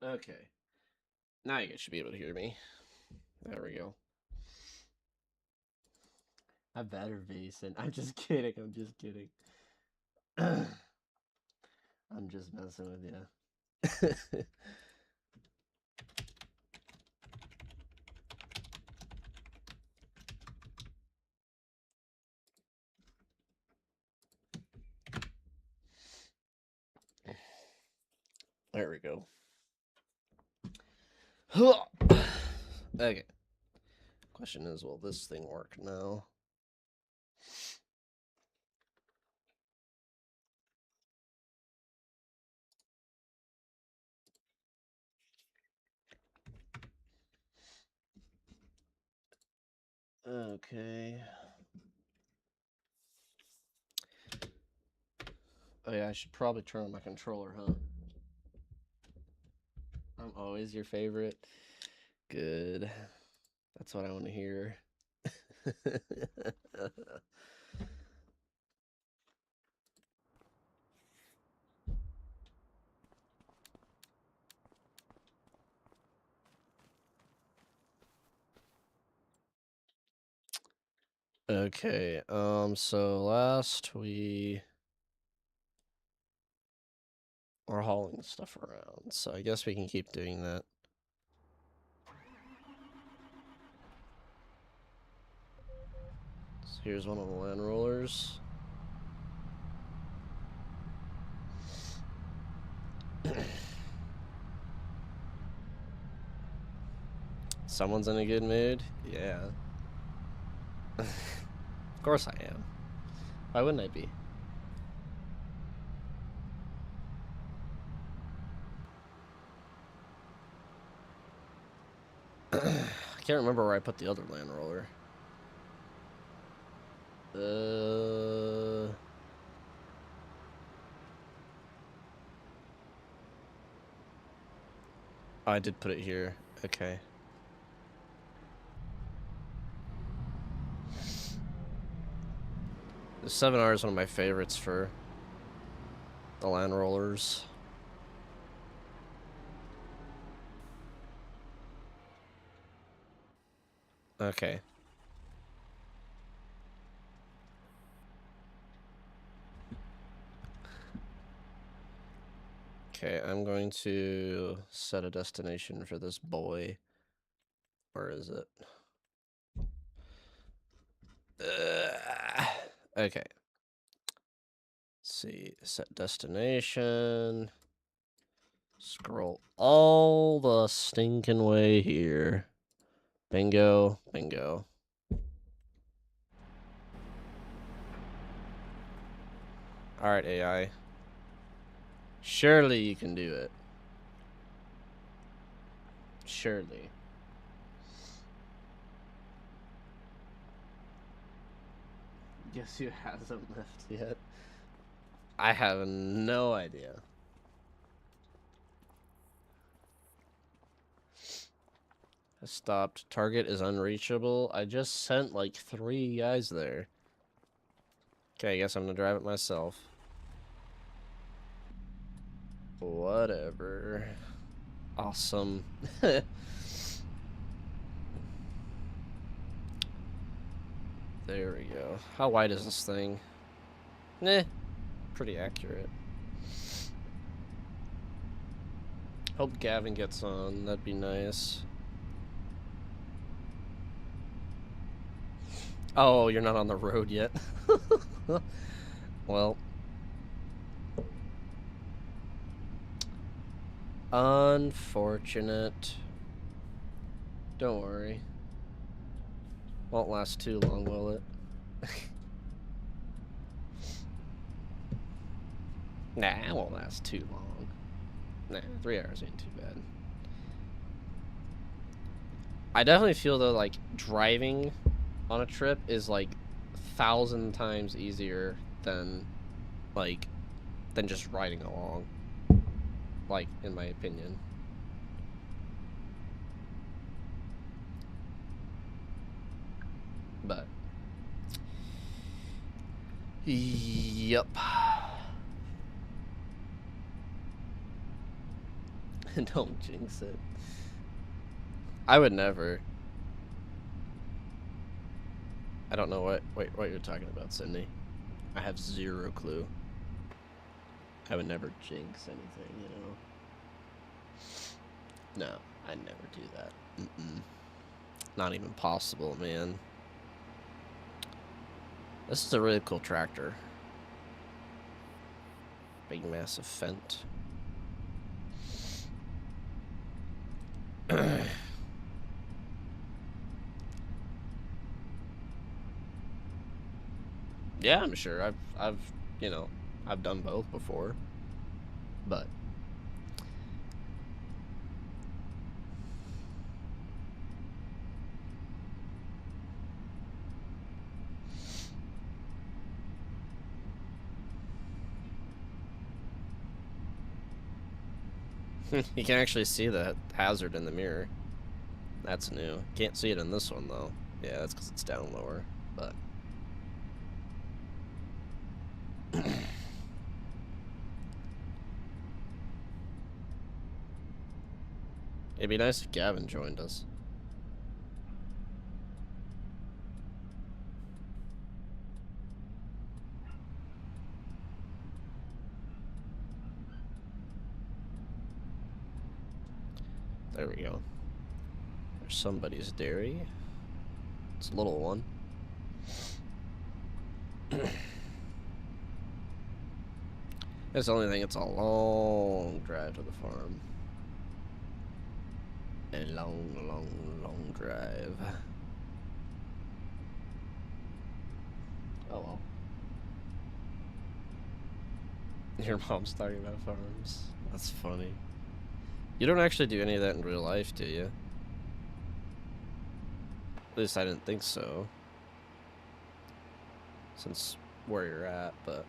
Okay. Now you guys should be able to hear me. There we go. I better be, and I'm just kidding. I'm just kidding. I'm just messing with you. There we go. Okay. Question is, will this thing work now? Okay. Oh yeah, I should probably turn on my controller, huh? I'm always your favorite. Good. That's what I want to hear. Okay, so last we are hauling stuff around, so I guess we can keep doing that. So here's one of the land rollers. Someone's in a good mood? Yeah. Of course I am. Why wouldn't I be? I can't remember where I put the other land roller. Oh, I did put it here. Okay. The 7R is one of my favorites for the land rollers. Okay. Okay, I'm going to set a destination for this boy. Where is it? Okay. Let's see. Set destination. Scroll all the stinking way here. Bingo. Bingo. Alright, AI. Surely you can do it. Surely. Guess who hasn't left yet? I have no idea. I stopped. Target is unreachable. I just sent like 3 guys there. Okay, I guess I'm gonna drive it myself. Whatever. Awesome. There we go. How wide is this thing? Nah, pretty accurate. Hope Gavin gets on. That'd be nice. Oh, you're not on the road yet. Well. Unfortunate. Don't worry. Won't last too long, will it? Nah, it won't last too long. Nah, 3 hours ain't too bad. I definitely feel though like driving on a trip is like 1,000 times easier than just riding along. Like, in my opinion. But yep. Don't jinx it. I would never. I don't know what you're talking about, Sydney. I have zero clue. I would never jinx anything, you know. No, I'd never do that. Not even possible, man. This is a really cool tractor. Big massive Fendt. Yeah, I'm sure. I've you know, I've done both before. But you can actually see the hazard in the mirror. That's new. Can't see it in this one though. Yeah, that's because it's down lower. But it'd be nice if Gavin joined us. There we go. There's somebody's dairy. It's a little one. That's the only thing, it's a long drive to the farm. A long drive. Oh well. Your mom's talking about farms. That's funny. You don't actually do any of that in real life, do you? At least I didn't think so. Since where you're at, but...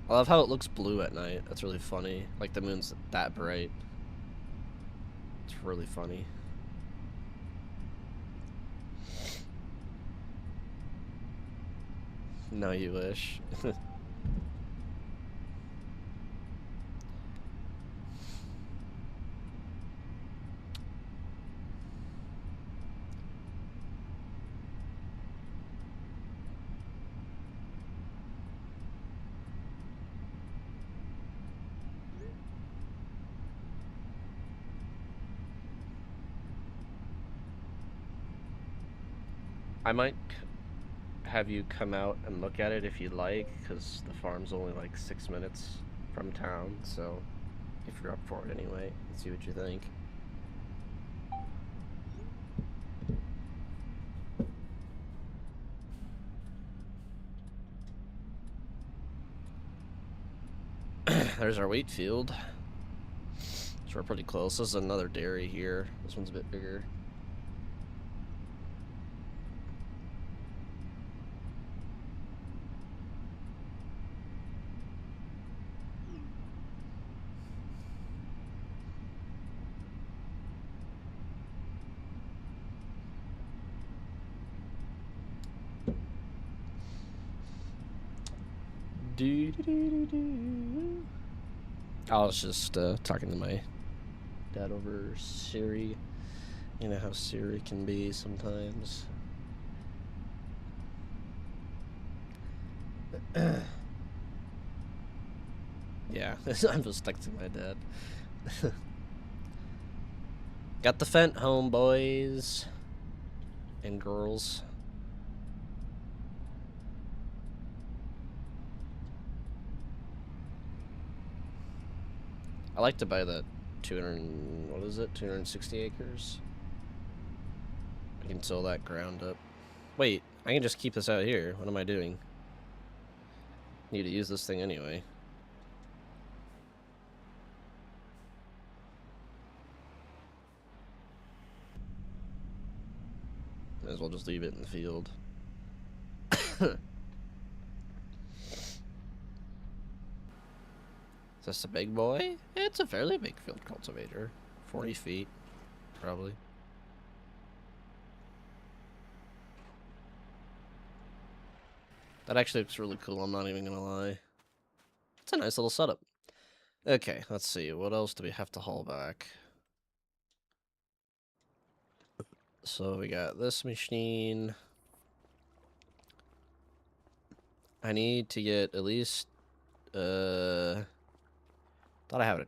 I love how it looks blue at night. That's really funny. Like the moon's that bright. It's really funny. No, you wish. I might have you come out and look at it if you'd like, because the farm's only like 6 minutes from town, so if you're up for it anyway, let's see what you think. There's our wheat field. So we're pretty close. This is another dairy here. This one's a bit bigger. I was just talking to my dad over Siri. You know how Siri can be sometimes. Yeah, I'm just texting my dad. Got the Fendt home, boys and girls. I like to buy that 260 acres. I can till that ground up. Wait, I can just keep this out here. What am I doing? Need to use this thing anyway. Might as well just leave it in the field. Is this a big boy? It's a fairly big field cultivator. 40 feet, probably. That actually looks really cool, I'm not even gonna lie. It's a nice little setup. Okay, let's see. What else do we have to haul back? So we got this machine. I need to get at least thought I had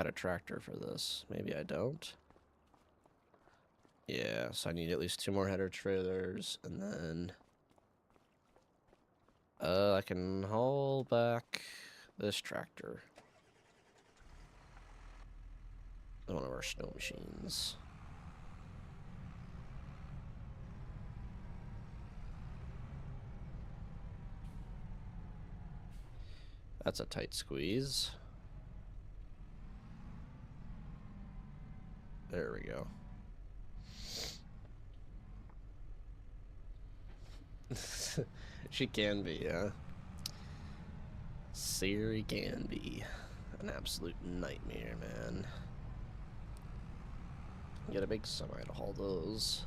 a tractor for this. Maybe I don't. Yeah, so I need at least 2 more header trailers, and then I can haul back this tractor. One of our snow machines. That's a tight squeeze. There we go. She can be, yeah. Siri can be an absolute nightmare, man. You get a big semi to haul those.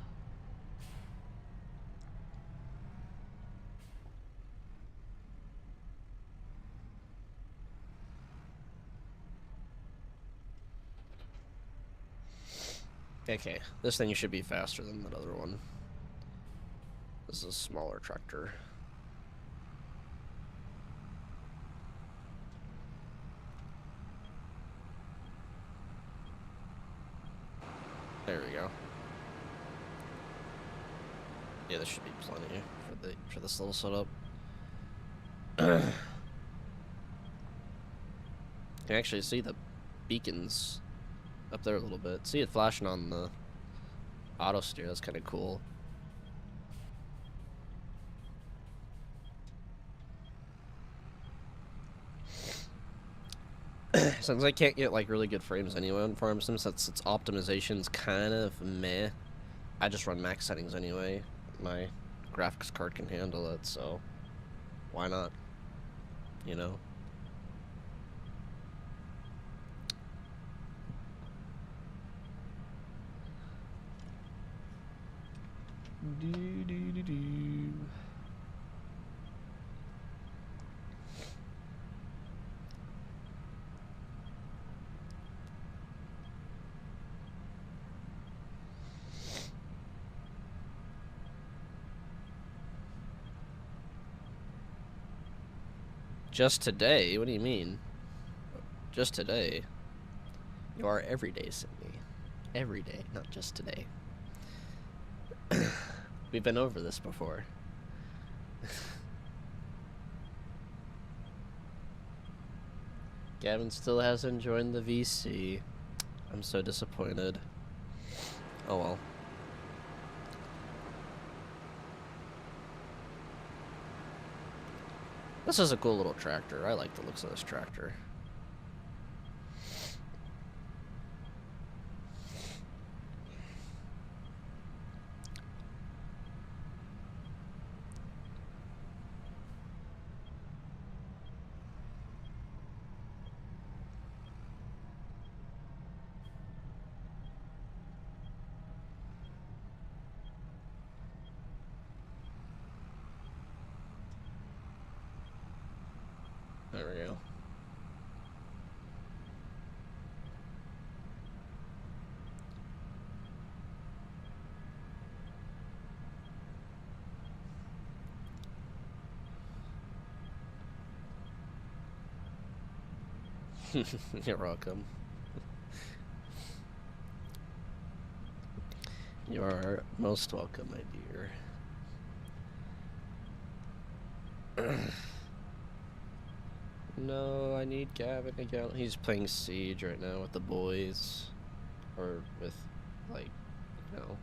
Okay, this thing should be faster than that other one. This is a smaller tractor. There we go. Yeah, this should be plenty for this little setup. You can actually see the beacons up there a little bit. See it flashing on the auto steer. That's kind of cool. Since I can't get like really good frames anyway on Farm Sim, since its optimization's kind of meh, I just run max settings anyway. My graphics card can handle it, so why not? You know? Just today? What do you mean? Just today? You are every day, Sydney. Every day, not just today. We've been over this before. Gavin still hasn't joined the VC. I'm so disappointed. Oh well. This is a cool little tractor. I like the looks of this tractor. There we go. You're welcome. You are most welcome, my dear. No, I need Gavin again. He's playing Siege right now with the boys. Or with, like, you know.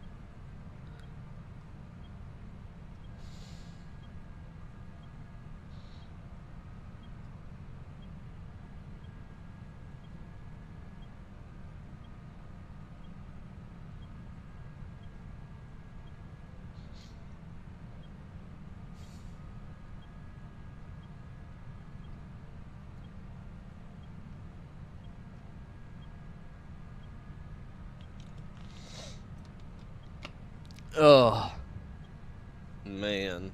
Oh, man.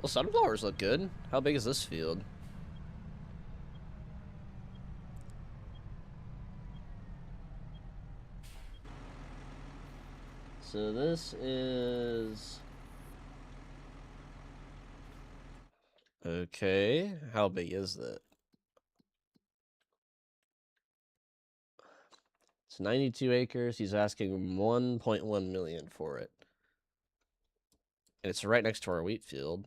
Well, sunflowers look good. How big is this field? So this is... Okay, how big is that? It's 92 acres. He's asking 1.1 million for it. And it's right next to our wheat field.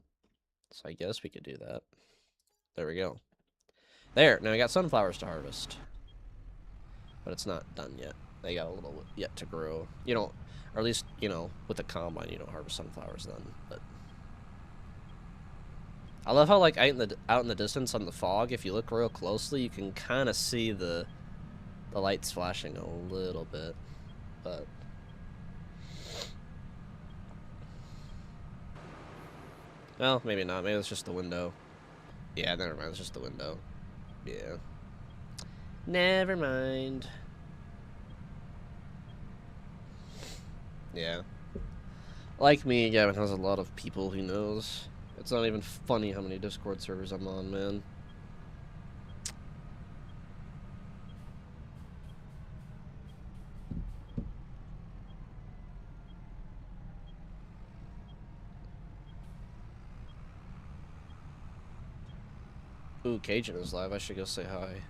So I guess we could do that. There we go. There, now we got sunflowers to harvest. But it's not done yet. They got a little yet to grow. You don't, or at least, you know, with the combine, you don't harvest sunflowers then. But I love how, like, out in the distance on the fog, if you look real closely, you can kind of see the lights flashing a little bit. But well, maybe not. Maybe it's just the window. Yeah, never mind. It's just the window. Yeah. Never mind. Yeah. Like me, Gavin has a lot of people he knows. It's not even funny how many Discord servers I'm on, man. Ooh, Cajun is live. I should go say hi.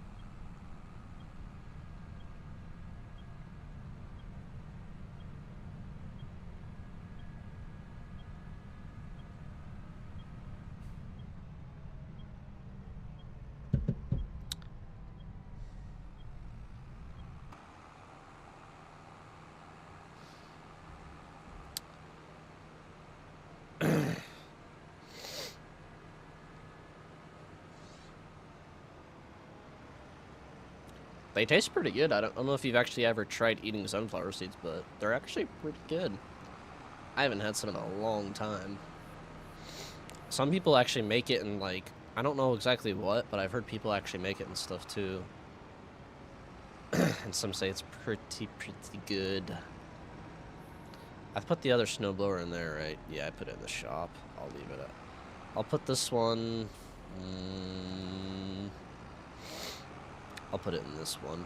They taste pretty good. I don't know if you've actually ever tried eating sunflower seeds, but they're actually pretty good. I haven't had some in a long time. Some people actually make it in, like, I don't know exactly what, but I've heard people actually make it and stuff too. And some say it's pretty good. I've put the other snowblower in there, right? Yeah, I put it in the shop. I'll leave it at. I'll put this one. I'll put it in this one.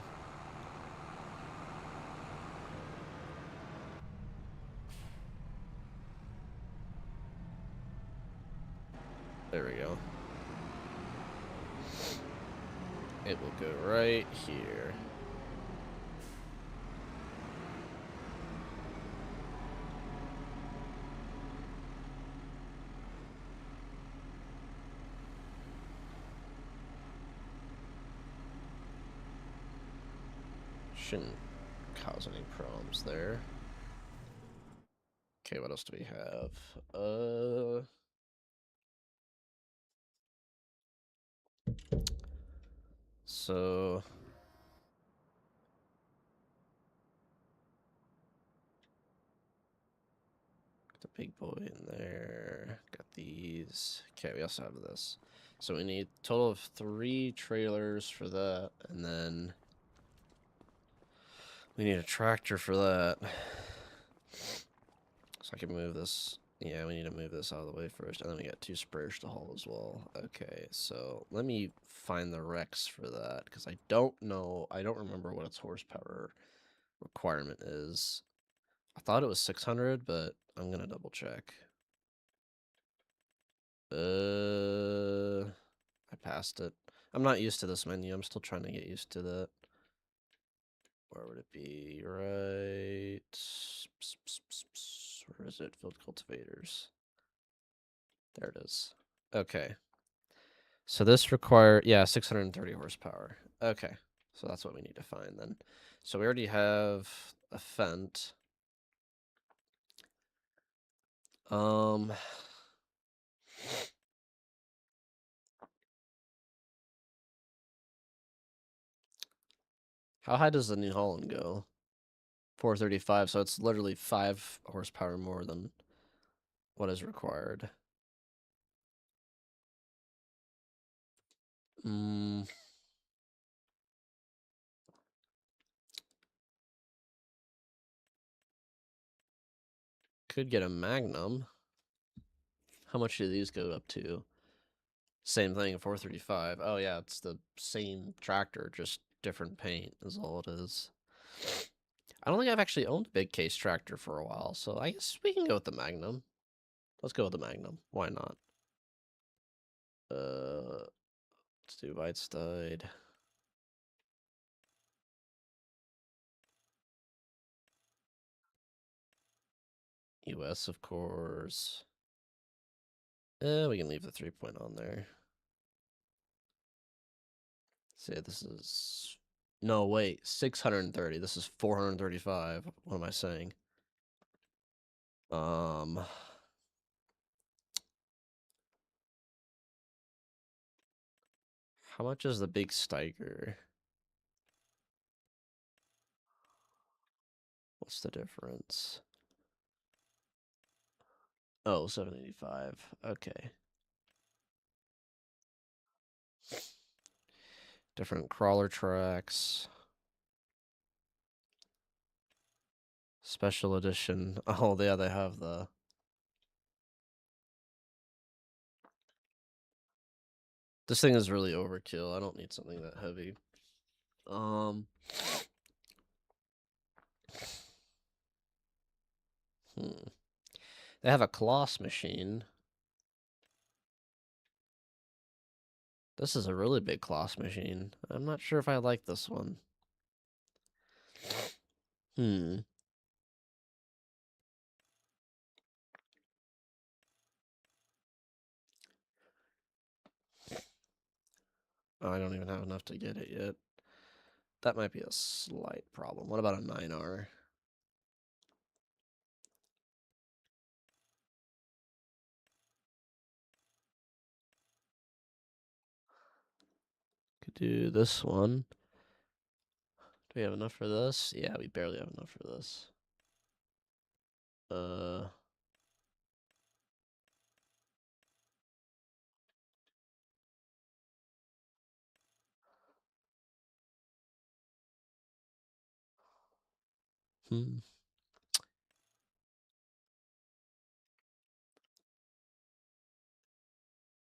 There we go. It will go right here. Shouldn't cause any problems there. Okay, what else do we have? So the big boy in there. Got these. Okay, we also have this. So we need a total of 3 trailers for that, and then we need a tractor for that. So I can move this. Yeah, we need to move this out of the way first, and then we got 2 sprayers to haul as well. Okay, so let me find the Rex for that, because I don't know. I don't remember what its horsepower requirement is. I thought it was 600, but I'm gonna double check. I passed it. I'm not used to this menu. I'm still trying to get used to that. Where would it be? Right. Where is it? Field cultivators. There it is. Okay. So this require, yeah, 630 horsepower. Okay. So that's what we need to find then. So we already have a Fendt. How high does the New Holland go? 435, so it's literally 5 horsepower more than what is required. Could get a Magnum. How much do these go up to? Same thing, 435. Oh yeah, it's the same tractor, just different paint is all it is. I don't think I've actually owned a big case tractor for a while, so I guess we can go with the Magnum. Let's go with the Magnum. Why not? Let's do Weitstein. US, of course. We can leave the 3-point on there. Say this is... No, wait. 630. This is 435. What am I saying? How much is the big Steiger? What's the difference? Oh, 785. Okay. Different crawler tracks. Special edition. Oh, yeah, they have the... This thing is really overkill. I don't need something that heavy. They have a Kloss machine. This is a really big Kloss machine. I'm not sure if I like this one. Oh, I don't even have enough to get it yet. That might be a slight problem. What about a 9R? Could do this one. Do we have enough for this? Yeah, we barely have enough for this.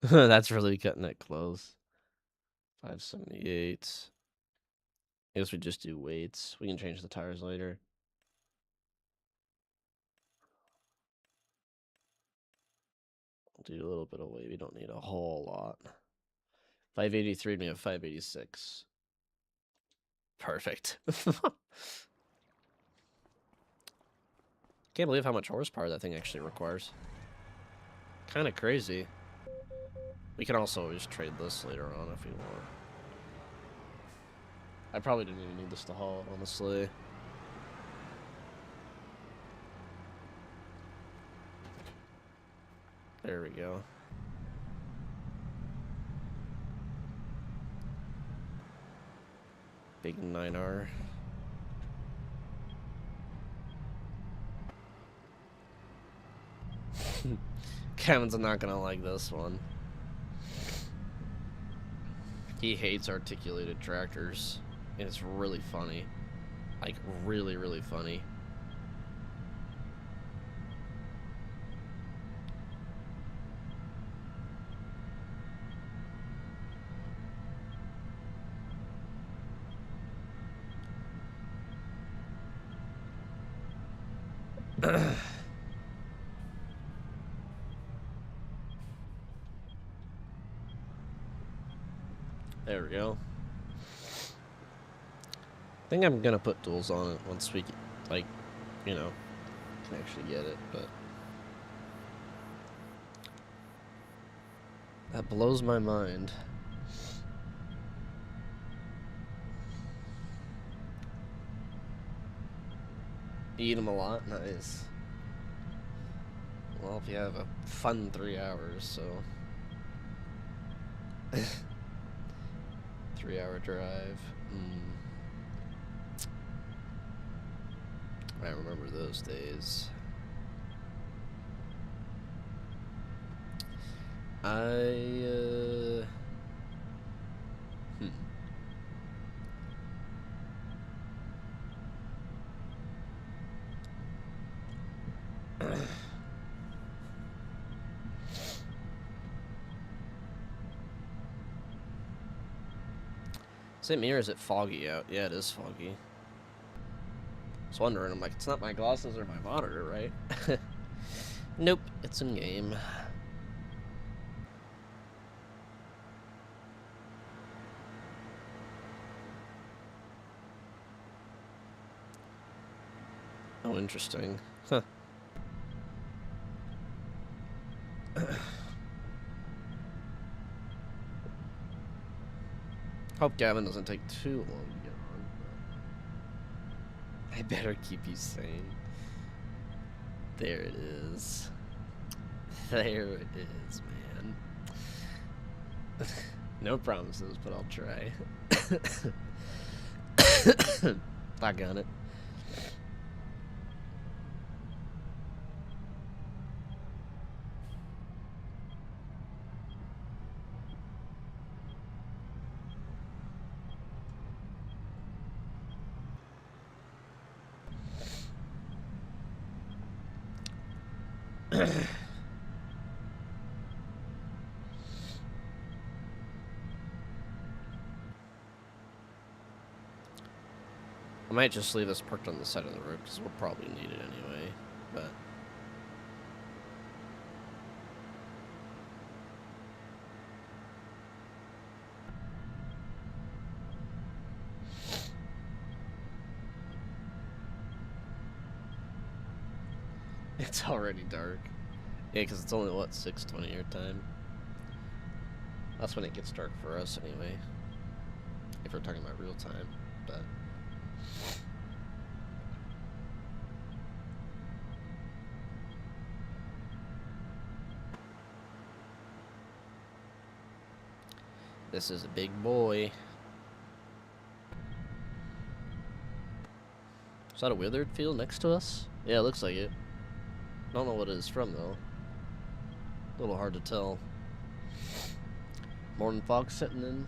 That's really cutting it close. 578. I guess we just do weights. We can change the tires later. We'll do a little bit of weight. We don't need a whole lot. 583 and we have 586. Perfect. Can't believe how much horsepower that thing actually requires. Kind of crazy. We can also always trade this later on if we want. I probably didn't even need this to haul, honestly. There we go. Big 9R. Kevin's not gonna like this one. He hates articulated tractors. And it's really funny. Like, really, really funny. There we go. I think I'm gonna put duals on it once we, like, you know, can actually get it, but that blows my mind. You eat them a lot? Nice. Well, if you have a fun 3 hours, so... 3-hour drive. I remember those days. Is it me or is it foggy out? Yeah, it is foggy. I was wondering, I'm like, it's not my glasses or my monitor, right? Nope, it's in game. Oh, interesting. Huh. Hope Gavin doesn't take too long to get on. But I better keep you sane. There it is. There it is, man. No promises, but I'll try. I got it. I might just leave this parked on the side of the road because we'll probably need it anyway. But it's already dark. Yeah, because it's only, what, 6:20 your time? That's when it gets dark for us anyway. If we're talking about real time, but... This is a big boy. Is that a withered field next to us? Yeah, it looks like it. Don't know what it is from, though. A little hard to tell. Morning fog setting in.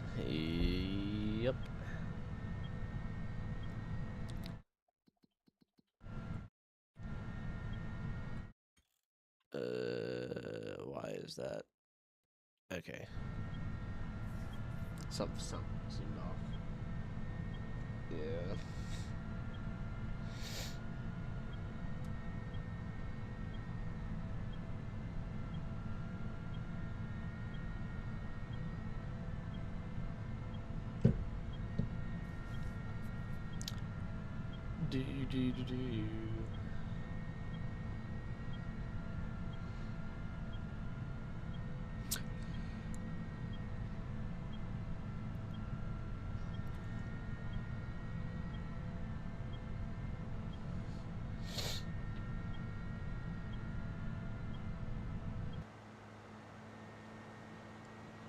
Yep. Why is that? Okay. Something seemed off. Yeah. Do.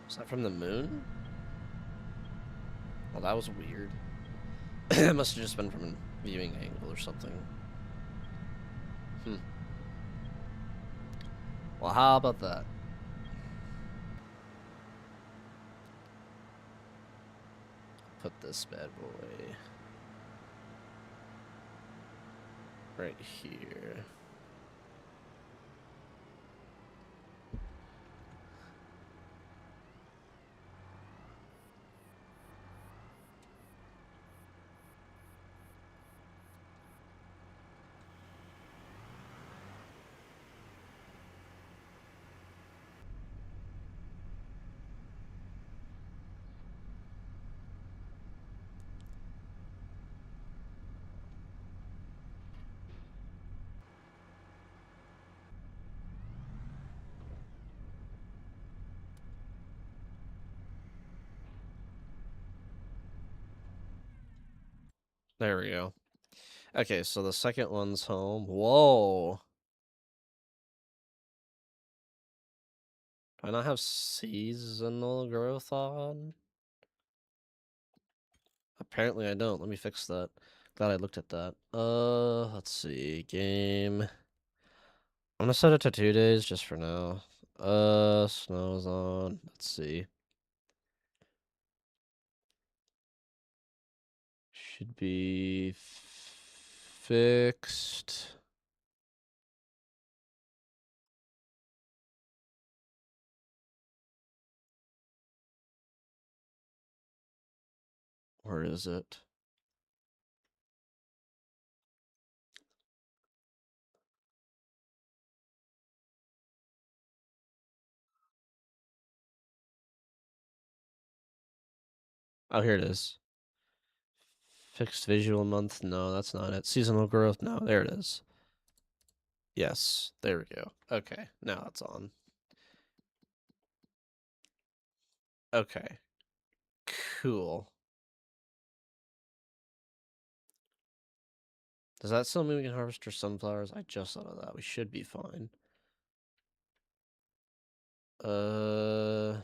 Is that from the moon? Well, that was weird. It must have just been from a viewing angle or something. Well, how about that? Put this bad boy right here. There we go. Okay, so the second one's home. Whoa. Do I not have seasonal growth on? Apparently I don't. Let me fix that. Glad I looked at that. Let's see. Game. I'm gonna set it to 2 days just for now. Snow's on. Let's see. Should be fixed. Where is it? Oh, here it is. Fixed visual month. No, that's not it. Seasonal growth. No, there it is. Yes, there we go. Okay, now it's on. Okay, cool. Does that still mean we can harvest our sunflowers? I just thought of that. We should be fine. Oh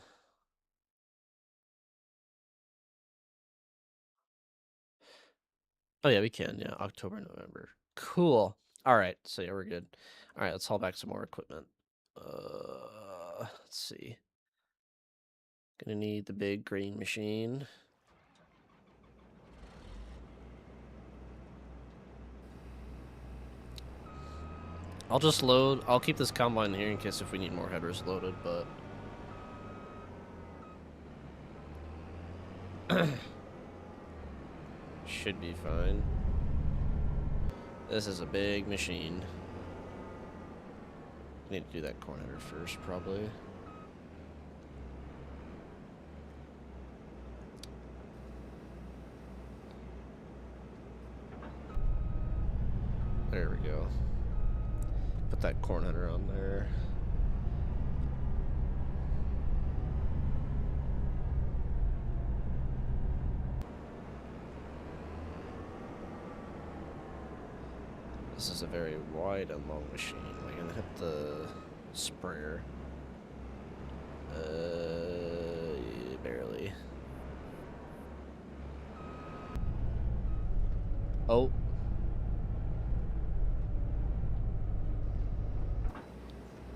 yeah, we can. Yeah, October, November. Cool. All right. So yeah, we're good. All right, let's haul back some more equipment. Let's see. Gonna need the big green machine. I'll just load. I'll keep this combine here in case if we need more headers loaded, but should be fine. This is a big machine. Need to do that corn header first, probably. There we go. Put that corn header on there. This is a very wide and long machine. We're gonna hit the sprayer. Barely. Oh.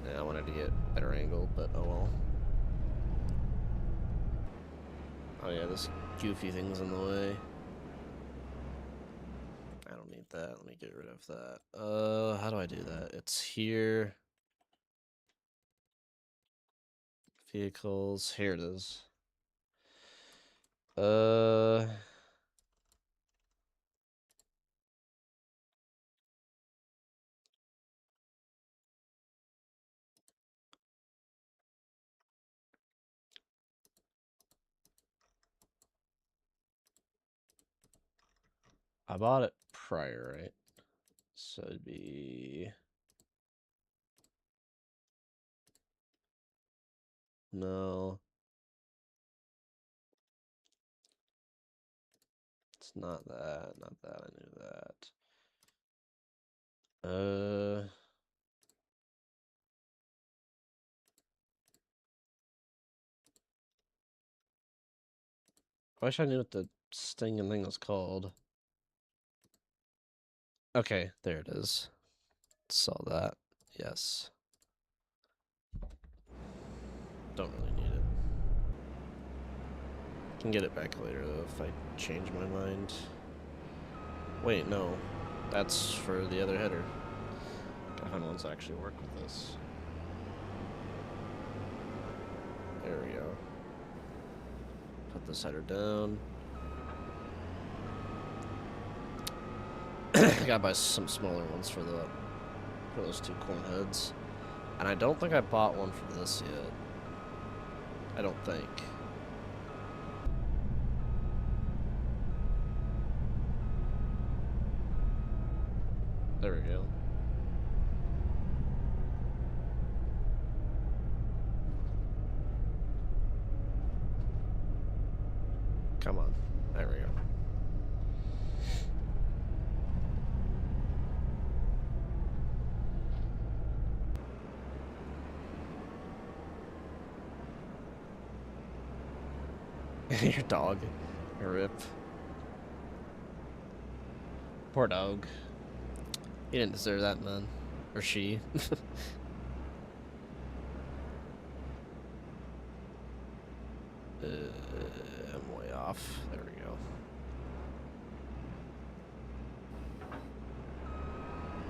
Yeah, I wanted to get a better angle, but oh well. Oh yeah, this goofy thing's in the way. I don't need that. Let me get rid of that. How do I do that? It's here. Vehicles. Here it is. I bought it prior, right? So it'd be... No. It's not that. Not that. I knew that. I wish I knew what the stinging thing was called. Okay, there it is. Saw that. Yes. Don't really need it. Can get it back later though if I change my mind. Wait, no. That's for the other header. Gotta find ones that actually work with this. There we go. Put this header down. I gotta buy some smaller ones for those two corn heads. And I don't think I bought one for this yet. I don't think. There we go. Come on. There we go. Your dog. Rip. Poor dog. He didn't deserve that, man. Or she. I'm way off. There we go.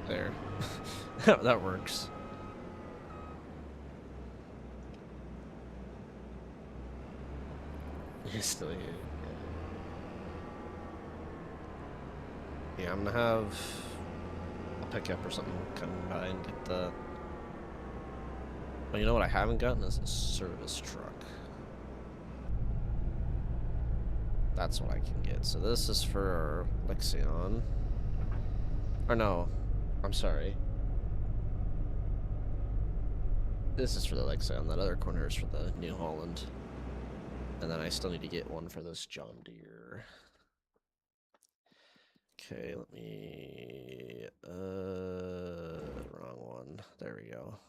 There. That works. He's still here. Yeah, I'm gonna have a pickup or something come by and get that. Well, you know what I haven't gotten is a service truck. That's what I can get. So this is for Lexion. Or no, I'm sorry. This is for the Lexion. That other corner is for the New Holland. And then I still need to get one for this John Deere. Okay, let me... wrong one. There we go.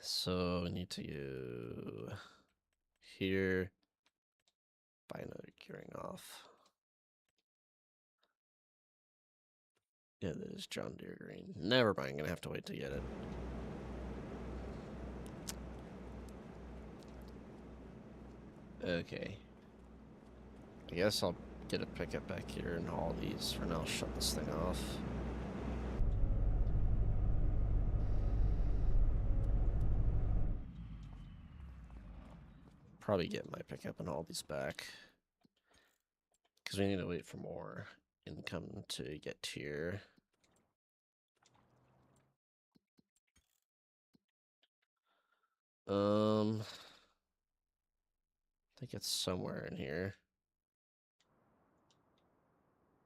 So we need to go here. Buy another gearing off. Yeah, this is John Deere green. Never mind, gonna have to wait to get it. Okay. I guess I'll get a pickup back here and haul these for now. Shut this thing off. Probably get my pickup and haul these back. Because we need to wait for more income to get here. I think it's somewhere in here.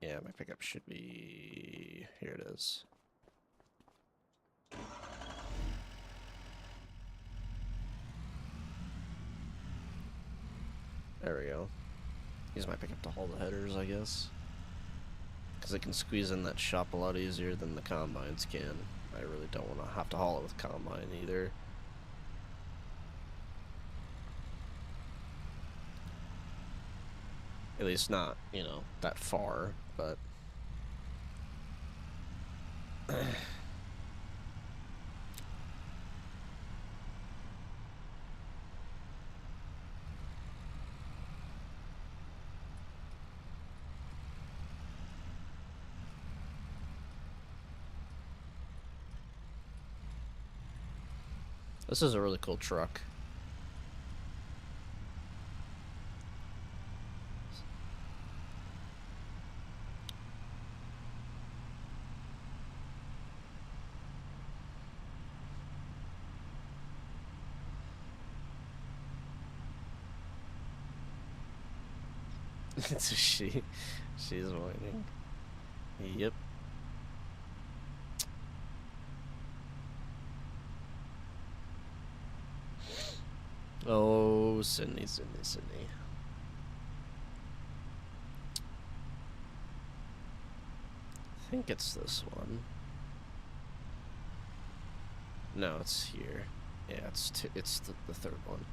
Yeah, my pickup should be... Here it is. There we go. Use my pickup to haul the headers, I guess. Because it can squeeze in that shop a lot easier than the combines can. I really don't want to have to haul it with combine either. At least not, you know, that far, but... This is a really cool truck. It's a she. She's whining. Yep. Oh, Sydney. I think it's this one. No, it's here. Yeah, it's the third one.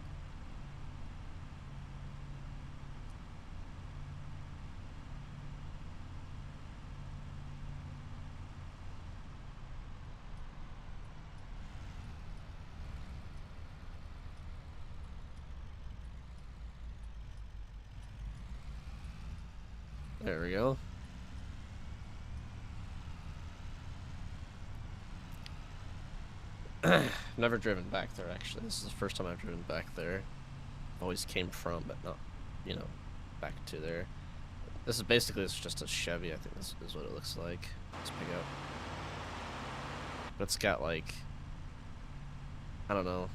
There we go. Never driven back there, actually. This is the first time I've driven back there. Always came from, but not, you know, back to there. This is basically, it's just a Chevy, I think this is what it looks like. Let's pick up. But it's got, like, I don't know.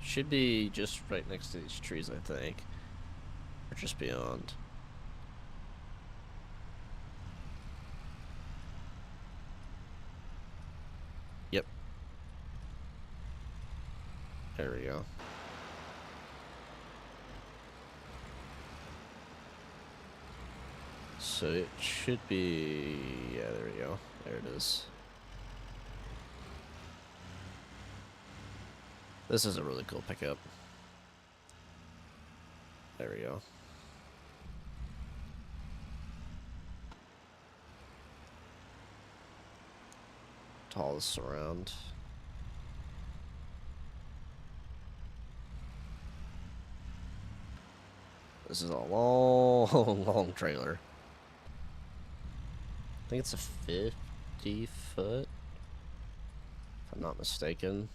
Should be just right next to these trees, I think. Or just beyond. Yep. There we go. So it should be... Yeah, there we go. There it is. This is a really cool pickup. There we go. To haul this around. This is a long, long trailer. I think it's a 50 foot, if I'm not mistaken.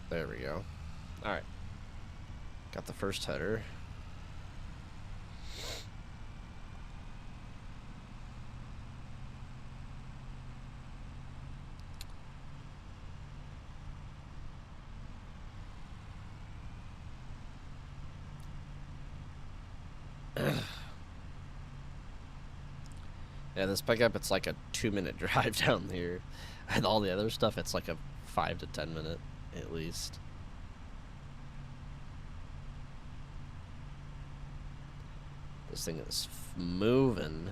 There we go. Alright. Got the first header. Yeah, this pickup, it's like a 2-minute drive down here. And all the other stuff, it's like a 5 to 10 minute at least. This thing is moving.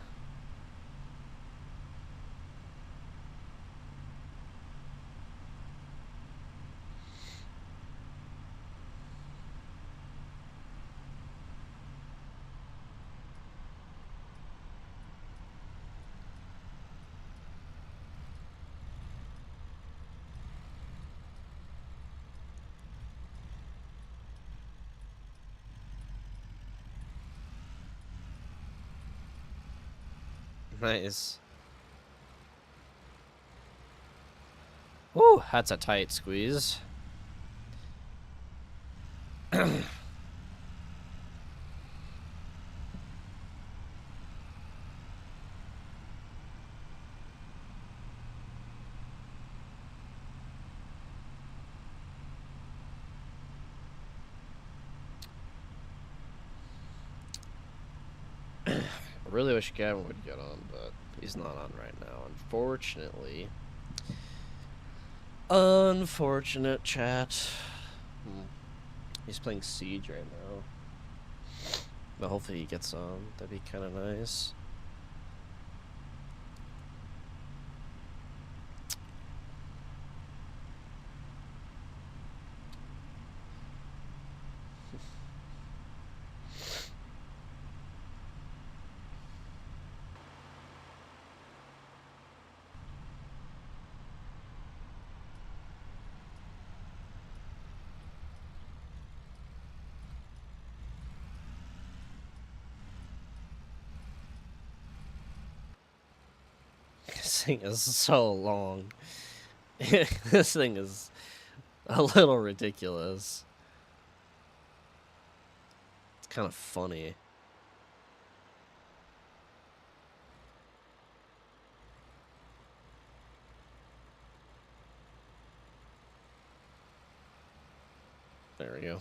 Nice. Woo, that's a tight squeeze. I really wish Gavin would get on, but he's not on right now, unfortunately. Unfortunate, chat. He's playing Siege right now. But hopefully he gets on. That'd be kind of nice. This thing is so long. This thing is a little ridiculous. It's kind of funny. There we go.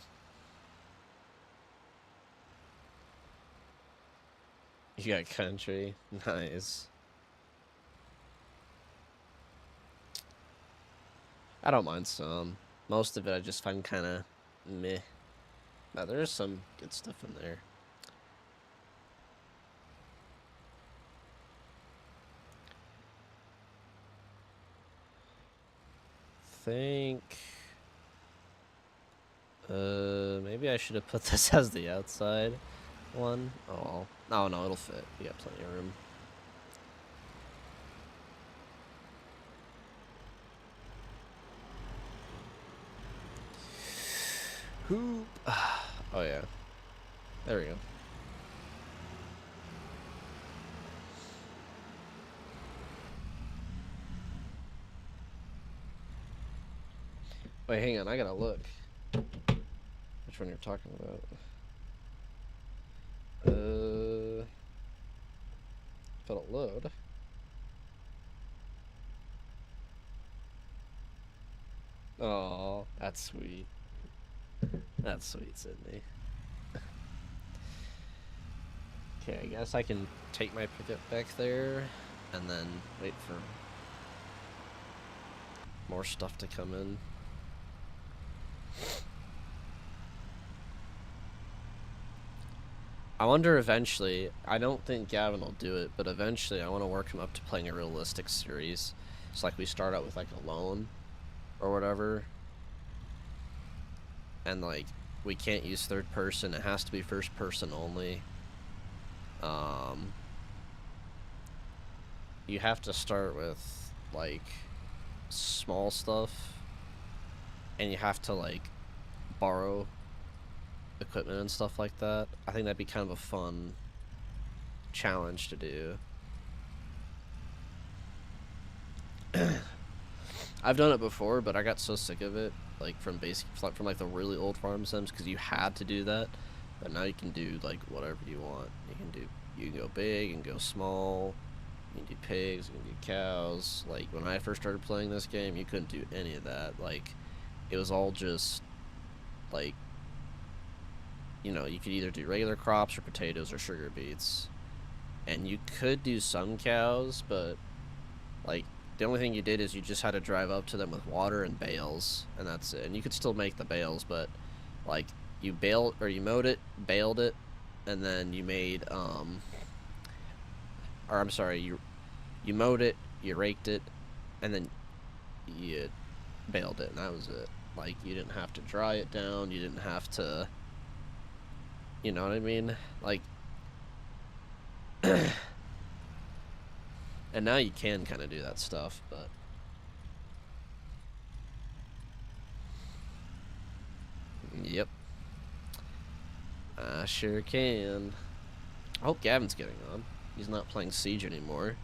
You got country. Nice. I don't mind some. Most of it I just find kind of meh. Now there's some good stuff in there. Think maybe I should have put this as the outside one. Oh, no, it'll fit. We got plenty of room. Hoop. Oh yeah. There we go. Wait, hang on. I gotta look. Which one you're talking about? If it'll load. Oh, that's sweet. That's sweet, Sydney. Okay, I guess I can take my pickup back there and then wait for more stuff to come in. I wonder eventually, I don't think Gavin will do it, but eventually I want to work him up to playing a realistic series. It's like we start out with like a lone or whatever. And like, we can't use third person, it has to be first person only. You have to start with like small stuff and you have to like borrow equipment and stuff like that. I think that'd be kind of a fun challenge to do. I've done it before, but I got so sick of it, like from like the really old farm sims, because you had to do that. But now you can do like whatever you want. You can go big and go small. You can do pigs, you can do cows. Like when I first started playing this game, you couldn't do any of that. Like it was all just like, you know, you could either do regular crops or potatoes or sugar beets. And you could do some cows, but like the only thing you did is you just had to drive up to them with water and bales, and that's it. And you could still make the bales, but like you mowed it, baled it, and then you made or I'm sorry, you mowed it, you raked it, and then you baled it, and that was it. Like you didn't have to dry it down, you didn't have to, you know what I mean? Like and now you can kind of do that stuff, but yep, I sure can. I hope Gavin's getting on. He's not playing Siege anymore.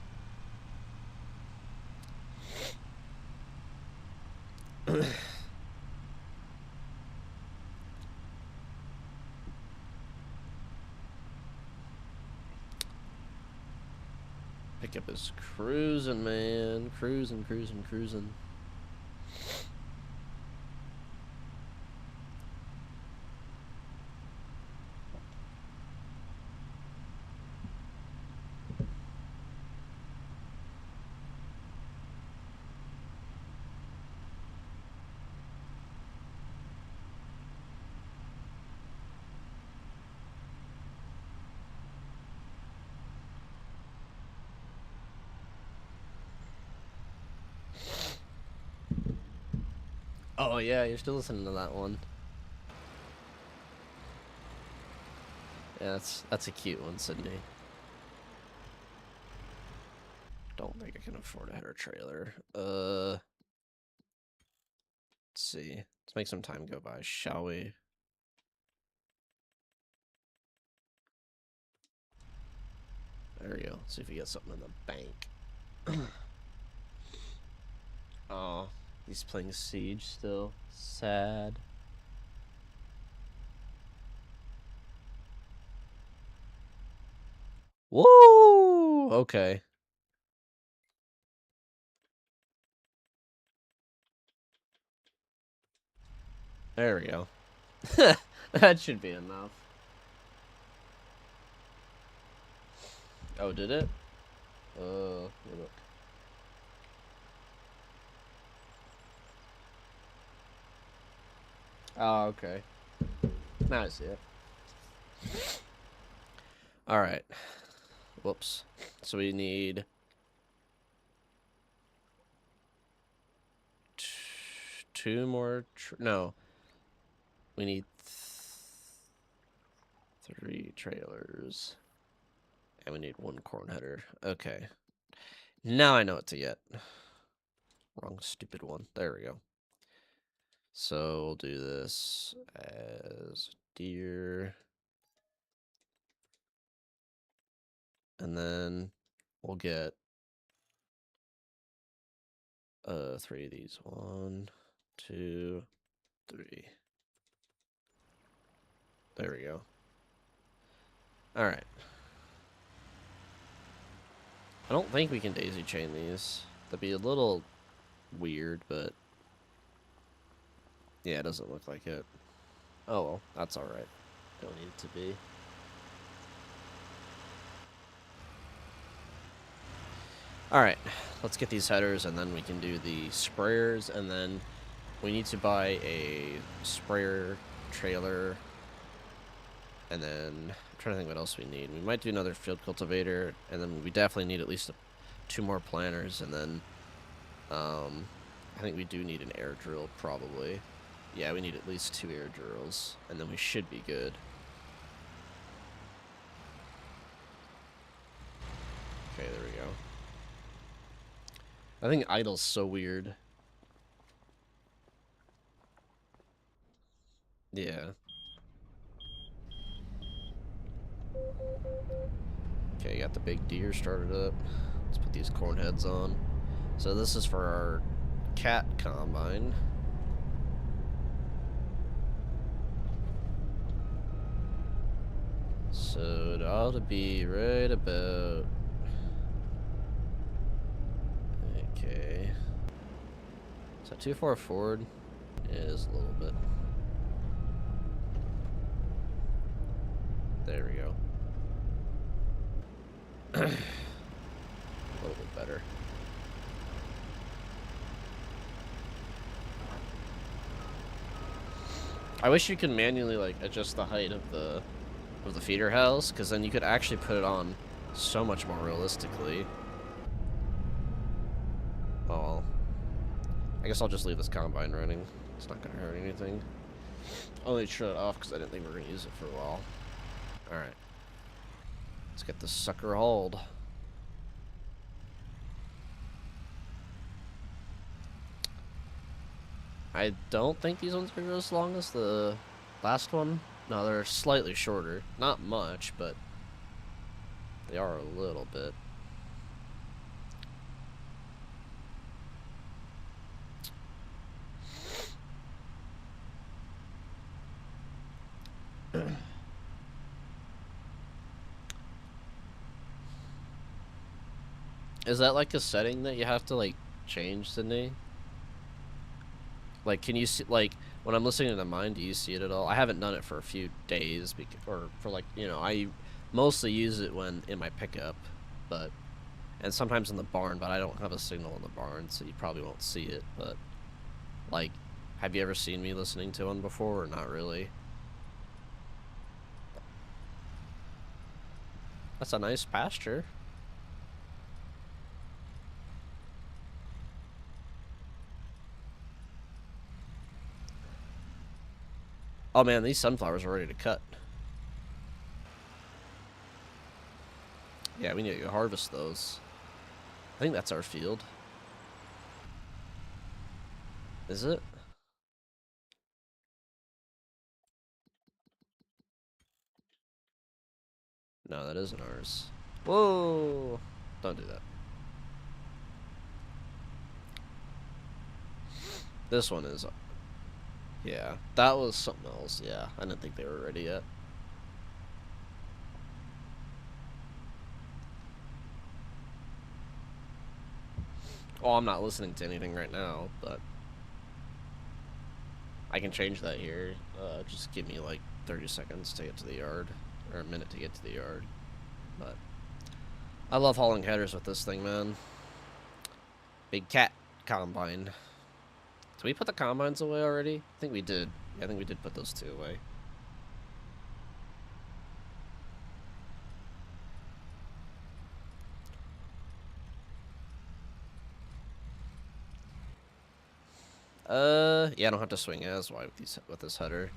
Pickup is cruising, man. Cruising, cruising, cruising. Oh yeah, you're still listening to that one. Yeah, that's a cute one, Sydney. Don't think I can afford a header trailer. Let's see. Let's make some time go by, shall we? There we go. Let's see if we get something in the bank. Oh, he's playing Siege still. Sad. Whoa! Okay. There we go. That should be enough. Oh, did it? Look. Oh, okay. Now I see it. Alright. Whoops. So we need two more. No. We need 3 trailers. And we need 1 corn header. Okay. Now I know what to get. Wrong stupid one. There we go. So we'll do this as deer. And then we'll get 3 of these. 1, 2, 3. There we go. Alright. I don't think we can daisy chain these. That'd be a little weird, but yeah, it doesn't look like it. Oh well, that's alright. Don't need it to be. Alright, let's get these headers and then we can do the sprayers, and then we need to buy a sprayer trailer, and then I'm trying to think what else we need. We might do another field cultivator, and then we definitely need at least 2 more planters, and then I think we do need an air drill probably. Yeah, we need at least 2 air drills, and then we should be good. Okay, there we go. I think idle's so weird. Yeah. Okay, got the big deer started up. Let's put these corn heads on. So this is for our cat combine. So it ought to be right about... Okay. So too far forward? It is a little bit. There we go. A little bit better. I wish you could manually like adjust the height of the feeder house, because then you could actually put it on so much more realistically. Oh well. I guess I'll just leave this combine running. It's not gonna hurt anything. I'll only shut it off because I didn't think we were gonna use it for a while. Alright. Let's get this sucker hauled. I don't think these ones are gonna go as long as the last one. No, they're slightly shorter. Not much, but they are a little bit. Is that like a setting that you have to like change, Sydney? Like, can you see, like, when I'm listening to mine, do you see it at all? I haven't done it for a few days, or for like, you know, I mostly use it when in my pickup, but, and sometimes in the barn, but I don't have a signal in the barn, so you probably won't see it, but, like, have you ever seen me listening to one before, or not really? That's a nice pasture. Oh man, these sunflowers are ready to cut. Yeah, we need to go harvest those. I think that's our field. Is it? No, that isn't ours. Whoa! Don't do that. This one is. Yeah, that was something else. Yeah, I didn't think they were ready yet. Oh, I'm not listening to anything right now, but I can change that here. Just give me like 30 seconds to get to the yard, or a minute to get to the yard. But I love hauling headers with this thing, man. Big cat combine. Did we put the combines away already? I think we did. Yeah, I think we did put those two away. Yeah, I don't have to swing as wide with this header.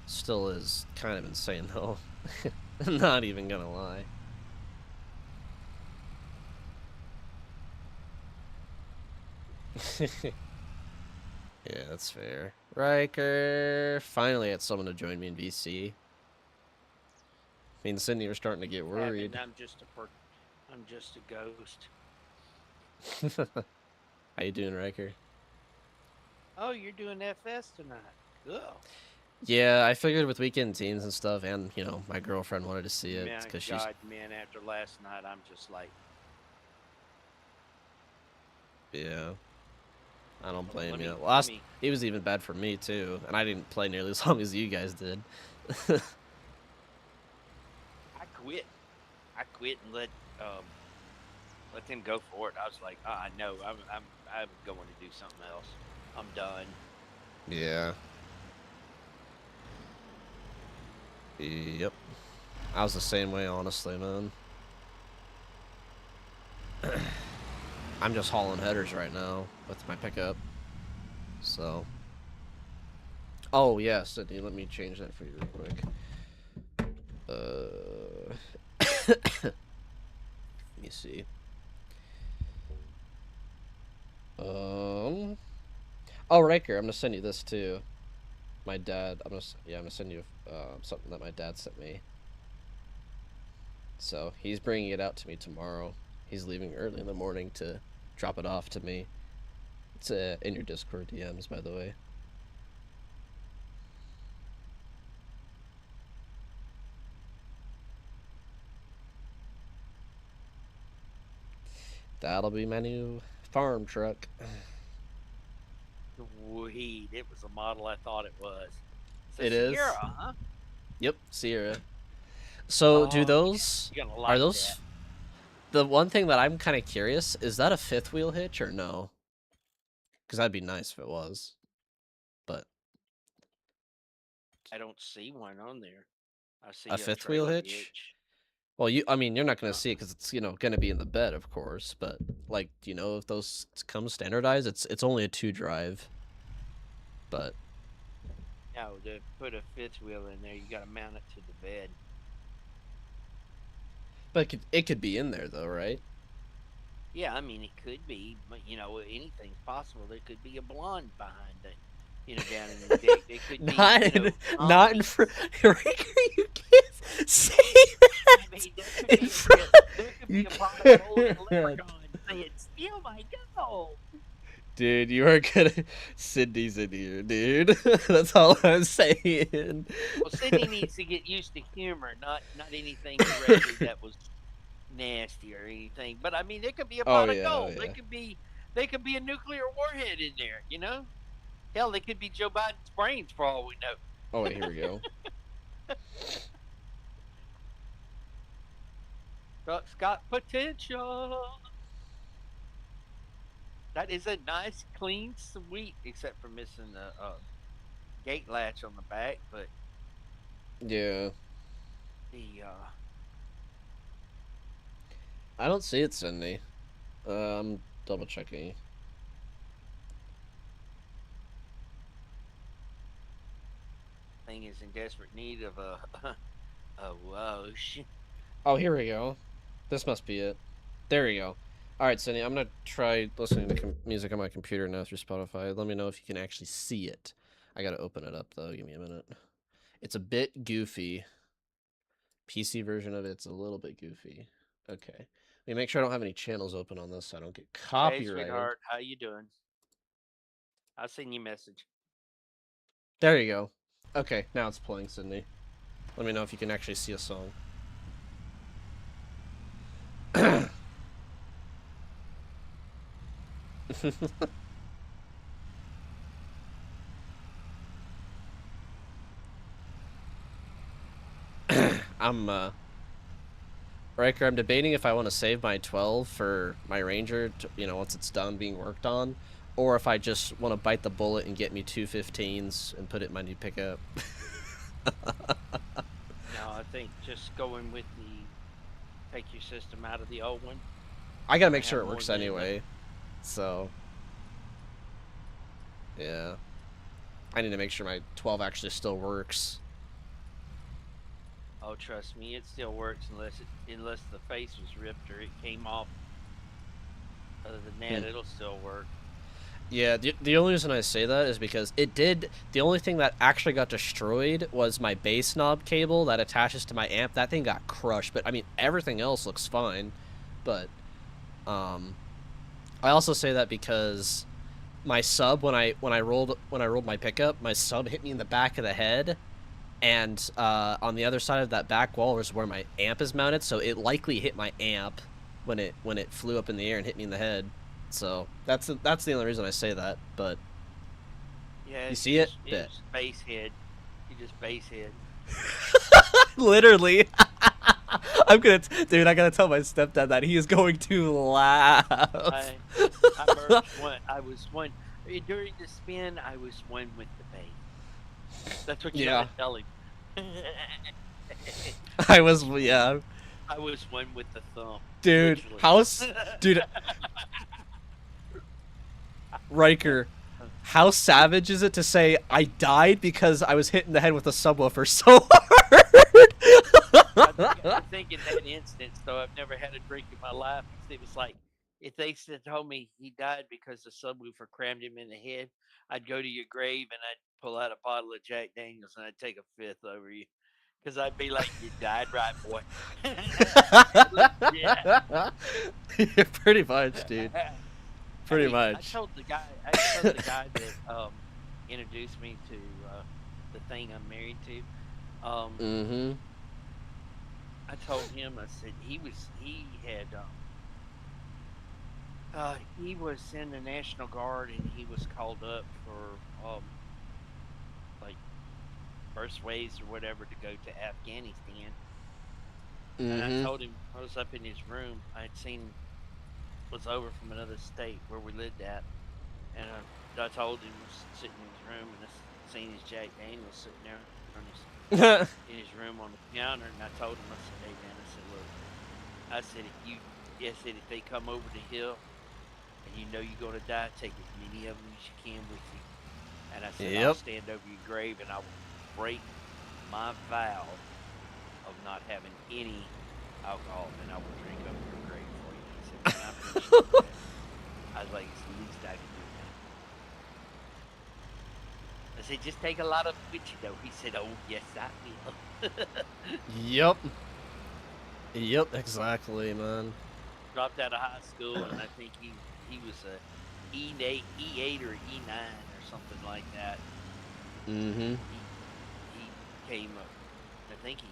Still is kind of insane though. Not even gonna lie. Yeah, that's fair. Riker finally had someone to join me in VC. Me and Sydney were starting to get worried. I'm just a ghost. How you doing, Riker? Oh, you're doing FS tonight. Cool. Yeah, I figured with weekend teams and stuff, and you know, my girlfriend wanted to see it because she's. Man, after last night, I'm just like. Yeah. I don't blame you. Last, it was even bad for me too, and I didn't play nearly as long as you guys did. I quit. I quit and let them go for it. I was like, no, I'm going to do something else. I'm done. Yeah. Yep. I was the same way, honestly, man. I'm just hauling headers right now with my pickup. So. Oh, yeah, Sydney, let me change that for you real quick. Let me see. Oh, Riker, I'm gonna send you this too. my dad. I'm gonna send you something that my dad sent me. So he's bringing it out to me tomorrow. He's leaving early in the morning to drop it off to me. It's in your Discord DMs, by the way. That'll be my new farm truck. Sweet. It was a model I thought it was. It's a It is? Sierra, huh? Yep, Sierra. So Oh, do those You're gonna like are those that. the one thing that I'm kind of curious, is that a fifth wheel hitch or no? Because that'd be nice if it was. But I don't see one on there. I see a fifth wheel trailer hitch? Well, I mean, you're not gonna Uh, see it because it's gonna be in the bed, of course. But like, do you know if those come standardized? It's only a 2-drive. But No, to put a fifth wheel in there, you got to mount it to the bed. it could be in there though, right? Yeah, I mean it could be, but anything's possible. There could be a blonde behind it, down in the deck. It could be, Not in front. Riker, you can't say I that mean, in front. there could be You a pothole can't. leprechaun saying, "Steal my gold." Dude, you are gonna. Sydney's in here, dude. That's all I'm saying. Well, Sydney needs to get used to humor, not anything directly that was nasty or anything. But I mean, there could be a pot of gold. Yeah. They could be a nuclear warhead in there. Hell, they could be Joe Biden's brains for all we know. Oh wait, here we go. Truck's got potential. That is a nice, clean sweep, except for missing the gate latch on the back. But Yeah. the I don't see it, Sydney. I'm double checking. thing is in desperate need of a wash. Oh, here we go. This must be it. There we go. Alright, Sydney, I'm gonna try listening to music on my computer now through Spotify. Let me know if you can actually see it. I gotta open it up, though. Give me a minute. It's a bit goofy. PC version of it's a little bit goofy. Okay. Let me make sure I don't have any channels open on this so I don't get Hey, copyrighted. sweetheart, how you doing? I seen your message. There you go. Okay, now it's playing, Sydney. Let me know if you can actually see a song. Riker, I'm debating if I want to save my 12 for my Ranger, once it's done being worked on, or if I just want to bite the bullet and get me 2 15s and put it in my new pickup. No, I think just going with take your system out of the old one. I gotta make sure it works anyway, so yeah. I need to make sure my 12 actually still works. Oh, trust me, it still works unless the face was ripped or it came off. Other than that, it'll still work. Yeah, the only reason I say that is because it did. The only thing that actually got destroyed was my bass knob cable that attaches to my amp. That thing got crushed, but I mean everything else looks fine. But I also say that because my sub when I rolled my pickup, my sub hit me in the back of the head, and on the other side of that back wall is where my amp is mounted, so it likely hit my amp when it flew up in the air and hit me in the head. So that's the only reason I say that. But yeah, you see it? Yeah. Base head. You just base head. Literally. I gotta tell my stepdad that he is going to laugh. I was one during the spin. I was one with the base. That's what you gotta tell him. I was one with the thumb. Dude, dude. Riker, how savage is it to say I died because I was hit in the head with a subwoofer so hard? I think in that instance, though, I've never had a drink in my life. It was like if they said told me he died because the subwoofer crammed him in the head, I'd go to your grave and I'd pull out a bottle of Jack Daniels and I'd take a fifth over you, because I'd be like, "You died right, boy." Legit. Yeah, pretty much, dude. Pretty Hey, much. I told the guy that introduced me to the thing I'm married to. Mm-hmm. I told him, I said he was in the National Guard and he was called up for like first waves or whatever to go to Afghanistan. And I Mm-hmm. told him I was up in his room. Was over from another state where we lived at, and I told him I was sitting in his room and I seen his Jack Daniels sitting there in his room on the counter, and I told him, I said, "Hey man," I said, "Look," I said, if they come over the hill and you know you're gonna die, take as many of them as you can with you." And I said, "I'll Yep. stand over your grave and I will break my vow of not having any alcohol, and I will drink over your grave for you." He said, "Man, I appreciate that." I was like, "It's the least I can do, man." I said, "Just take a lot of it with you, though." He said, "Oh, yes, I will." Yep. Yep, exactly, man. Dropped out of high school, and I think he was a E8 or E9 or something like that. Mm-hmm. He came up. I think he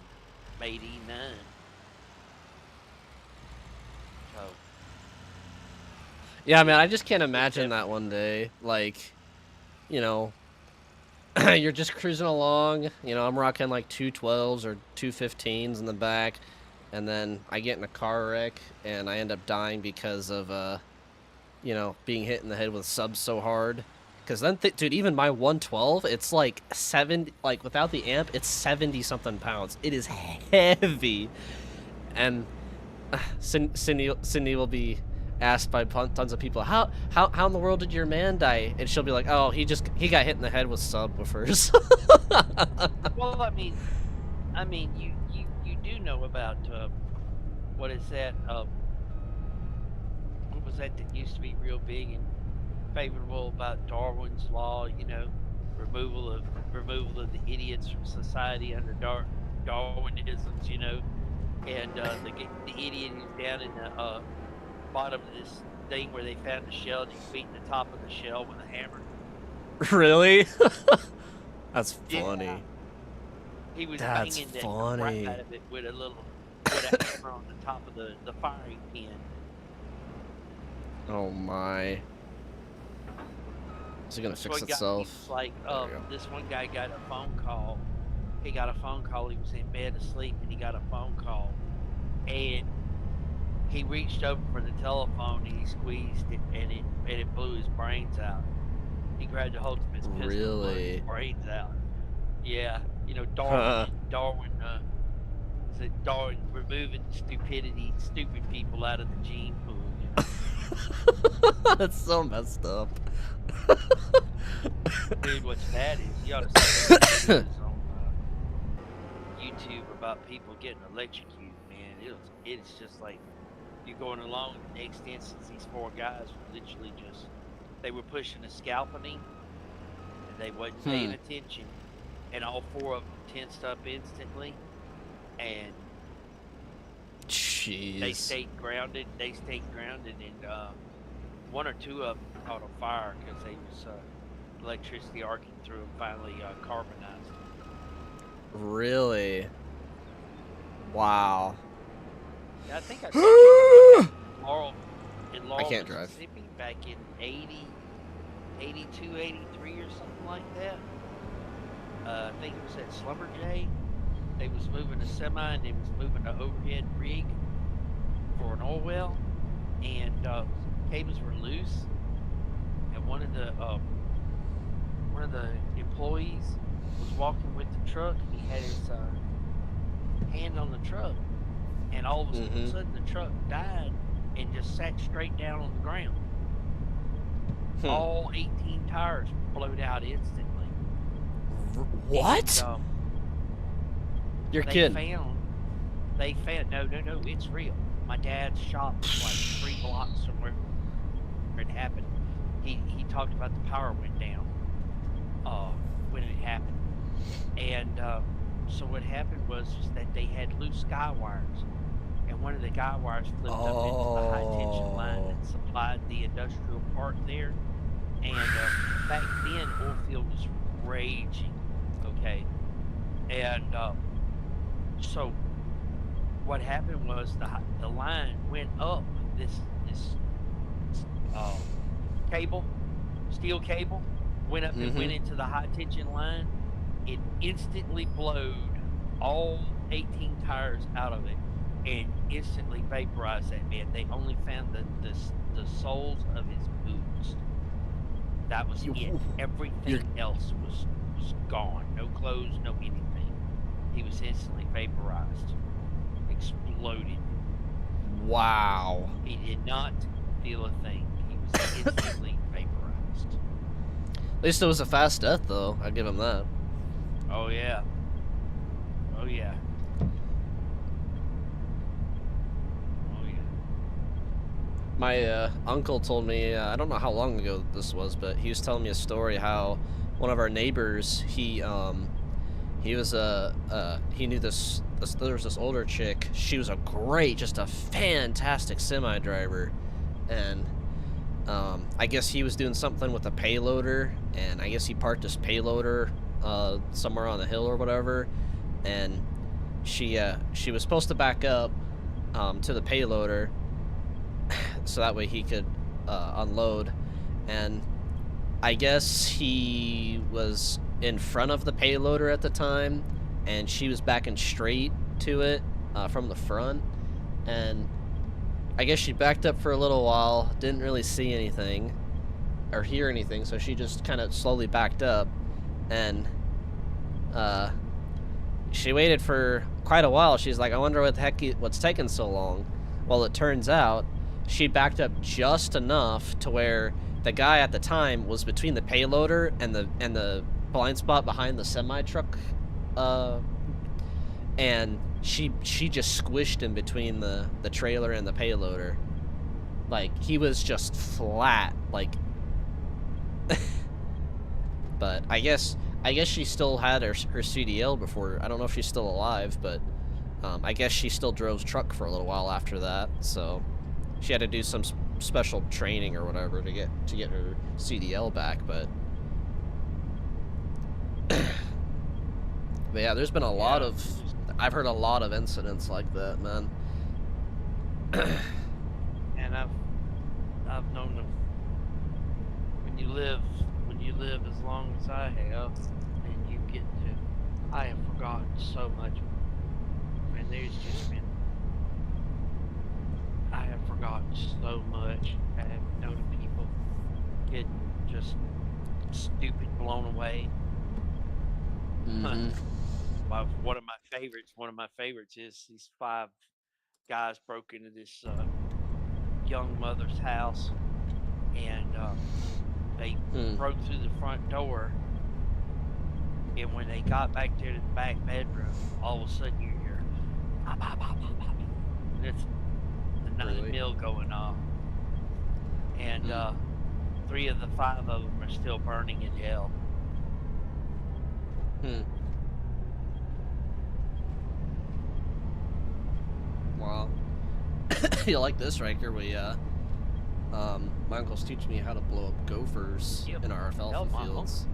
made E9. So Yeah, man, I just can't was imagine def- that one day. Like, you know, you're just cruising along. You know, I'm rocking like 212s or 215s in the back, and then I get in a car wreck and I end up dying because of you know, being hit in the head with subs so hard. Because then, dude, even my 112, it's like 7, like without the amp, it's 70 something pounds. It is heavy, and Cindy will be asked by tons of people, how in the world did your man die? And she'll be like, oh, he got hit in the head with subwoofers. well, I mean, you do know about what is that? What was that used to be real big and favorable about Darwin's law? You know, removal of the idiots from society under Darwinisms. You know, and the idiot is down in the bottom of this thing where they found the shell, and he's beating the top of the shell with a hammer. Really? That's funny. Yeah. He was That's banging the funny. crap out of it with a hammer on the top of the firing pin. Oh my. Is it gonna fix itself? Like, this one guy got a phone call. He got a phone call. He was in bed asleep, and he got a phone call, and he reached over for the telephone and he squeezed it, and it blew his brains out. He grabbed a hold of his pistol, and blew his brains out. Yeah, you know, Darwin removing stupidity, stupid people out of the gene pool. You know? That's so messed up. Dude, what's bad is you ought to see videos on YouTube about people getting electrocuted, man. It's just like you're going along. The next instance, these 4 guys were literally they were pushing a scalping, and they wasn't paying attention, and all 4 of them tensed up instantly, and jeez, they stayed grounded. And 1 or 2 of them caught on fire because they was electricity arcing through and finally carbonized. Really? Wow. Yeah, I think I saw Laurel, Mississippi, back in 82, 83 or something like that. I think it was at Slumberjay. They was moving a semi and they was moving an overhead rig for an oil well, and cables were loose, and one of the employees was walking with the truck, and he had his hand on the truck, and all of a sudden the truck died and just sat straight down on the ground. All 18 tires blowed out instantly. What? And, You're kidding. They found, no, it's real. My dad's shop was like 3 blocks from where it happened. He talked about the power went down when it happened, and so what happened was is that they had loose guy wires, and one of the guy wires flipped up into the high tension line Oh. that supplied the industrial park there. And back then, oil field was raging. Okay, and so what happened was the line went up this uh, cable, steel cable, went up and went into the high tension line. It instantly blowed all 18 tires out of it and instantly vaporized that man. They only found the soles of his boots. That was it. Everything else was gone. No clothes, no anything. He was instantly vaporized, exploded. Wow. He did not feel a thing. He was instantly vaporized. At least it was a fast death, though. I'd give him that. Oh yeah. Oh yeah. Oh yeah. My uncle told me, I don't know how long ago this was, but he was telling me a story how one of our neighbors, he was he knew this there was this older chick. She was just a fantastic semi driver, and I guess he was doing something with a payloader, and I guess he parked his payloader somewhere on the hill or whatever, and she was supposed to back up to the payloader so that way he could unload, and I guess he was in front of the payloader at the time, and she was backing straight to it from the front, and I guess she backed up for a little while, didn't really see anything or hear anything, so she just kind of slowly backed up, and she waited for quite a while. She's like, I wonder what the heck what's taking so long. Well, it turns out she backed up just enough to where the guy at the time was between the payloader and the blind spot behind the semi truck, and she just squished him between the trailer and the payloader. Like, he was just flat, like. But I guess she still had her CDL before. I don't know if she's still alive, but I guess she still drove truck for a little while after that. So she had to do some special training or whatever to get her CDL back. But yeah, there's been a lot of. I've heard a lot of incidents like that, man. And I've known of when you live as long as I have, and you get to, I have forgotten so much. And there's just been, I have forgotten so much. I have known people getting just stupid blown away. Mm-hmm. One of my favorites is these 5 guys broke into this young mother's house, and they broke through the front door, and when they got back there to the back bedroom, all of a sudden you hear pop, pop, pop, pop, pop. It's the 9 mil going off, and 3 of the 5 of them are still burning in hell. Wow. You like this, Riker? My uncle's teaching me how to blow up gophers in our alfalfa fields.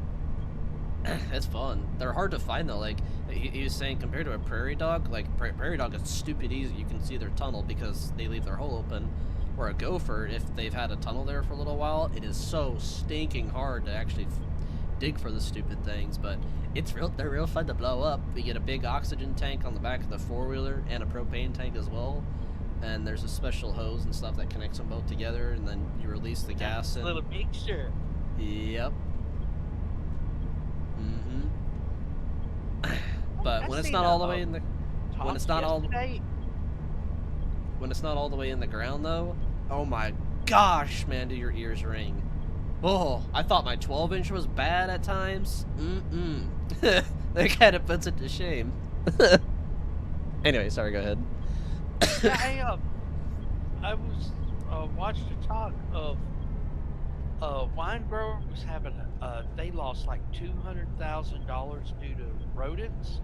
It's fun. They're hard to find though. Like he was saying, compared to a prairie dog, like prairie dog is stupid easy. You can see their tunnel because they leave their hole open. Or a gopher, if they've had a tunnel there for a little while, it is so stinking hard to actually dig for the stupid things. But they're real fun to blow up. We get a big oxygen tank on the back of the 4-wheeler and a propane tank as well. And there's a special hose and stuff that connects them both together, and then you release the gas in. A little mixture. Yep. But when it's not all the way in the when it's not all the way in the ground though, oh my gosh, man, do your ears ring. Oh, I thought my 12-inch was bad at times. That kind of puts it to shame. Anyway, sorry, go ahead. I was watched a talk of wine growers having they lost like $200,000 due to rodents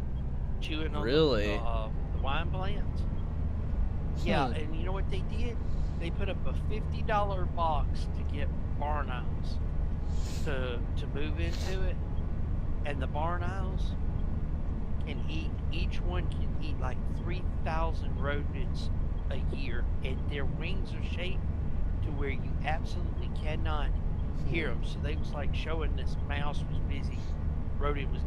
chewing on Really? the wine plants. Yeah, Hmm. and you know what they did? They put up a $50 box to get barn owls to move into it, and the barn owls can eat. Each one can eat like 3,000 rodents a year, and their wings are shaped to where you absolutely cannot hear Hmm. them. So they was like showing this mouse was busy, rodent was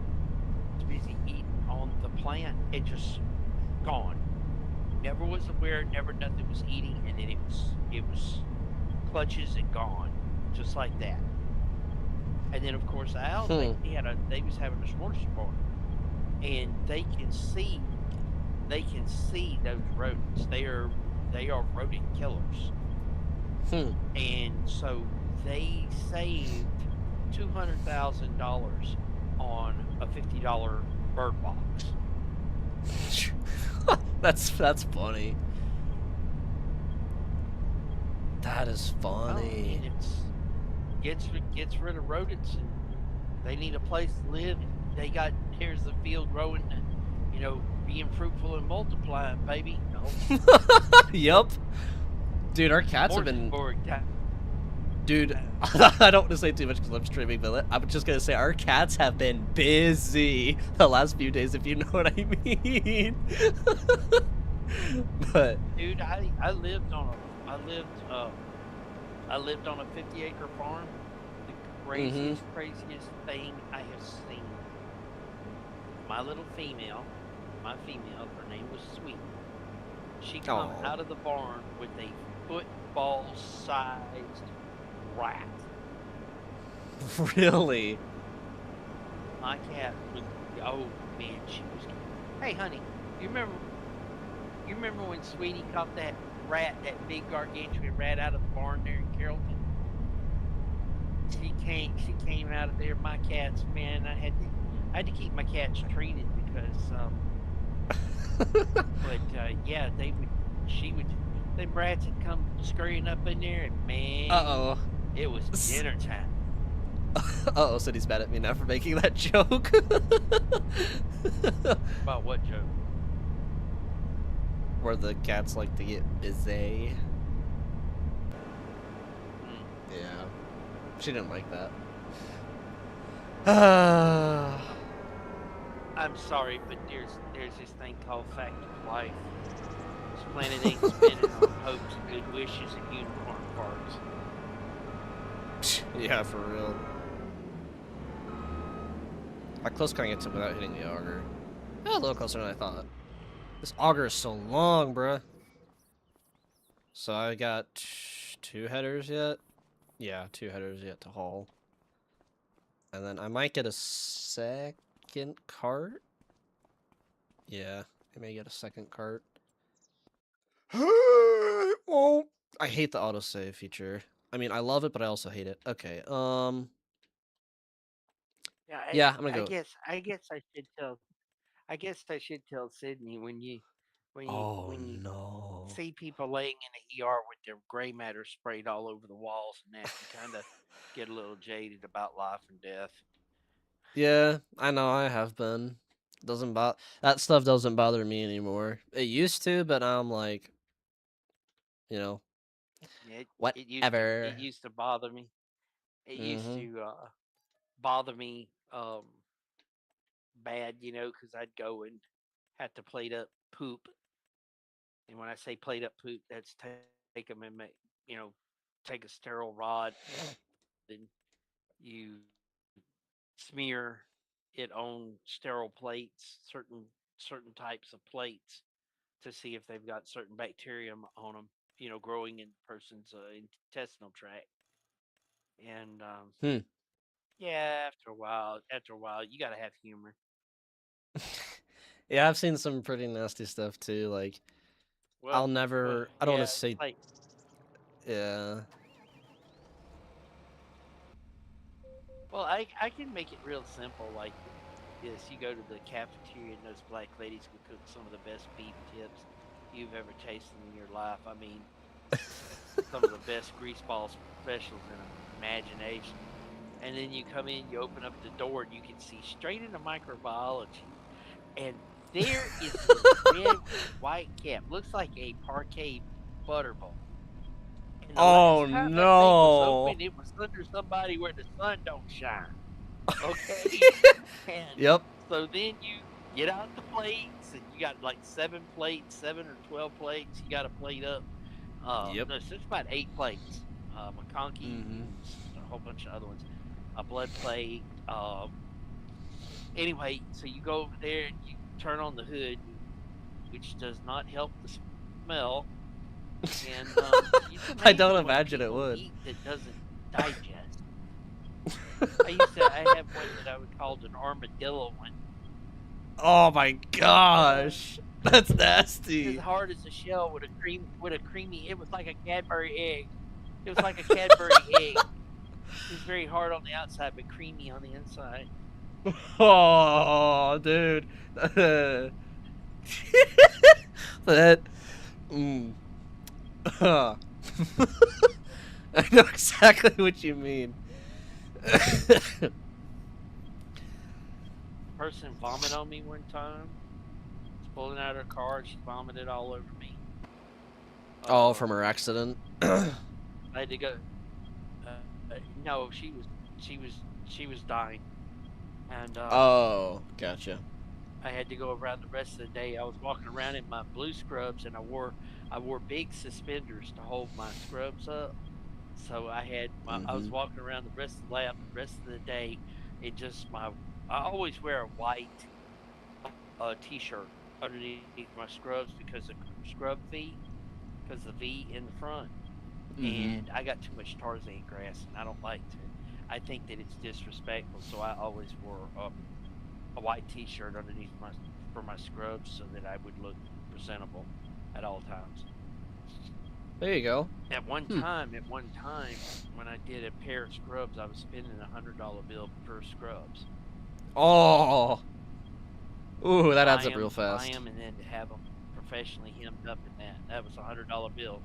busy eating on the plant, and just gone. Never was aware, never nothing was eating, and then it was clutches and gone, just like that. And then of course the owls Hmm. they was having a smorgasbord, and they can see those rodents. They are rodent killers, Hmm. and so they saved $200,000 on a $50 bird box. That's funny. That is Oh, I funny. mean gets rid of rodents, and they need a place to live, and they got here's the field growing, being fruitful and multiplying, baby. Oh, Yup. Dude, our cats have been. smorgasbord time. Dude, I don't want to say too much because I'm streaming, but I'm just gonna say our cats have been busy the last few days, if you know what I mean. But. Dude, I lived on a 50-acre farm. The Mm-hmm. craziest thing I have seen. My little female, her name was Sweet. She come Oh. out of the barn with a football-sized rat. Really? My cat was, oh man, she was. Hey, honey, you remember? You remember when Sweetie caught that rat, that big gargantuan rat, out of the barn there in Carrollton? She came out of there. My cats, man, I had to keep my cats treated because, but yeah, she would, them rats had come scurrying up in there, and man, Uh-oh. it was dinner time. Uh-oh, Cindy's mad at me now for making that joke. About what joke? Where the cats like to get busy. Hmm. Yeah. She didn't like that. Ah. I'm sorry, but there's this thing called fact of life. This planet ain't spinning on hopes, good wishes, and unicorn farts. Yeah, for real. How close can I get to him without hitting the auger? Yeah, a little closer than I thought. This auger is so long, bruh. So I got 2 headers yet? Yeah, 2 headers yet to haul. And then I might get a second cart. Yeah, I may get a second cart. Oh, I hate the autosave feature. I mean, I love it, but I also hate it. Okay, Yeah, yeah, I'm gonna I go. guess I guess I should tell I guess I should tell Sydney Oh when you no. see people laying in the ER with their gray matter sprayed all over the walls and that, you kind of get a little jaded about life and death. Yeah, I know I have been. Doesn't bother that stuff doesn't bother me anymore. It used to, but now I'm like, you know, Yeah, it whatever. used to bother me. It used Mm-hmm. to bother me bad, because I'd go and have to plate up poop. And when I say plate up poop, that's take them and make, you know, take a sterile rod, and you smear it on sterile plates, certain types of plates, to see if they've got certain bacterium on them, growing in the person's intestinal tract. And Hmm. yeah, after a while, you got to have humor. Yeah, I've seen some pretty nasty stuff too. Like, Well, I don't want yeah, to say, like, yeah. well, I can make it real simple like this. You go to the cafeteria, and those black ladies will cook some of the best beef tips you've ever tasted in your life. I mean, some of the best greaseball specials in imagination. And then you come in, you open up the door, and you can see straight into microbiology. And there is this red with white cap, looks like a parquet butterball. And the Oh last time that thing was no. open, it was under somebody where the sun don't shine. Okay? And Yep. so then you get out the plates, and you got like 7 plates, 7 or 12 plates. You got a plate up. Yep. No, so it's about 8 plates. McConkey Mhm. and a whole bunch of other ones. A blood plate. Anyway, so you go over there and you turn on the hood, which does not help the smell. And it's I don't amazing what imagine it people would. eat that doesn't digest. I have one that I would call an armadillo one. Oh my gosh. That's It's nasty. as hard as a shell with a creamy. It was like a Cadbury egg. It was like a Cadbury egg. It was very hard on the outside, but creamy on the inside. Oh, dude. That. Mm. I know exactly what you mean. Person vomited on me one time. Was pulling out her car, and she vomited all over me. Oh, from her accident. I had to go. No, she was dying, and Oh, gotcha. I had to go around the rest of the day. I was walking around in my blue scrubs, and I wore big suspenders to hold my scrubs up. So I was walking around the rest of the lab, the rest of the day, in just I always wear a white t-shirt underneath my scrubs because of scrub feet, because the V in the front. And I got too much Tarzan grass, and I don't like to. I think that it's disrespectful, so I always wore a white T-shirt underneath for my scrubs, so that I would look presentable at all times. There you go. At one time, when I did a pair of scrubs, I was spending $100 bill per scrubs. Oh. Ooh, that adds up real Buy fast. them and then to have them professionally hemmed up in that was $100 bill.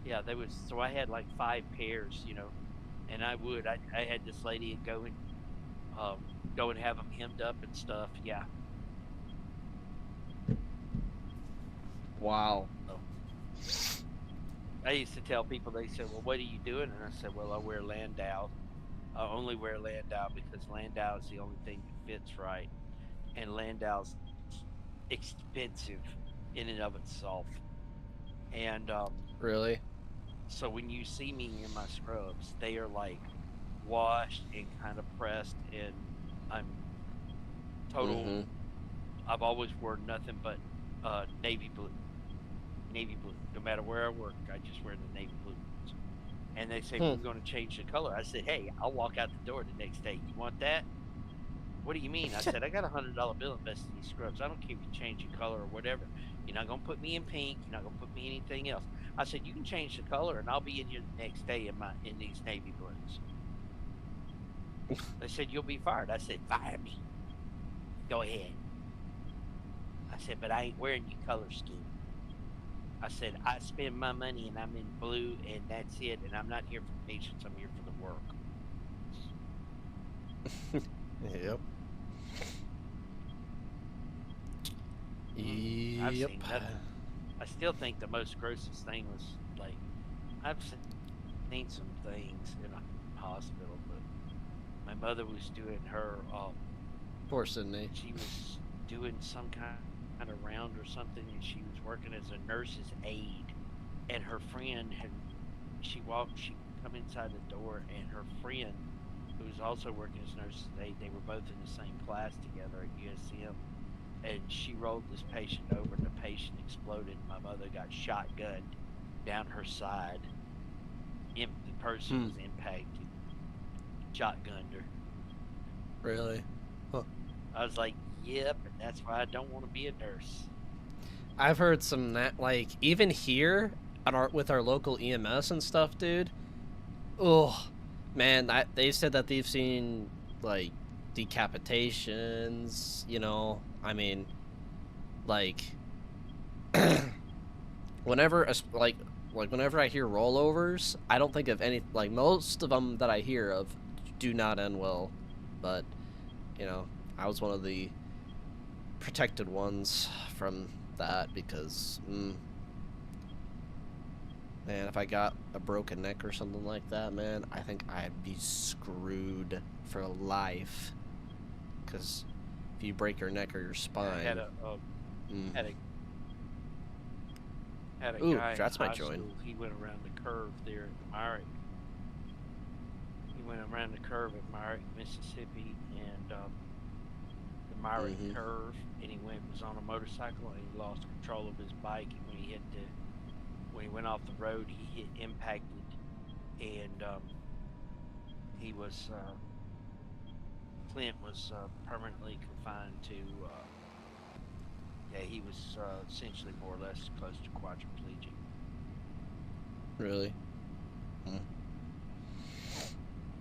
Yeah, so I had like 5 pairs, and I had this lady go and have them hemmed up and stuff. Yeah. Wow. So, I used to tell people, they said, well, what are you doing? And I said, well, I wear Landau. I only wear Landau because Landau is the only thing that fits right. And Landau's expensive in and of itself. And Really? so when you see me in my scrubs, they are like washed and kind of pressed, and I'm total. I've always worn nothing but navy blue. No matter where I work, I just wear the navy blue. And they say, we're going to change the color. I said, hey, I'll walk out the door the next day. You want that? What do you mean? I said, I got $100 bill invested in these scrubs. I don't care if you change your color or whatever. You're not going to put me in pink. You're not going to put me in anything else. I said, you can change the color, and I'll be in here the next day in these navy blues. They said, you'll be fired. I said, fire me. Go ahead. I said, but I ain't wearing your color scheme. I said, I spend my money, and I'm in blue, and that's it. And I'm not here for patients. I'm here for the work. Yep. I've Yep. seen nothing. I still think the most grossest thing was, like, I've seen some things in a hospital, but my mother was doing her, Poor Sydney. she was doing some kind of round or something, and she was working as a nurse's aide, and her friend she come inside the door, and her friend, who was also working as nurse's aide, they were both in the same class together at USM, and she rolled this patient over, and the patient exploded. My mother got shotgunned down her side. The person was impacted, shotgunned her. Really? Huh. I was like, yep, and that's why I don't want to be a nurse. I've heard some like even here at with our local EMS and stuff, dude. Oh, man, they said that they've seen like decapitations. I mean, like whenever like whenever I hear rollovers, I don't think of any, like most of them that I hear of do not end well, but you know, I was one of the protected ones from that because man, if I got a broken neck or something like that, man, I think I'd be screwed for life. Because if you break your neck or your I spine, had a mm. had a had a Ooh, guy in that's my high joint. school. He went around the curve there at Myrick. He went around the curve at Myrick, Mississippi, and the Myrick Mm-hmm. curve, and he was on a motorcycle and he lost control of his bike. And when he went off the road, he impacted, and he was Clint was permanently confined to. Yeah, he was essentially more or less close to quadriplegic. Really?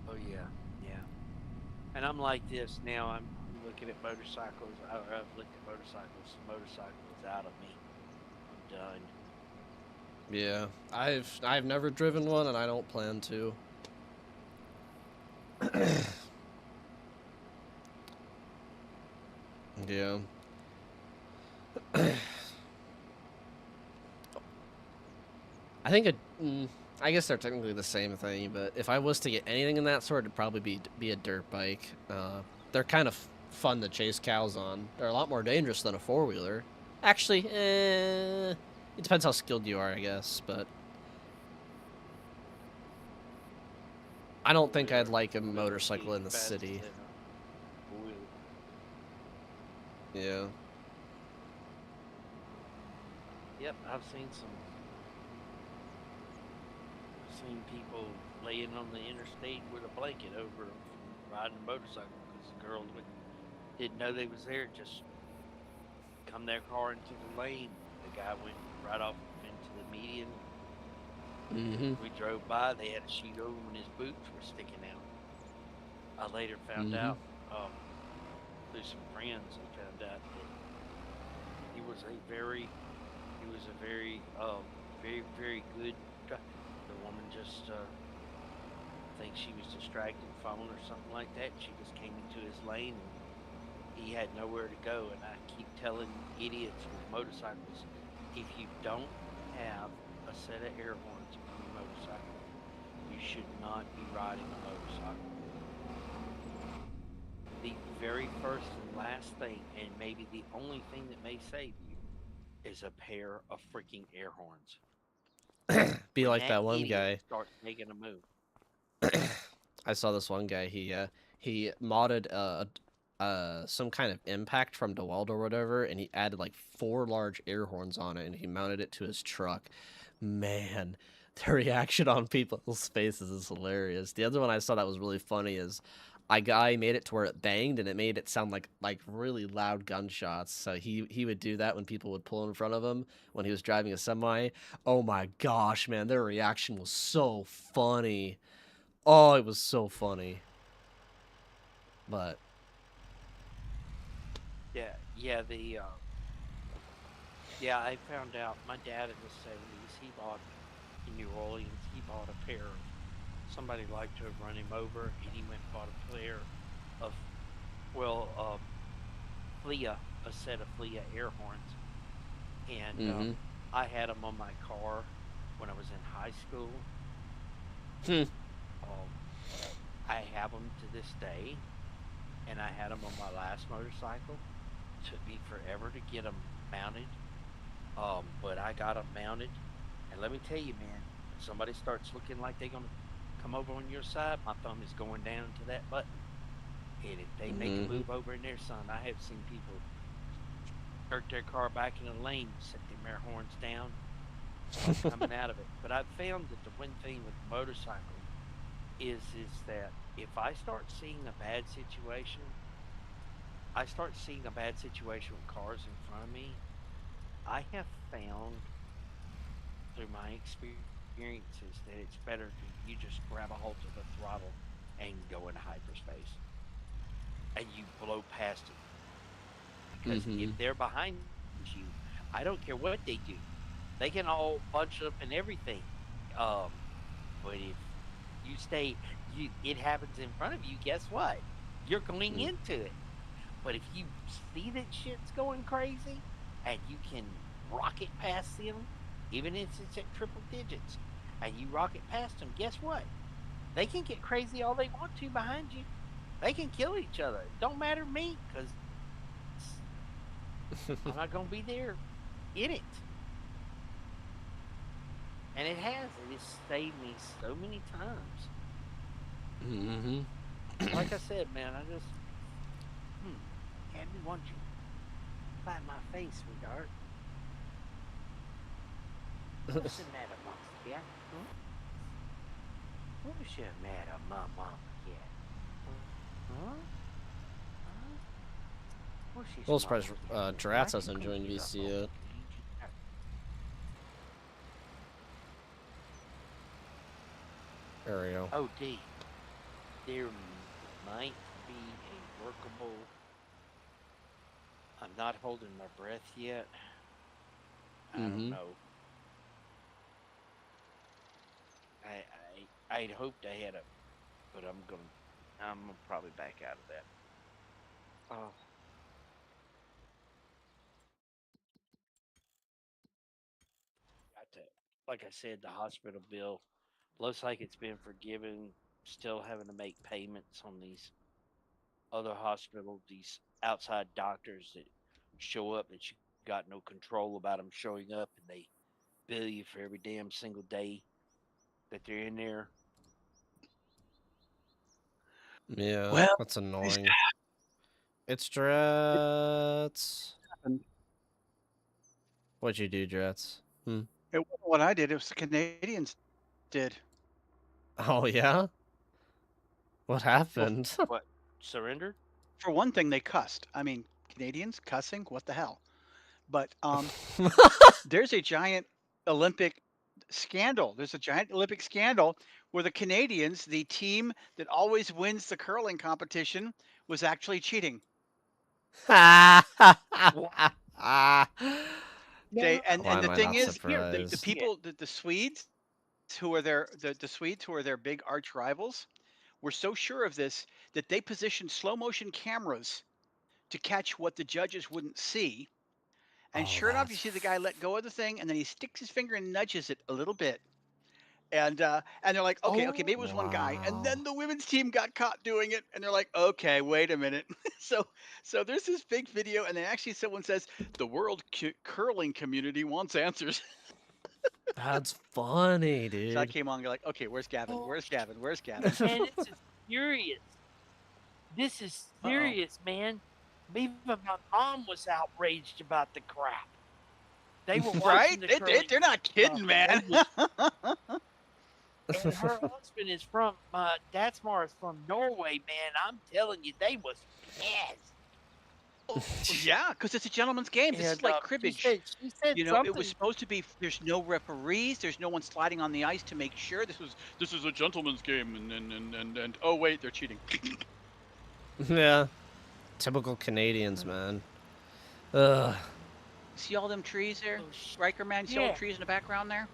Oh yeah, yeah. And I'm like this now. I'm looking at motorcycles. I've looked at motorcycles. Motorcycle is out of me. I'm done. Yeah, I've never driven one, and I don't plan to. Yeah. I think I guess they're technically the same thing, but if I was to get anything in that sort, it'd probably be a dirt bike. They're kind of fun to chase cows on. They're a lot more dangerous than a four-wheeler. Actually, it depends how skilled you are, I guess, but I don't think I'd like a motorcycle in the city. Yeah. Yep, I've seen people laying on the interstate with a blanket over them from riding a motorcycle because the girls didn't know they was there. Just come their car into the lane. The guy went right off into the median. Mm-hmm. We drove by. They had a sheet over and his boots were sticking out. I later found out through some friends. I found out that he was a very, very, very good. The woman just, I think she was distracted, phone or something like that. She just came into his lane and he had nowhere to go. And I keep telling idiots with motorcycles, if you don't have a set of air horns on your motorcycle, you should not be riding a motorcycle. The very first and last thing, and maybe the only thing that may save you, is a pair of freaking air horns. Be when like that one idiot guy. starts making a move. I saw this one guy. He modded some kind of impact from DeWalt or whatever, and he added like 4 large air horns on it, and he mounted it to his truck. Man, the reaction on people's faces is hilarious. The other one I saw that was really funny is a guy made it to where it banged, and it made it sound like really loud gunshots. So he would do that when people would pull in front of him when he was driving a semi. Oh my gosh, man, their reaction was so funny. Oh, it was so funny. But I found out my dad in the 70s, he bought in New Orleans, he bought a pair of, somebody liked to have run him over, and he went and bought a pair of, Flea, a set of Flea air horns. And I had them on my car when I was in high school. I have them to this day, and I had them on my last motorcycle. It took me forever to get them mounted, but I got them mounted. And let me tell you, man, if somebody starts looking like they're gonna come over on your side, my thumb is going down to that button. And if they make a move over in there, son, I have seen people jerk their car back in the lane, set their air horns down, start coming out of it. But I've found that the one thing with the motorcycle is that if I start seeing a bad situation, with cars in front of me, I have found through my experiences that it's better to you just grab a hold of the throttle and go into hyperspace, and you blow past it. Because if they're behind you, I don't care what they do. They can all bunch up and everything. Um, but if you stay, it happens in front of you. Guess what? You're going Mm. into it. But if you see that shit's going crazy, and you can rocket past them, even if it's at triple digits, and you rocket past them, guess what? They can get crazy all they want to behind you. They can kill each other. It don't matter to me because I'm not gonna be there in it. And it has. It has saved me so many times. Mm-hmm. Like I said, man, I just Abby, want you bite my face, sweetheart? What's the matter, monster cat? Huh? What's the matter, my mama cat? Huh? Huh? What's this, A little surprised mama cat? I Drats can hasn't cook joined you up, VC okay? yet. There we go. Oh, D, there might be a workable. I'm not holding my breath yet. I don't Mm-hmm. know. I'd hoped I had a, but I'm gonna probably back out of that. Oh, got to, like I said, the hospital bill looks like it's been forgiven. Still having to make payments on these other hospitals, these outside doctors that show up that you got no control about them showing up, and they bill you for every damn single day that they're in there. Yeah, Well, that's at least annoying. It's Drats. happened. What'd you do, Drats? Hmm. It wasn't what I did, it was the Canadians did. Oh yeah? What Well, happened? What? Surrendered? for one thing, they cussed. I mean, Canadians cussing? What the hell? But there's a giant Olympic scandal. There's a giant Olympic scandal where the Canadians, the team that always wins the curling competition, was actually cheating. What? They No. Why and am the I thing not is, Here's the the surprised? shit. people, the Swedes, the Swedes who are their big arch rivals, were so sure of this that they positioned slow motion cameras to catch what the judges wouldn't see. And Oh, sure enough, you see the guy let go of the thing, and then he sticks his finger and nudges it a little bit. And they're like, okay, okay, maybe it was one guy. And wow. then the women's team got caught doing it, and they're like, okay, wait a minute. so so there's this big video, and then actually someone says the world curling community wants answers. That's funny, So I dude. came on, and you're like, okay, where's Gavin? Oh, Where's Gavin? Where's Gavin? man, this is serious. This is Uh oh. serious, man. Even my mom was outraged about the crap. They were Right? watching the curling They're not stuff, kidding, and they man. was. And her husband is from. Datsmar is from Norway, man. I'm telling you, they was pissed. Yeah, because it's a gentleman's game. This is And like she cribbage. said, she said You know, it was something. supposed to be. There's no referees. There's no one sliding on the ice to make sure this is a gentleman's game. And oh wait, they're cheating. Yeah. Typical Canadians, man. Ugh. See all them trees there, Oh, Riker man? See all yeah. the trees in the background there?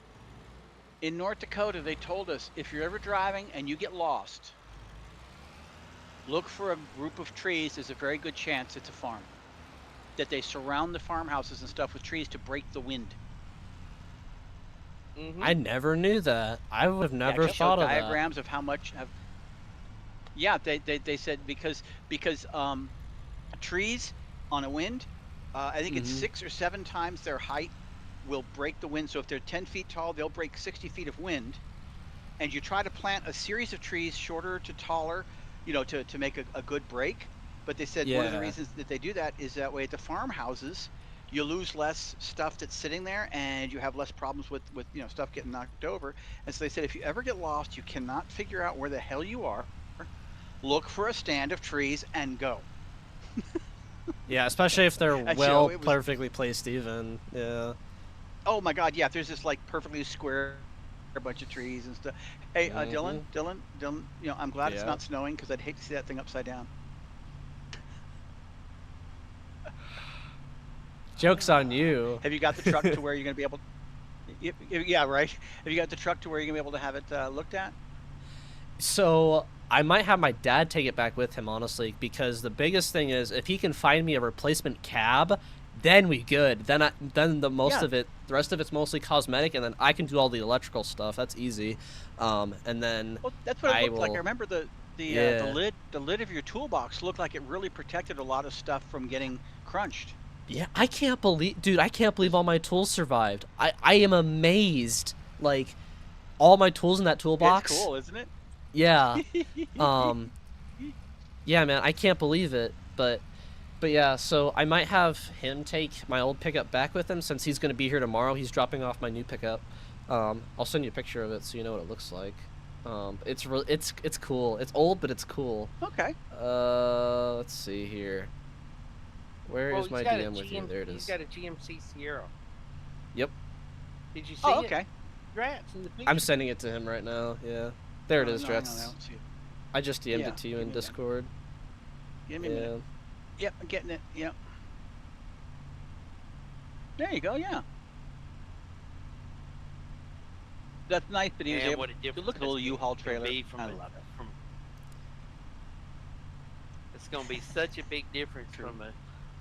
In North Dakota, they told us if you're ever driving and you get lost, look for a group of trees. There's a very good chance it's a farm. That they surround the farmhouses and stuff with trees to break the wind. I never knew that. I would have never Yeah, show thought of that. diagrams of how much. Yeah, they said because trees on a wind, I think it's 6 or 7 times their height will break the wind. So if they're 10 feet tall, they'll break 60 feet of wind. And you try to plant a series of trees shorter to taller, you know, to make a good break. But they said one of the Yeah. reasons that they do that is that way at the farmhouses, you lose less stuff that's sitting there and you have less problems with you know, stuff getting knocked over. And so they said if you ever get lost, you cannot figure out where the hell you are, look for a stand of trees and go. Yeah, especially if they're And well so it was, perfectly placed even. Yeah. oh my God, yeah, there's this like perfectly square bunch of trees and stuff. Hey, Dylan, you know, I'm glad it's Yeah. not snowing because I'd hate to see that thing upside down. Joke's on you. Have you got the truck to where you're going to be able? Yeah, right. Have you got the truck to where you're gonna be able to have it looked at? So I might have my dad take it back with him, honestly, because the biggest thing is if he can find me a replacement cab, then we good. Then Yeah. the rest of it's mostly cosmetic, and then I can do all the electrical stuff. That's easy. And then Well, that's what it I looked like. I will. remember Yeah. the lid of your toolbox looked like it really protected a lot of stuff from getting crunched. Yeah, I can't believe, dude, I can't believe all my tools survived. I am amazed. Like, all my tools in that It's toolbox. cool, isn't it? Yeah. Um, yeah, man, I can't believe it. But yeah, so I might have him take my old pickup back with him since he's gonna be here tomorrow. He's dropping off my new pickup. I'll send you a picture of it so you know what it looks like. It's cool. It's old, but it's cool. Okay. Let's see here. Where Well, is my he's got a DM with you? There it He's is. got a GMC Sierra. Yep. Did you see Oh, it? okay. Congrats in the picture. I'm sending it to him right now. Yeah. There it Oh, is, no, hang on, I Drets. don't see it. I just DM'd Yeah, it to you give in me a minute. Discord. Give me a Yeah. minute. Yep, I'm getting it. Yep. There you go. Yeah. That's nice that he was And able what a to difference look at the little it's U-Haul gonna trailer. be from I a- love it. from- it's going to be such a big difference True.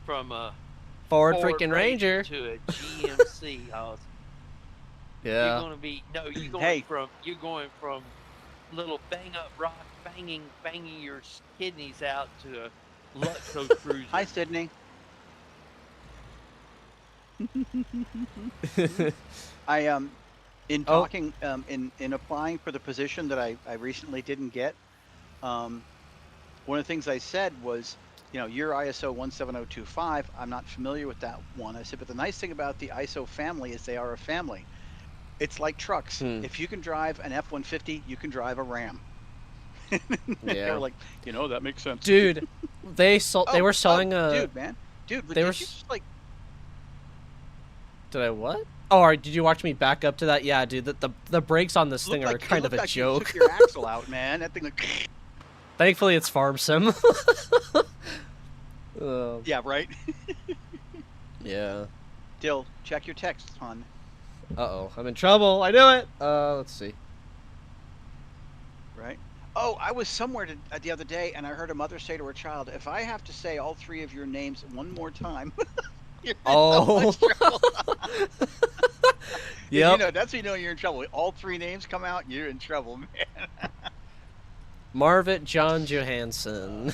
from a Ford Ford freaking Ranger. to a GMC. You're Yeah. going to be you're going Hey. from little bang up rock banging your kidneys out to a Luxo cruiser. Hi, Sydney. I in Oh. talking in applying for the position that I recently didn't get, one of the things I said was, you know, you're ISO 17025. I'm not familiar with that one. I said, but the nice thing about the ISO family is they are a family. It's like trucks. Hmm. If you can drive an F-150, you can drive a Ram. They Yeah. were like, you know, that makes sense. Dude, they were selling a. dude, man, dude, but they did were you s- just like Did I what? Oh, all right, did you watch me back up to that? Yeah, dude, the brakes on this thing looked are like kind it of a looked like you joke. took your axle out, man. That thing like Thankfully, it's Farm Sim. yeah, right. Yeah. Dill, check your texts, hon. Uh-oh, I'm in trouble. I knew it. Let's see. Right. Oh, I was somewhere the other day, and I heard a mother say to her child, "If I have to say all three of your names one more time, you're in so Oh. much trouble." You Yep. know, that's when you know you're in trouble. All three names come out, you're in trouble, man. Marvit John Johansson.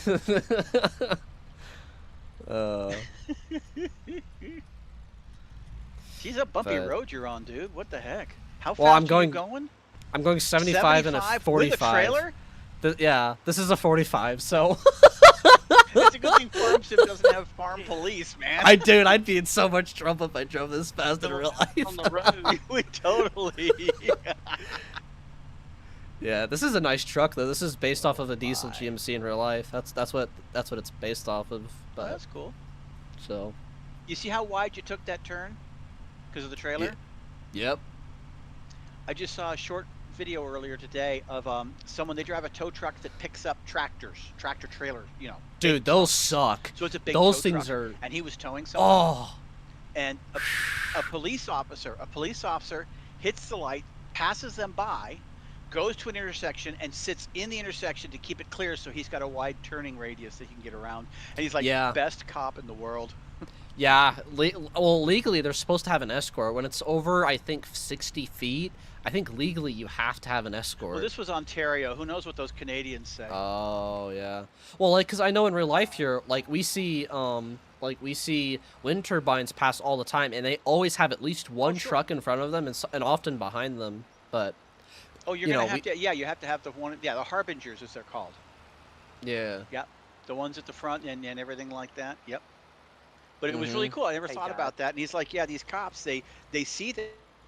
She's a bumpy But- road you're on, dude. What the heck? How fast Well, I'm are going- you going? I'm going 75 and a 45. with a trailer? Yeah, this is a 45, so It's a good thing Farm Sim doesn't have farm police, man. I'd be in so much trouble if I drove this fast in real life. on the road. We totally. Yeah, this is a nice truck though. This is based off of a diesel Why? GMC in real life. That's what it's based off of. Oh, But that's cool. so, You see how wide you took that turn because of the trailer? yep. I just saw a short video earlier today of someone. They drive a tow truck that picks up tractor trailers. You know, Dude, those suck. so it's a big. Those tow things truck, are. And he was towing someone. Oh. And a police officer hits the light, passes them by, goes to an intersection, and sits in the intersection to keep it clear, so he's got a wide turning radius that he can get around. And he's like, Yeah. best cop in the world. Yeah, well, legally they're supposed to have an escort. When it's over, I think 60 feet. I think legally you have to have an escort. Well, this was Ontario. Who knows what those Canadians say? Oh yeah. Well, like, cause I know in real life here, like we see wind turbines pass all the time, and they always have at least one sure. truck in front of them and often behind them. But Oh, you're you gonna know, have to. Yeah, you have to have the one. Yeah, the harbingers, as they're called. yeah, The ones at the front and everything like that. Yep. But it was really Mhm. cool. I never Hey, thought guys. about that. And he's like, yeah, these cops, they see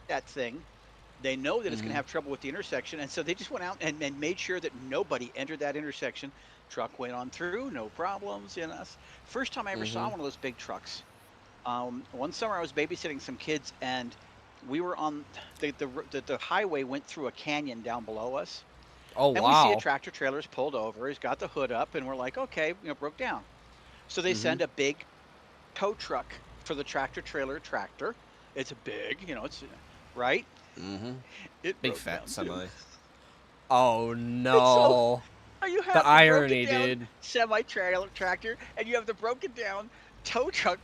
that thing. They know that it's going Mhm. to have trouble with the intersection. And so they just went out and made sure that nobody entered that intersection. Truck went on through, no problems. You know, first time I ever saw Mhm. one of those big trucks. One summer I was babysitting some kids, and we were on the highway went through a canyon down below us. Oh And we see wow. a tractor trailer's pulled over. He's got the hood up, and we're like, okay, broke down. So they Mhm. send a big tow truck for the tractor trailer tractor. It's big, it's right? Mm-hmm. It Big broke fat down too. semi. Oh And so no. you The have the broken irony, down dude. semi-trailer tractor, and you have the broken down tow truck.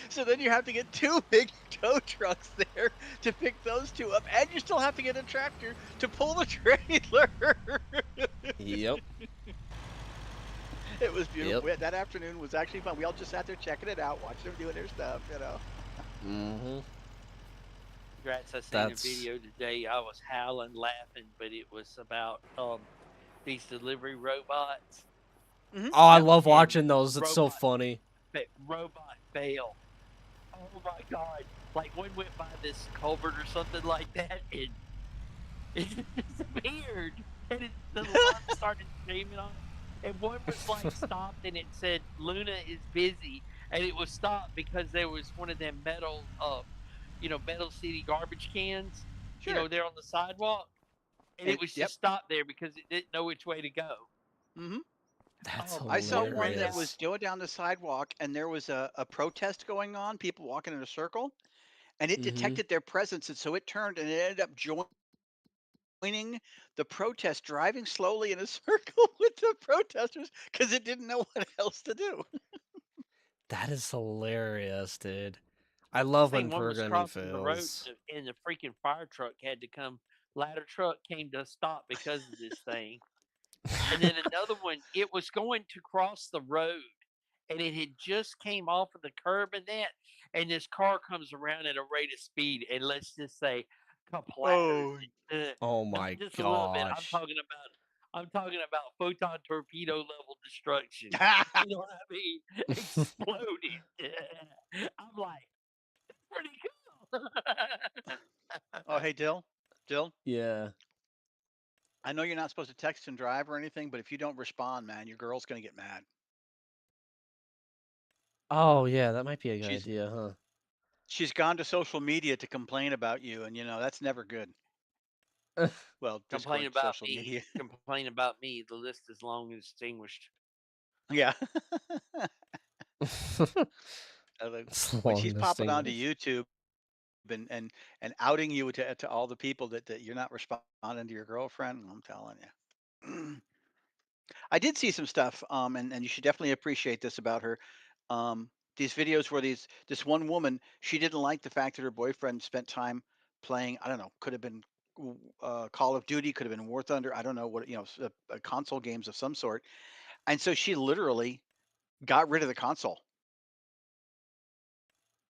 So then you have to get two big tow trucks there to pick those two up, and you still have to get a tractor to pull the trailer. Yep. It was beautiful. Yep. That afternoon was actually fun. We all just sat there checking it out, watching them doing their stuff, you know. Mm-hmm. Congrats! I seen a That's video today. I was howling laughing, but it was about these delivery robots Hmm. Oh, I Yep. love and watching those. It's so robot funny. robot fail. Oh my god! Like one went by this culvert or something like that, and it disappeared, and the alarm started screaming on it. And one was like stopped, and it said Luna is busy, and it was stopped because there was one of them metal, Metal City garbage cans, Sure. there on the sidewalk, and And it was yep. just stopped there because it didn't know which way to go. Hmm. That's Oh I my saw god! one Right that now, was hilarious. going down the sidewalk, and there was a protest going on, people walking in a circle, and it Mm-hmm. detected their presence, and so it turned and it ended up joining the protest, driving slowly in a circle with the protesters because it didn't know what else to do. That is hilarious, dude. I I love when seen one was programming crossing the road, fails. and the freaking fire truck had to come. Ladder truck came to a stop because of this thing. And then another one, it was going to cross the road, and it had just came off of the curb and that, and this car comes around at a rate of speed, and let's just say, kaplatters Oh, it. Oh Not my just a little bit. gosh. I'm talking about photon torpedo level destruction. You know what I mean? Exploded. I'm like, pretty cool. oh, hey, Dill. Yeah. I know you're not supposed to text and drive or anything, but if you don't respond, man, your girl's gonna get mad. Oh yeah, that might be a good She's idea, huh? she's gone to social media to complain about you, and that's never good. Well, Complain Discord, about social me. media. Complain about me. The list is long and distinguished. Yeah. It's When long she's popping onto distinguished. YouTube and outing you to all the people that you're not responding to your girlfriend, I'm telling you. I did see some stuff, and you should definitely appreciate this about her. These videos where this one woman, she didn't like the fact that her boyfriend spent time playing. I don't know, could have been Call of Duty, could have been War Thunder. I don't know what console games of some sort. And so she literally got rid of the console.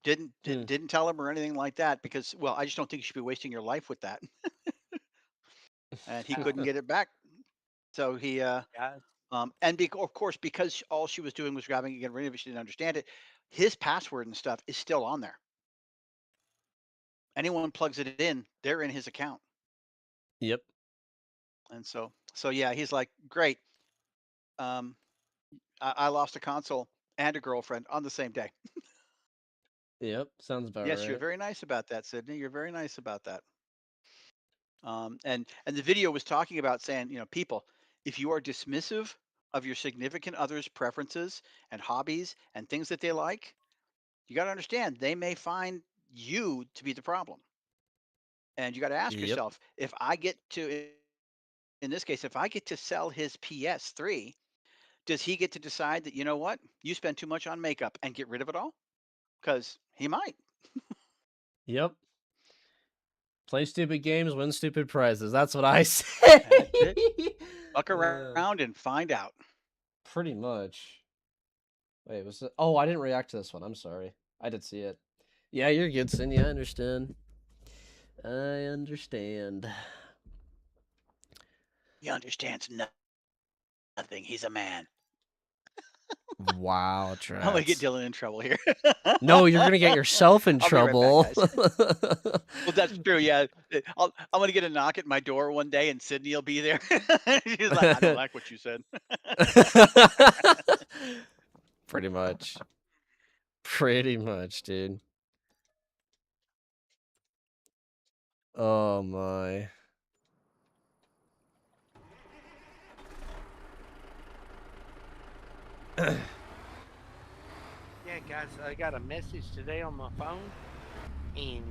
Didn't Hmm. didn't didn't tell him or anything like that because, well, I just don't think you should be wasting your life with that. And he couldn't get it back. So he Guys, and of course, because all she was doing was grabbing it, getting rid of it, she didn't understand it. His password and stuff is still on there. Anyone plugs it in, they're in his account. Yep. And so yeah, he's like, great. Um, I lost a console and a girlfriend on the same day. Yep. Sounds about Yes, you're right. very nice about that, Sydney. You're very nice about that. And the video was talking about saying, people, if you are dismissive of your significant other's preferences and hobbies and things that they like, you got to understand they may find you to be the problem. And you got to ask Yep. yourself, if I get to, in this case, if I get to sell his PS3, does he get to decide that, you know what, you spend too much on makeup and get rid of it all? Because he might. Yep. Play stupid games, win stupid prizes. That's what I say. That's it. Fuck uh, around and find out. Pretty much. Wait, was it? Oh, I didn't react to this one. I'm sorry. I did see it. Yeah, you're good, Cindy. I understand. I understand. He understands nothing. He's a man. Wow, I'm gonna get Trats. Dylan in trouble here. No, you're gonna get yourself in I'll be right back, trouble. guys. Well, that's true. Yeah, I'm gonna get a knock at my door one day, and Sydney will be there. She's like, "I don't like what you said." Pretty much. Pretty much, dude. Oh my. yeah, guys, I got a message today on my phone, and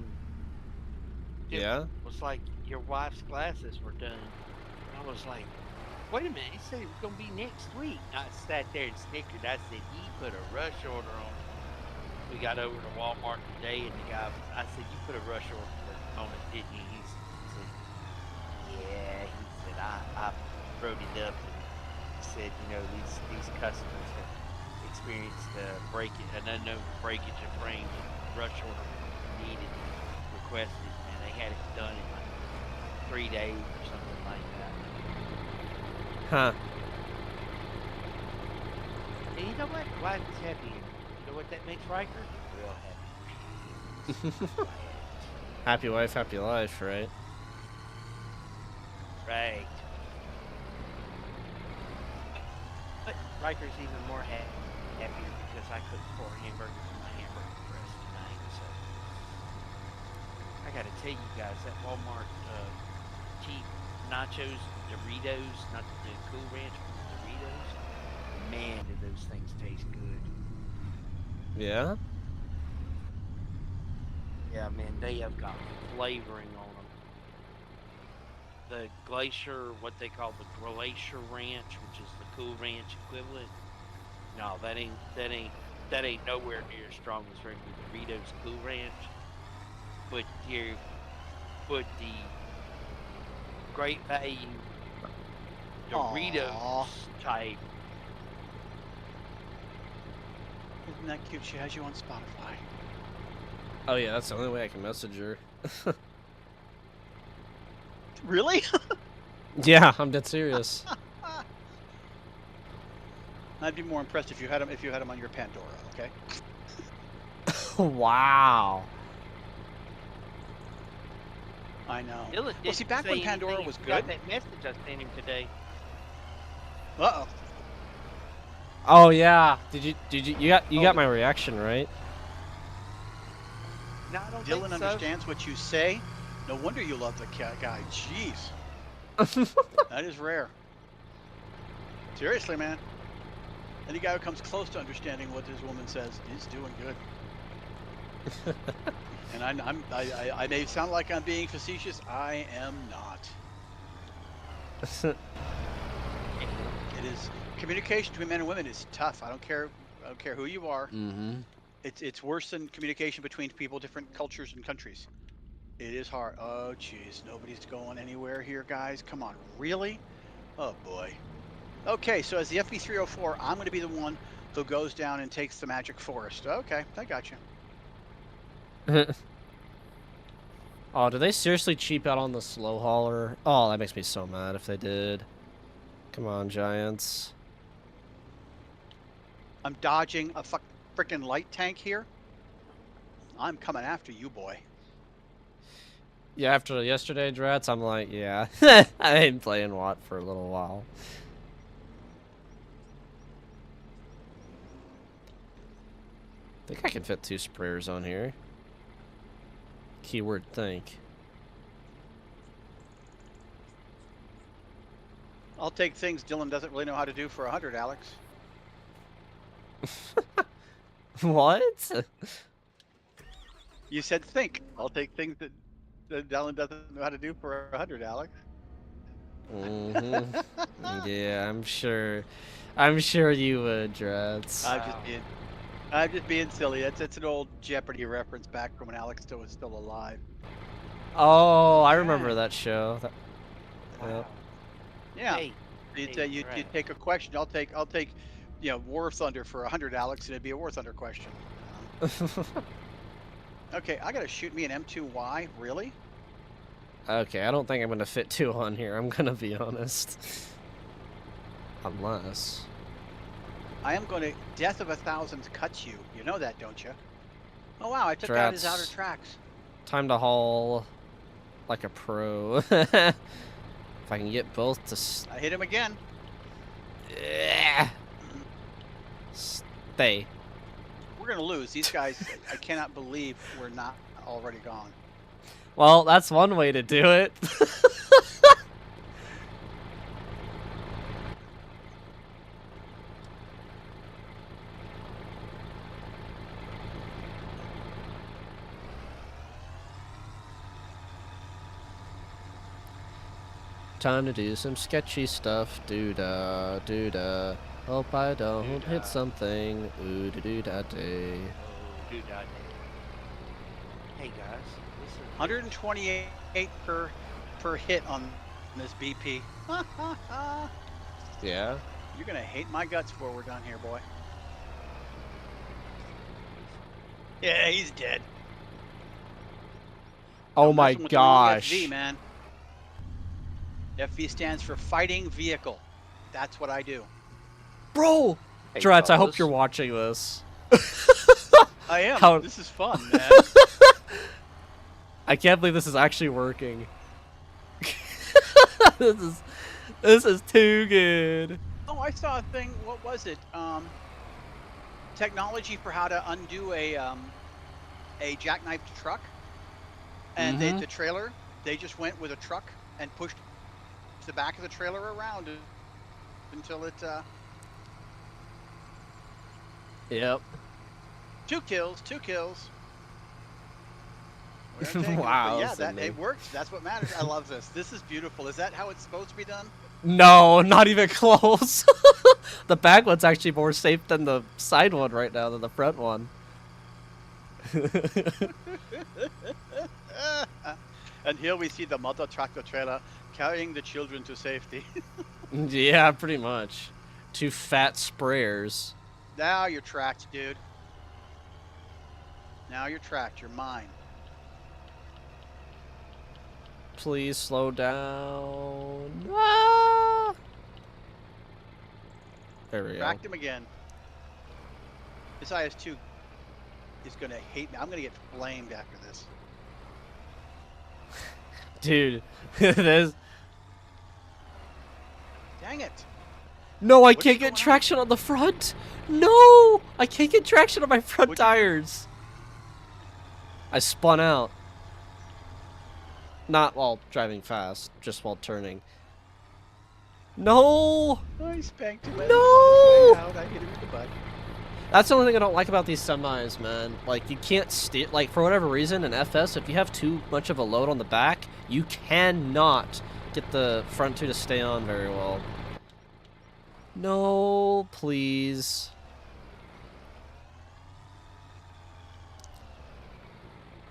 It Yeah? was like your wife's glasses were done. And I was like, wait a minute, he said it was gonna be next week. I sat there and snickered. I said, he put a rush order on it. We got over to Walmart today, and the guy was, I said, you put a rush order on it, didn't you? He said, yeah. He said, I wrote it up and said, these customers have experienced breakage, an unknown breakage of frame. Rush order needed, requested, and they had it done in like 3 days or something like that. Huh. And you know what? Wife is happy. You know what that makes Riker? Real happy. Happy wife, happy life, right? Right. But Riker's even more happier because I cooked 4 hamburgers in my hamburger press tonight. So I gotta tell you guys, that Walmart cheap nachos, Doritos, not the Cool Ranch, but Doritos. Man, do those things taste good. Yeah? Yeah, man, they have got flavoring on them. The Glacier, what they call the Glacier Ranch, which is the Cool Ranch equivalent. No, that ain't nowhere near as strong as regular Doritos Cool Ranch. But the great value Doritos Aw. type. Isn't that cute? She has you on Spotify. Oh yeah, that's the only way I can message her. Really? Yeah, I'm dead serious. I'd be more impressed if you had him on your Pandora. Okay. Wow. I know. Dylan Well, didn't see, back say when Pandora anything was about good. that message I sent him today. Uh oh. Oh yeah. You got Oh, my reaction, right? No, I don't Dylan think so. understands what you say. No wonder you love the cat guy. Jeez. That is rare. Seriously, man. Any guy who comes close to understanding what this woman says is doing good. And I may sound like I'm being facetious. I am not. It is communication between men and women is tough. I don't care who you are. Mm-hmm. It's worse than communication between people, different cultures and countries. It is hard. Oh, jeez. Nobody's going anywhere here, guys. Come on. Really? Oh, boy. Okay, so as the FB304, I'm going to be the one who goes down and takes the Magic Forest. Okay, I got you. Oh, do they seriously cheap out on the slow hauler? Oh, that makes me so mad if they did. Come on, Giants. I'm dodging a freaking light tank here. I'm coming after you, boy. Yeah, after yesterday, Drats, I'm like, yeah. I ain't playing Watt for a little while. I think I can fit 2 sprayers on here. Keyword think. I'll take things Dylan doesn't really know how to do for 100, Alex. What? You said think. I'll take things that Dylan doesn't know how to do for 100, Alex. Mm-hmm. Yeah, I'm sure. I'm sure you would, Drats. I'm just being silly. It's an old Jeopardy reference back from when Alex was still alive. Oh, I remember that show. Wow. Yeah. Hey, You'd take a question. I'll take War Thunder for 100, Alex, and it'd be a War Thunder question. Okay, I gotta shoot me an M2Y. Really? Okay, I don't think I'm gonna fit 2 on here. I'm gonna be honest. Unless. I am going to. Death of a Thousand cuts you. You know that, don't you? Oh wow! I took out his outer tracks. Time to haul like a pro. If I can get both to. I hit him again. Yeah. Stay. We're gonna lose. These guys. I cannot believe we're not already gone. Well, that's one way to do it. Time to do some sketchy stuff. Doo-da, doo-da. Hope I don't Doo-da. hit something. Ooh, doo-da day. Oh, dude, I did. Hey guys, this is 128 per hit on this BP. Yeah? You're gonna hate my guts before we're done here, boy. Yeah, he's dead. Oh I'm my messing with the wrong gosh. FV, man. FV stands for fighting vehicle. That's what I do. Bro! Hey, Drats, I hope fellas. you're watching this. I am. How- This is fun, man. I can't believe this is actually working. This is too good. Oh, I saw a thing. What was it? Technology for how to undo a jackknifed truck, and Mhm. the trailer. They just went with a truck and pushed the back of the trailer around until it. Yep. 2 kills. 2 kills. We're gonna take it, but Wow, yeah, Sydney. it worked. That's what matters. I love this. This is beautiful. Is that how it's supposed to be done? No, not even close. The back one's actually more safe than the side one right now, than the front one. And here we see the mother tractor trailer carrying the children to safety. Yeah, pretty much. 2 fat sprayers. Now you're tracked, dude. Now you're tracked. You're mine. Please slow down. Ah! There we go. Tracked him again. This IS-2 is gonna hate me. I'm gonna get flamed after this. Dude, this. Dang it. No, I What's can't going get on? traction on the front. No, I can't get traction on my front What'd you do? tires. I spun out. Not while driving fast, just while turning. No! I spanked him. No! Out. I hit him with the butt. That's the only thing I don't like about these semis, man. Like, you can't steer. Like, for whatever reason, in FS, if you have too much of a load on the back, you cannot get the front two to stay on very well. No, please.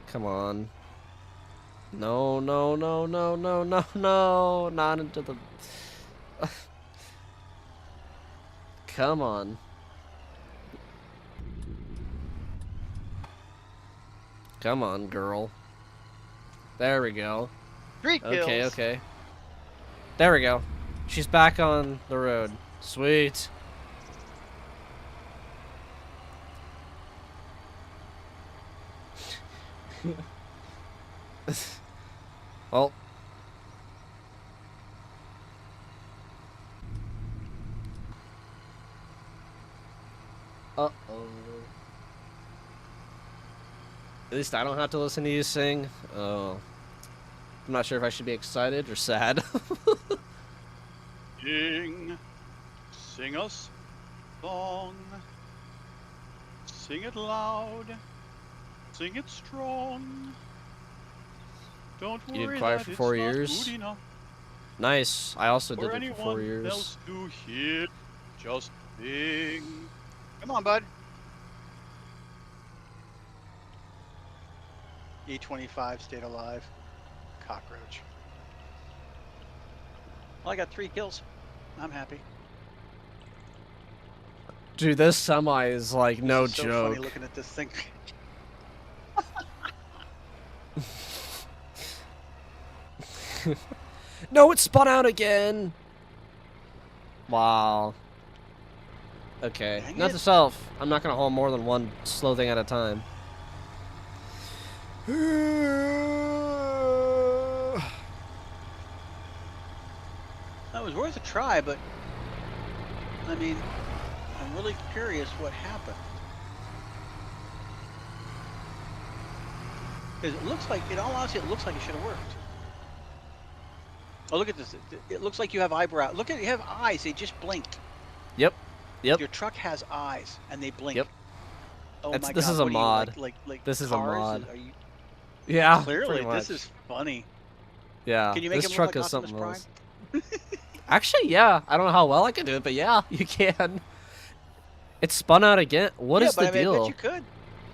Come on. No, no, no, no, no, no, no. Not into the... Come on. Come on, girl. There we go. 3 kills. Okay, okay. There we go. She's back on the road. Sweet. Well. Uh-oh. At least I don't have to listen to you sing. Oh. I'm not sure if I should be excited or sad. Sing us song. Sing it loud. Sing it strong. Don't You did worry choir that for it's 4 not years? good enough Nice. I also for did it for 4 anyone years. else to hear. Just sing. Come on, bud. E25 stayed alive. Cockroach. Well, I got 3 kills. I'm happy. Dude, this semi is like no It's so joke. funny looking at this thing. No, it spun out again. Wow. Okay. Dang Not it. to self. I'm not gonna haul more than one slow thing at a time. That was worth a try, but I mean, I'm really curious what happened. Because it looks like, in all honesty, it looks like it should have worked. Oh, look at this. It looks like you have eyebrow. Look at you have eyes. They just blinked. Yep. Yep. Your truck has eyes, and they blink. Yep. Oh That's- my this God, is a what are you, mod. Like This is a cars? mod. Are you, Yeah. clearly, pretty much. this is funny. Yeah. Can you make this him truck look like is something Optimus else. Actually, yeah. I don't know how well I can do it, but yeah, you can. It spun out again. What Yeah, is but the I mean, I bet deal? you could.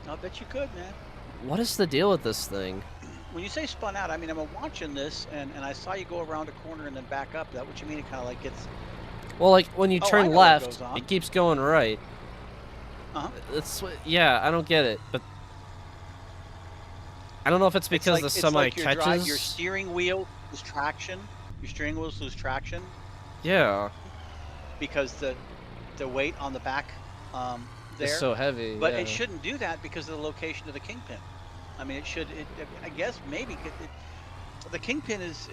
I bet you could, man. What is the deal with this thing? When you say spun out, I mean, I'm watching this and I saw you go around a corner and then back up. Is that what you mean? It kind of like gets. Well, like when you Oh, I turn know what left, goes on. it keeps going right. Uh-huh. It's yeah, I don't get it, but I don't know if it's because the It's semi like your catches. steering wheel lose traction. Your steering wheels lose traction Yeah, because the weight on the back it's there. so heavy. But it Yeah, shouldn't do that because of the location of the kingpin. I mean, it should. I guess maybe the kingpin is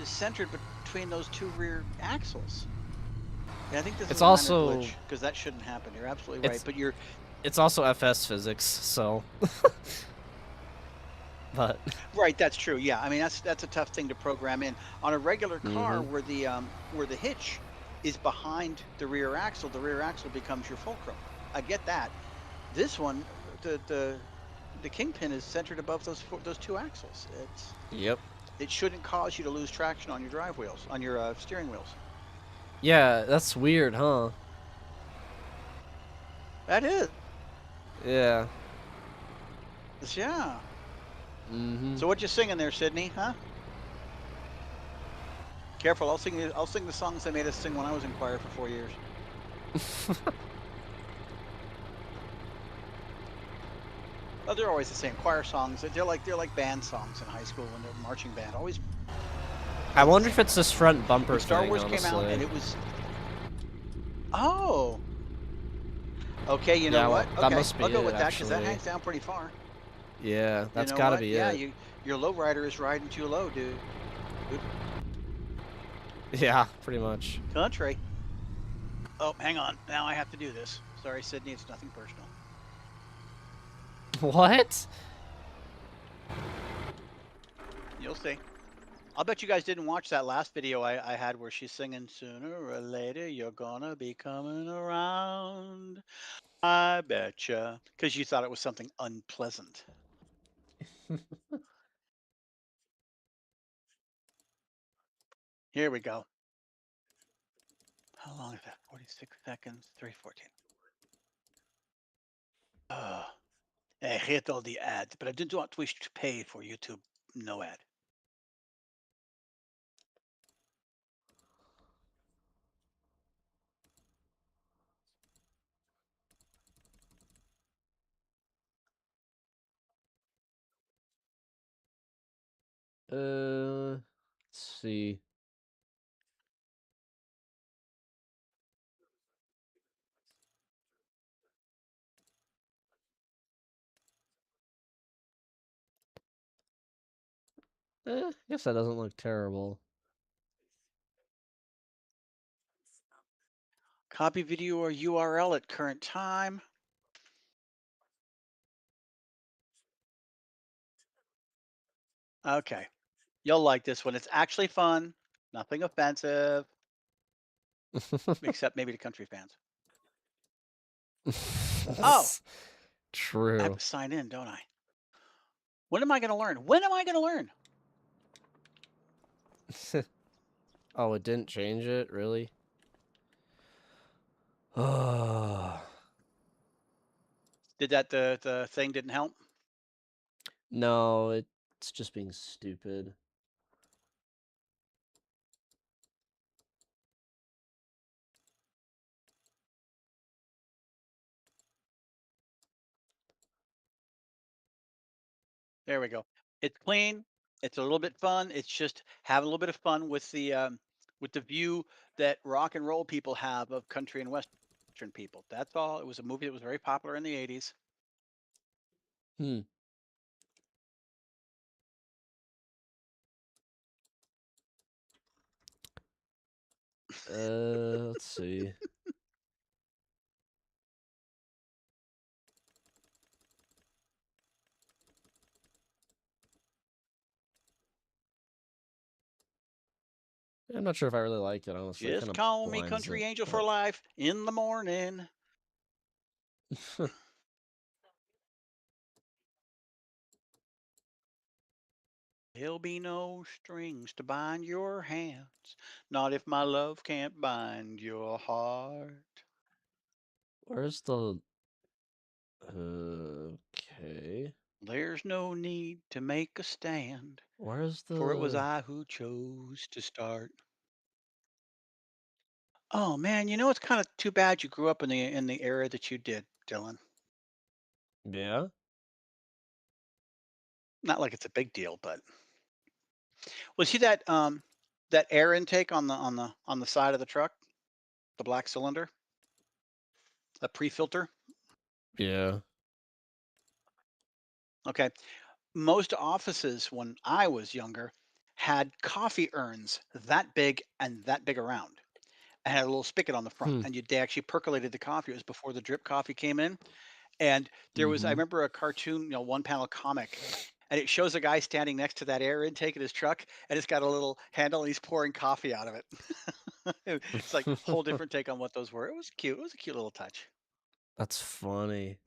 centered between those two rear axles. Yeah, I think this is it's a minor also glitch because that shouldn't happen. You're absolutely right. it's But you're it's also FS physics. So, but right. That's true. Yeah. I mean, that's a tough thing to program in on a regular car hmm where the hitch is behind the rear axle becomes your fulcrum. I get that. This one, the kingpin is centered above those two axles. yep, It shouldn't cause you to lose traction on your drive wheels, on your steering wheels. yeah, that's weird, huh? That is. Yeah. Yeah. hmm So what you singing there, Sydney? Huh? Careful, I'll sing the songs they made us sing when I was in choir for 4 years. Oh, they're always the same choir songs. They're like band songs in high school when they're marching band. Always I play the wonder if same. it's this front bumper When Star thing, Wars came out honestly. and it was oh, okay, you know Yeah, well, what? that Okay, must I'll be go it, with that because that actually. hangs down pretty far. Yeah, You that's know gotta what? be Yeah, it. your low rider is riding too low, dude. Yeah, pretty much. Country. Oh, hang on. Now I have to do this. Sorry, Sydney. It's nothing personal. What? You'll see. I'll bet you guys didn't watch that last video I had where she's singing "Sooner or later you're gonna be coming around." I betcha, because you thought it was something unpleasant. Here we go. How long is that? 46 seconds, 3:14. I hate all the ads, but I did not wish to pay for YouTube. No ad. Let's see. I guess that doesn't look terrible. Copy video or URL at current time. Okay. You'll like this one. It's actually fun. Nothing offensive, except maybe to country fans. Oh, I have True. to sign in, don't I? When am I going to learn? When am I going to learn? Oh, it didn't change it, really? Oh. Did the thing didn't help? No, it's just being stupid. There we go. It's clean. It's a little bit fun. It's just having a little bit of fun with the view that rock and roll people have of country and western people. That's all. It was a movie that was very popular in the 80s. Hmm. Let's see. I'm not sure if I really like it, honestly. It Just kind of call me blinds country it, angel for but life in the morning. There'll be no strings to bind your hands, not if my love can't bind your heart. Where's the... Okay. There's no need to make a stand, Where's for it was the... I who chose to start. Oh man, you know it's kind of too bad you grew up in the era that you did, Dylan. Yeah? Not like it's a big deal, but well, see that that air intake on the side of the truck, the black cylinder, a pre-filter. Yeah. Okay, most offices when I was younger had coffee urns that big and that big around. And had a little spigot on the front, Hmm. and they actually percolated the coffee. It was before the drip coffee came in, and there was I Mm-hmm. remember a cartoon, one panel comic, and it shows a guy standing next to that air intake in his truck, and it's got a little handle, and he's pouring coffee out of it. It's like whole different take on what those were. It was cute. It was a cute little touch. That's funny.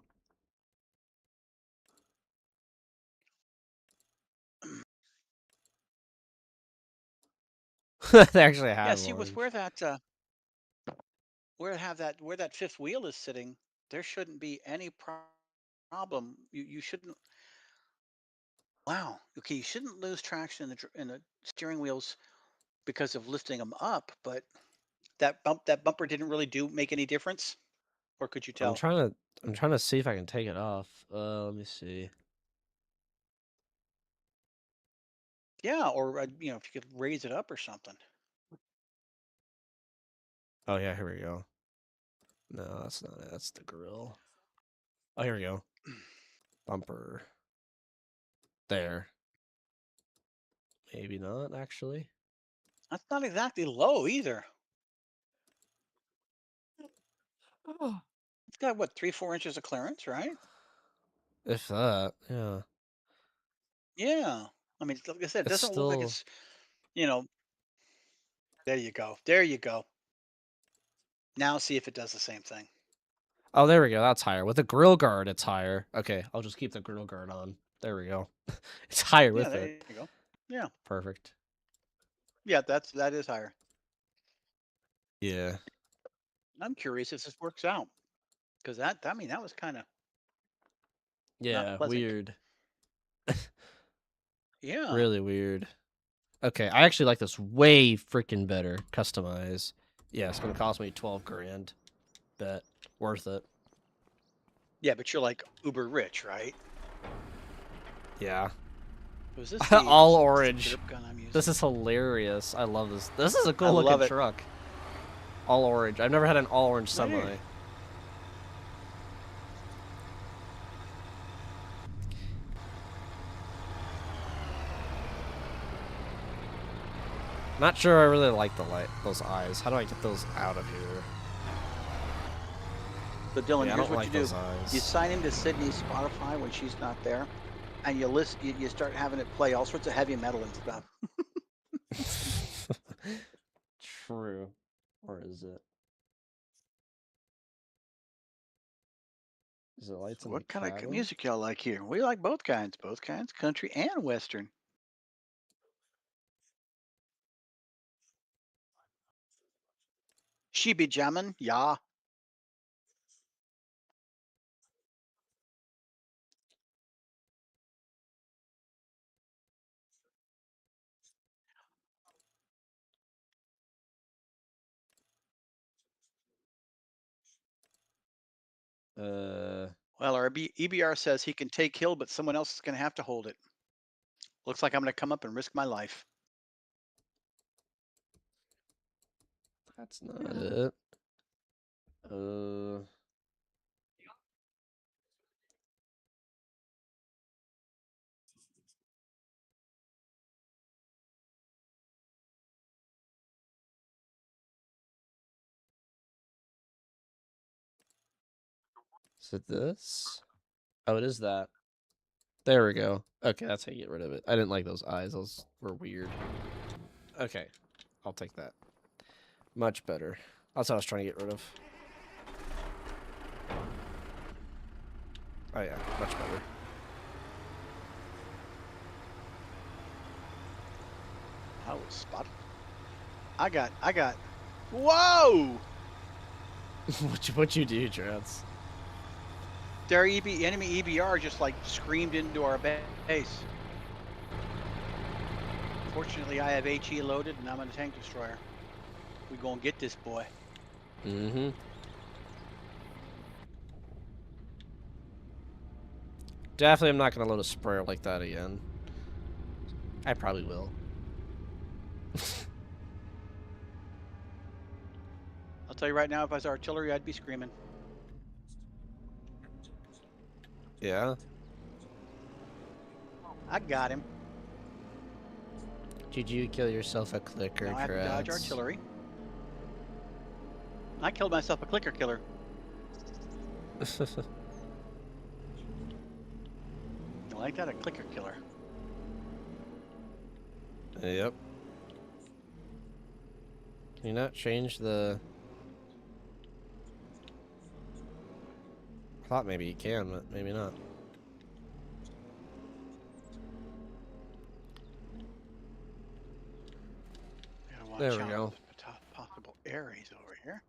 They actually Yeah, have see, with orange. where that fifth wheel is sitting, there shouldn't be any problem. You shouldn't. Wow. Okay, you shouldn't lose traction in the steering wheels because of lifting them up, but that bumper didn't really do make any difference, or could you I'm tell? trying to... I'm trying to see if I can take it off. Let me see. Yeah, or if you could raise it up or something. Oh yeah, here we go. No, that's not it. That's the grill. Oh, here we go. Bumper. There. Maybe not, actually. That's not exactly low either. Oh. It's got what 3-4 inches of clearance, right? If that, yeah. Yeah. I mean, like I said, it It's doesn't look like still... it's you know. There you go. There you go. Now see if it does the same thing. Oh, there we go. That's higher. With the grill guard, it's higher. Okay, I'll just keep the grill guard on. There we go. It's higher Yeah, with there it. you go. Yeah, Perfect. yeah, that is higher. Yeah. I'm curious if this works out because that was kind of not Yeah, pleasant. weird. Yeah. Really weird. Okay, I actually like this way freaking better. Customize. Yeah, it's gonna cost me 12 grand. Bet. Worth it. Yeah, but you're like uber rich, right? Yeah. Was this All this the orange. derp gun I'm This using? is hilarious. I love this. This is a I cool love looking it. truck. All orange. I've never had an all orange Right here. semi. Not sure I really like the light, those eyes. How do I get those out of here? So Dylan, Yeah, I here's don't what like you do. those You eyes. sign into Sydney's Spotify when she's not there, and you start having it play all sorts of heavy metal and stuff. True. Or is it? Is it lights in the What kind of cabin? music y'all like here? We like both kinds, country and western. She be jamming, yeah. Uh, Well, our EBR says he can take Hill, but someone else is going to have to hold it. Looks like I'm going to come up and risk my life. that's not it. Uh, is it this? Oh, it is that. There we go. Okay, that's how you get rid of it. I didn't like those eyes. Those were weird. Okay, I'll take that. Much better. That's what I was trying to get rid of. Oh yeah, much better. Spot. I got. Whoa! What you do, Trans? Their enemy EBR just like screamed into our base. Fortunately, I have HE loaded and I'm in a tank destroyer. We gonna get this boy. Mm-hmm. Definitely, I'm not gonna load a sprayer like that again. I probably will. I'll tell you right now, if I was artillery, I'd be screaming. Yeah. I got him. Did you kill yourself a clicker, Now I have to dodge Kratz? artillery. I killed myself a clicker killer. You like that? A clicker killer. Yep. Can you not change the... I thought maybe you can, but maybe not. I gotta watch There we out go. for possible Aries over here.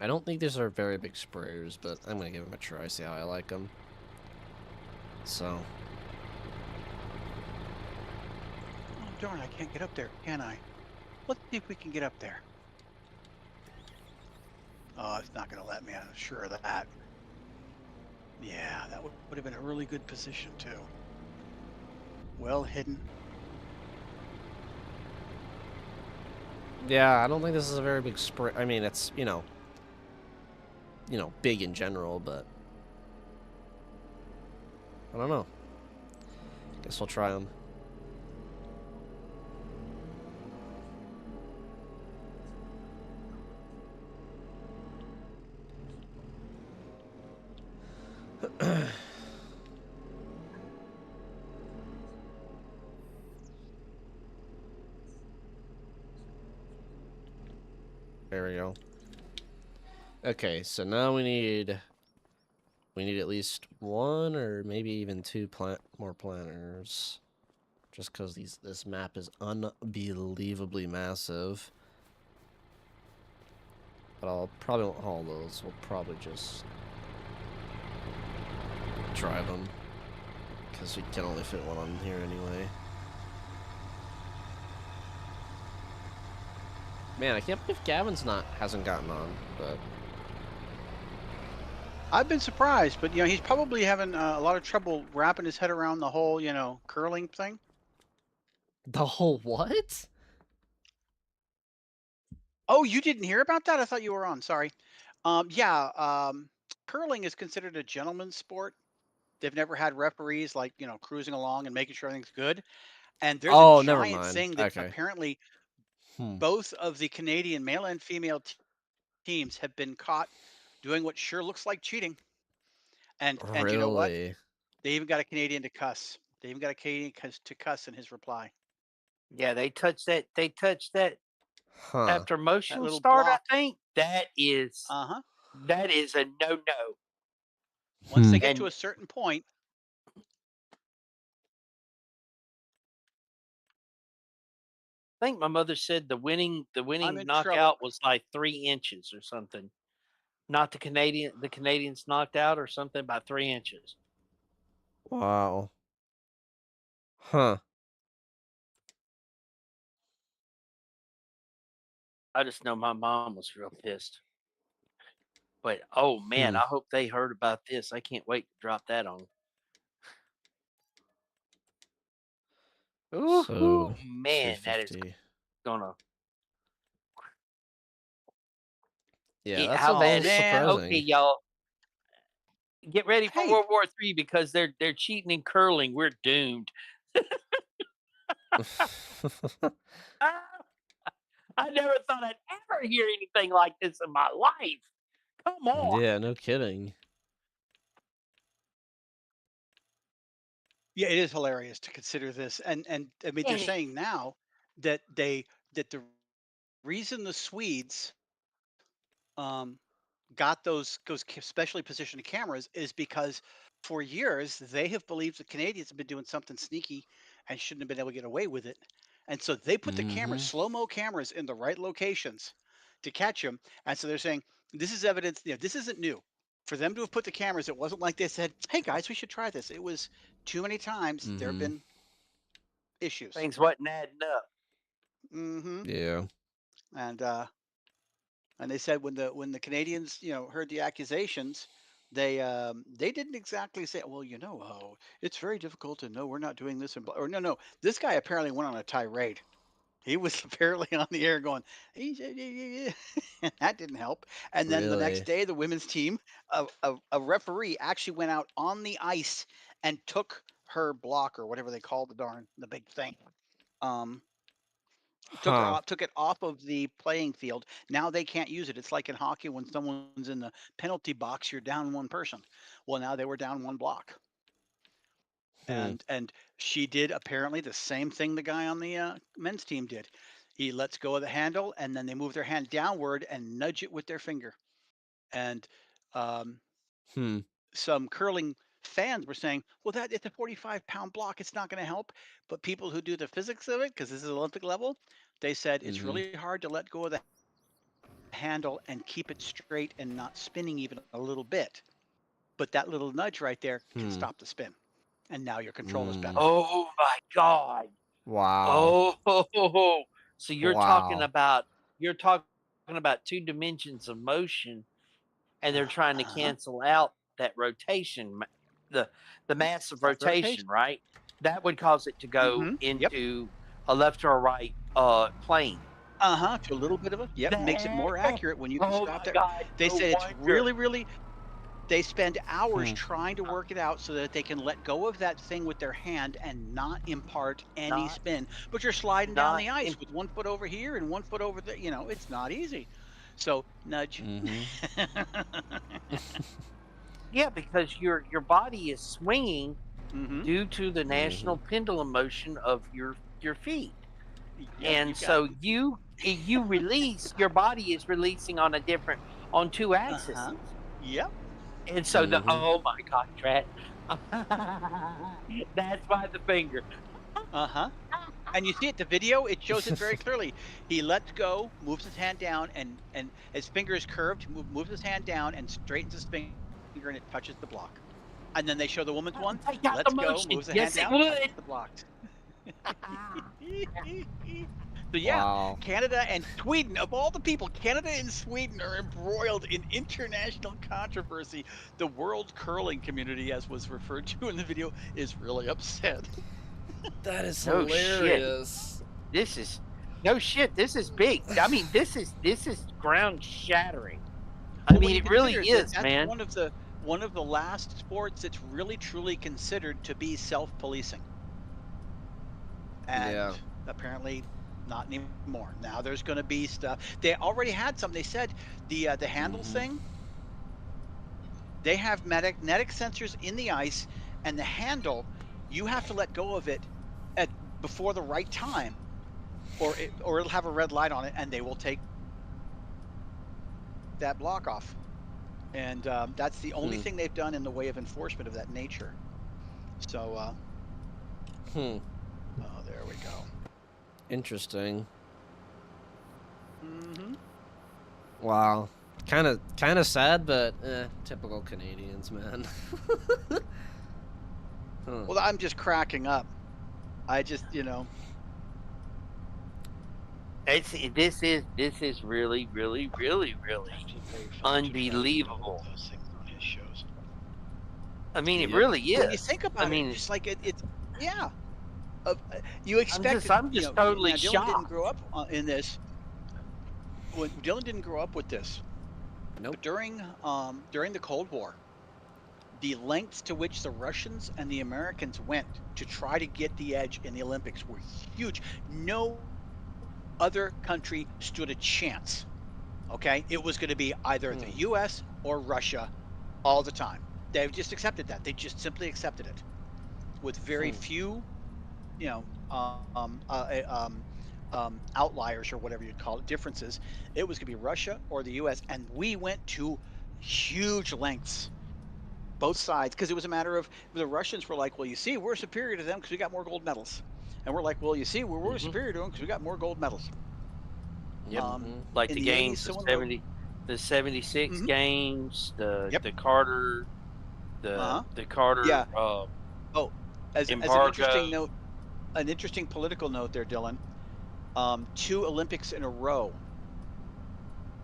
I don't think these are very big sprayers, but I'm gonna give them a try, see how I like them. So... Oh, darn, I can't get up there, can I? Let's see if we can get up there. Oh, it's not gonna let me, I'm sure of that. Yeah, that would have been a really good position, too. Well hidden. Yeah, I don't think this is a very big spray. I mean, it's, you know, big in general, but... I don't know. Guess we'll try them. There we go. Okay, so now we need at least one or maybe even two more planners. Just because this map is unbelievably massive. But I'll probably won't haul those. We'll probably just drive them. Because we can only fit one on here anyway. Man, I can't believe Gavin's hasn't gotten on, but... I've been surprised, but he's probably having a lot of trouble wrapping his head around the whole, curling thing. The whole what? Oh, you didn't hear about that? I thought you were on. Sorry. Yeah, curling is considered a gentleman's sport. They've never had referees like, cruising along and making sure everything's good. And there's a Oh, never giant mind. thing that Okay. apparently Hmm. both of the Canadian male and female teams have been caught doing what sure looks like cheating. And you know what? Really? They even got a Canadian to cuss. They even got a Canadian to cuss in his reply. Yeah, they touched that. They touched that Huh. after That motion little start. I block. think Uh-huh. that is a no. Once they get to And a certain point, I think my mother said the I'm winning in trouble. knockout was like 3 inches or something. Not the Canadians knocked out or something by 3 inches. Wow. Huh. I just know my mom was real pissed. But oh man, Hmm. I hope they heard about this. I can't wait to drop that on. Ooh, So, man, that is 250. gonna. Yeah, Yeah, that's a oh Oh little man. man. Okay, surprising. y'all, get ready for Hey, World War III because they're cheating in curling. We're doomed. Ah, I never thought I'd ever hear anything like this in my life. Come on. Yeah, no kidding. yeah, it is hilarious to consider this. And I mean they're And saying now that the reason the Swedes um got those specially positioned cameras is because for years, they have believed the Canadians have been doing something sneaky and shouldn't have been able to get away with it. And so they put the cameras, Mm-hmm. slow mo cameras, in the right locations to catch them. And so they're saying this is evidence. This isn't new. For them to have put the cameras, it wasn't like they said, "Hey guys, we should try this." It was too many times there have Mm-hmm. been issues. Things wasn't adding up. Hmm. Yeah. And they said when the Canadians, heard the accusations, they didn't exactly say, well, it's very difficult to know we're not doing this, and or no, no, this guy apparently went on a tirade. He was apparently on the air going, and that didn't help. And then the next Really. day, the women's team, a referee actually went out on the ice and took her block, or whatever they call the big thing. Um, Huh. took it off of the playing field. Now they can't use it. It's like in hockey when someone's in the penalty box, you're down one person. Well, now they were down one block. Hmm. And she did apparently the same thing the guy on the men's team did. He lets go of the handle, and then they move their hand downward and nudge it with their finger. And um, Hmm. some curling fans were saying, "Well, that it's a 45-pound block. It's not going to help." But people who do the physics of it, because this is Olympic level, they said it's Mm-hmm. really hard to let go of the handle and keep it straight and not spinning even a little bit. But that little nudge right there can Hmm. stop the spin. And now your control is Mm. better. Oh my God. Wow. Oh, so Wow. you're talking about two dimensions of motion, and they're trying to Uh-huh. cancel out that rotation, the the massive That rotation. rotation, right? That would cause it to go Yep. into a left or a right plane. Uh-huh. To a little bit of a, yep, makes it That, more accurate when you can oh stop my there. God, They no said it's wonder. really, really, they spend hours Hmm. trying to work it out so that they can let go of that thing with their hand and not impart any Not spin. But you're sliding down not the ice with one foot over here and one foot over there. It's not easy. So nudge. Mm-hmm. Yeah, because your body is swinging Mm-hmm. due to the Mm-hmm. national pendulum motion of your feet. Yep, you And got so it. you release, your body is releasing on two axes. Uh-huh. Yep. And so the Mm-hmm. oh my God, Trat. That's why the finger. Uh-huh. And you see it, the video, it shows it very clearly. He lets go, moves his hand down, and his finger is curved, moves his hand down and straightens his finger, and it touches the block. And then they show the woman's That one, would take out the lets go, motion. moves the hand Yes, it down, touches would. the blocks. So yeah, Wow. Canada and Sweden, of all the people, Canada and Sweden are embroiled in international controversy. The world curling community, as was referred to in the video, is really upset. That is No shit. hilarious. This is no shit. This is big. I mean, this is ground shattering. I Well, when mean, you it really consider that is, that's man. one of the last sports that's really truly considered to be self-policing, and Yeah. apparently not anymore. Now there's going to be stuff. They already had some. They said the handle Mm-hmm. thing. They have magnetic sensors in the ice, and the handle, you have to let go of it at before the right time, or it'll have a red light on it, and they will take that block off. And that's the only Hmm. thing they've done in the way of enforcement of that nature. So, Hmm. oh, there we go. Interesting. Hmm. Wow. Kind of sad, but typical Canadians, man. Huh. Well, I'm just cracking up. I just, This is really, really, really, really actually very fun to try to do all unbelievable. of those things on his shows. I mean, it Yep. really When you is. think I about it, mean, just like it's yeah. You expect it. I'm just totally Now Dylan didn't shocked. grow up in this. When Dylan didn't grow up with this, Nope. but during the Cold War, the lengths to which the Russians and the Americans went to try to get the edge in the Olympics were huge. No other country stood a chance. Okay, it was going to be either the Hmm. U.S. or Russia all the time. They've just accepted that. They just simply accepted it with very Hmm. few, you know, outliers, or whatever you'd call it, differences. It was going to be Russia or the U.S., and we went to huge lengths both sides, because it was a matter of the Russians were like, well, you see, we're superior to them because we got more gold medals, and we're like, well, you see, we're Hmm. superior to them because we got more gold medals. Yep. Mm-hmm. Like In the the 80s, games, someone wrote, the 76 hmm games, yep, the Carter, uh huh, the Carter yeah. Oh, as embargo. an interesting political note there, Dylan. Two Olympics in a row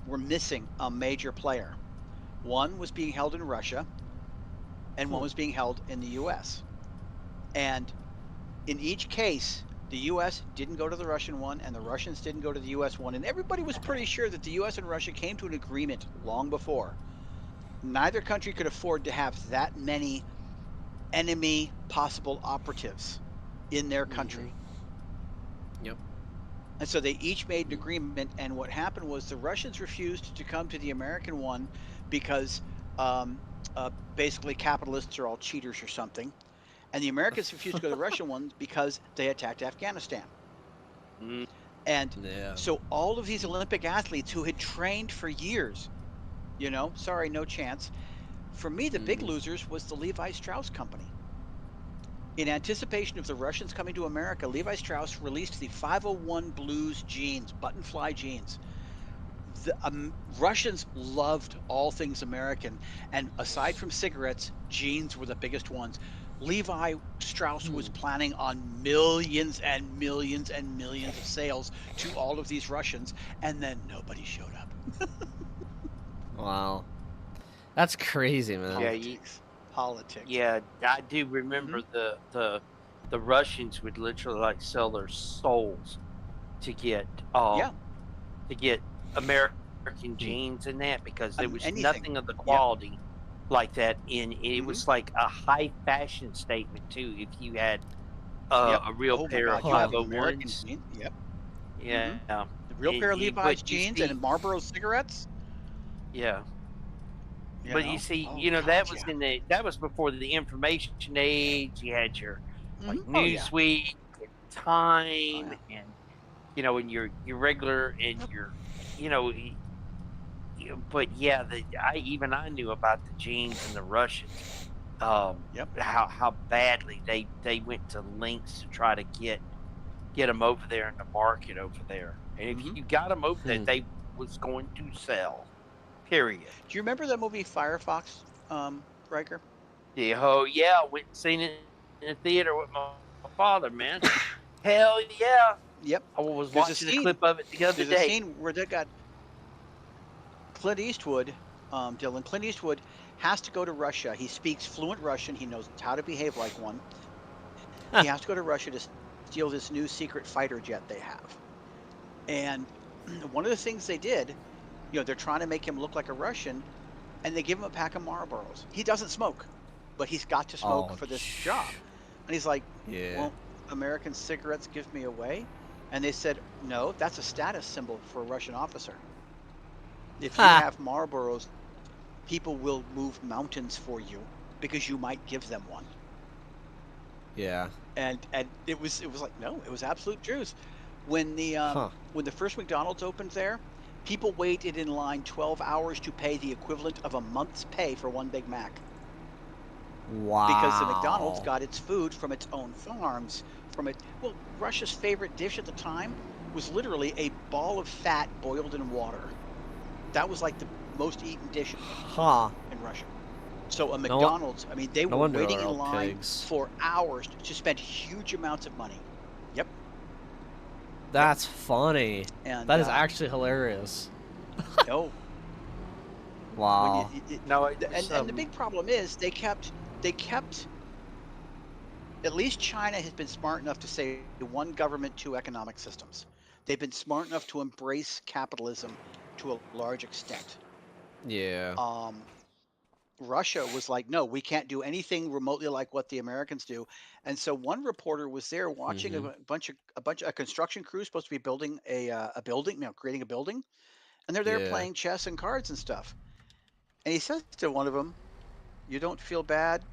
were missing a major player. One was being held in Russia, and one Hmm. was being held in the U.S. And in each case, the U.S. didn't go to the Russian one, and the Russians didn't go to the U.S. one. And everybody was pretty sure that the U.S. and Russia came to an agreement long before. Neither country could afford to have that many enemy possible operatives in their Mm-hmm. country. Yep. And so they each made an Mm. agreement. And what happened was the Russians refused to come to the American one because um, basically capitalists are all cheaters or something. And the Americans refused to go to the Russian ones because they attacked Afghanistan. Mm, And Yeah. so all of these Olympic athletes who had trained for years, sorry, no chance. For me, the big Mm-hmm. losers was the Levi Strauss company. In anticipation of the Russians coming to America, Levi Strauss released the 501 Blues jeans, button fly jeans. The Russians loved all things American, and aside from cigarettes, jeans were the biggest ones. Levi Strauss was Hmm. planning on millions and millions and millions of sales to all of these Russians, and then nobody showed up. Wow. That's crazy, man. yeah, Politics, politics. yeah, I do remember Hmm the Russians would literally like sell their souls to get Yeah, to get American Hmm. jeans and that because there was anything. nothing of the Yep. quality like that in it hmm was like a high fashion statement too if you had Yep. a real Oh my pair of God, you have Huh. an American 501s. jean. Yep. hmm Yeah. The real pair of But Levi's you jeans and see, Marlboro cigarettes. yeah. You But you know. see, Oh that God, was yeah. that was before the information age. You had your like Oh yeah. Newsweek and Oh Time yeah. and and your regular and Yep. your you know but yeah, I knew about the genes and the Russians. Yep. How badly they went to lengths to try to get them over there in the market over there. And if hmm you got them over there, Hmm. they was going to sell. Period. Do you remember that movie Firefox, Riker? Yeah, oh yeah, I went and seen it in the theater with my father, man. Hell yeah. Yep. I was There's a watching a scene. clip of it the other There's a day. scene where they got Clint Eastwood, Dylan. Clint Eastwood has to go to Russia. He speaks fluent Russian. He knows how to behave like one. He has to go to Russia to steal this new secret fighter jet they have. And one of the things they did, they're trying to make him look like a Russian, and they give him a pack of Marlboros. He doesn't smoke, but he's got to smoke Oh. for this job. And he's like, Yeah. "Won't American cigarettes give me away?" And they said, "No, that's a status symbol for a Russian officer. If you Ha. have Marlboros, people will move mountains for you because you might give them one." Yeah. And it was like, no, it was absolute truth. Huh. When the first McDonald's opened there, people waited in line 12 hours to pay the equivalent of a month's pay for one Big Mac, because the McDonald's Wow. got its food from its own farms. Well, Russia's favorite dish at the time was literally a ball of fat boiled in water. That was like the most eaten dish Huh. in Russia. So a No. McDonald's, I mean, they No were wonder waiting they're in all line pigs. for hours to spend huge amounts of money. Yep, yep. That's funny. And That is actually hilarious. oh, when Wow. No, it was and the big problem is they kept at least China has been smart enough to say one government, two economic systems. They've been smart enough to embrace capitalism to a large extent. Yeah. Um, Russia was like, no, we can't do anything remotely like what the Americans do. And so one reporter was there watching Mm-hmm. a construction crew supposed to be building a building, creating a building, and they're there Yeah. playing chess and cards and stuff. And he says to one of them, "You don't feel bad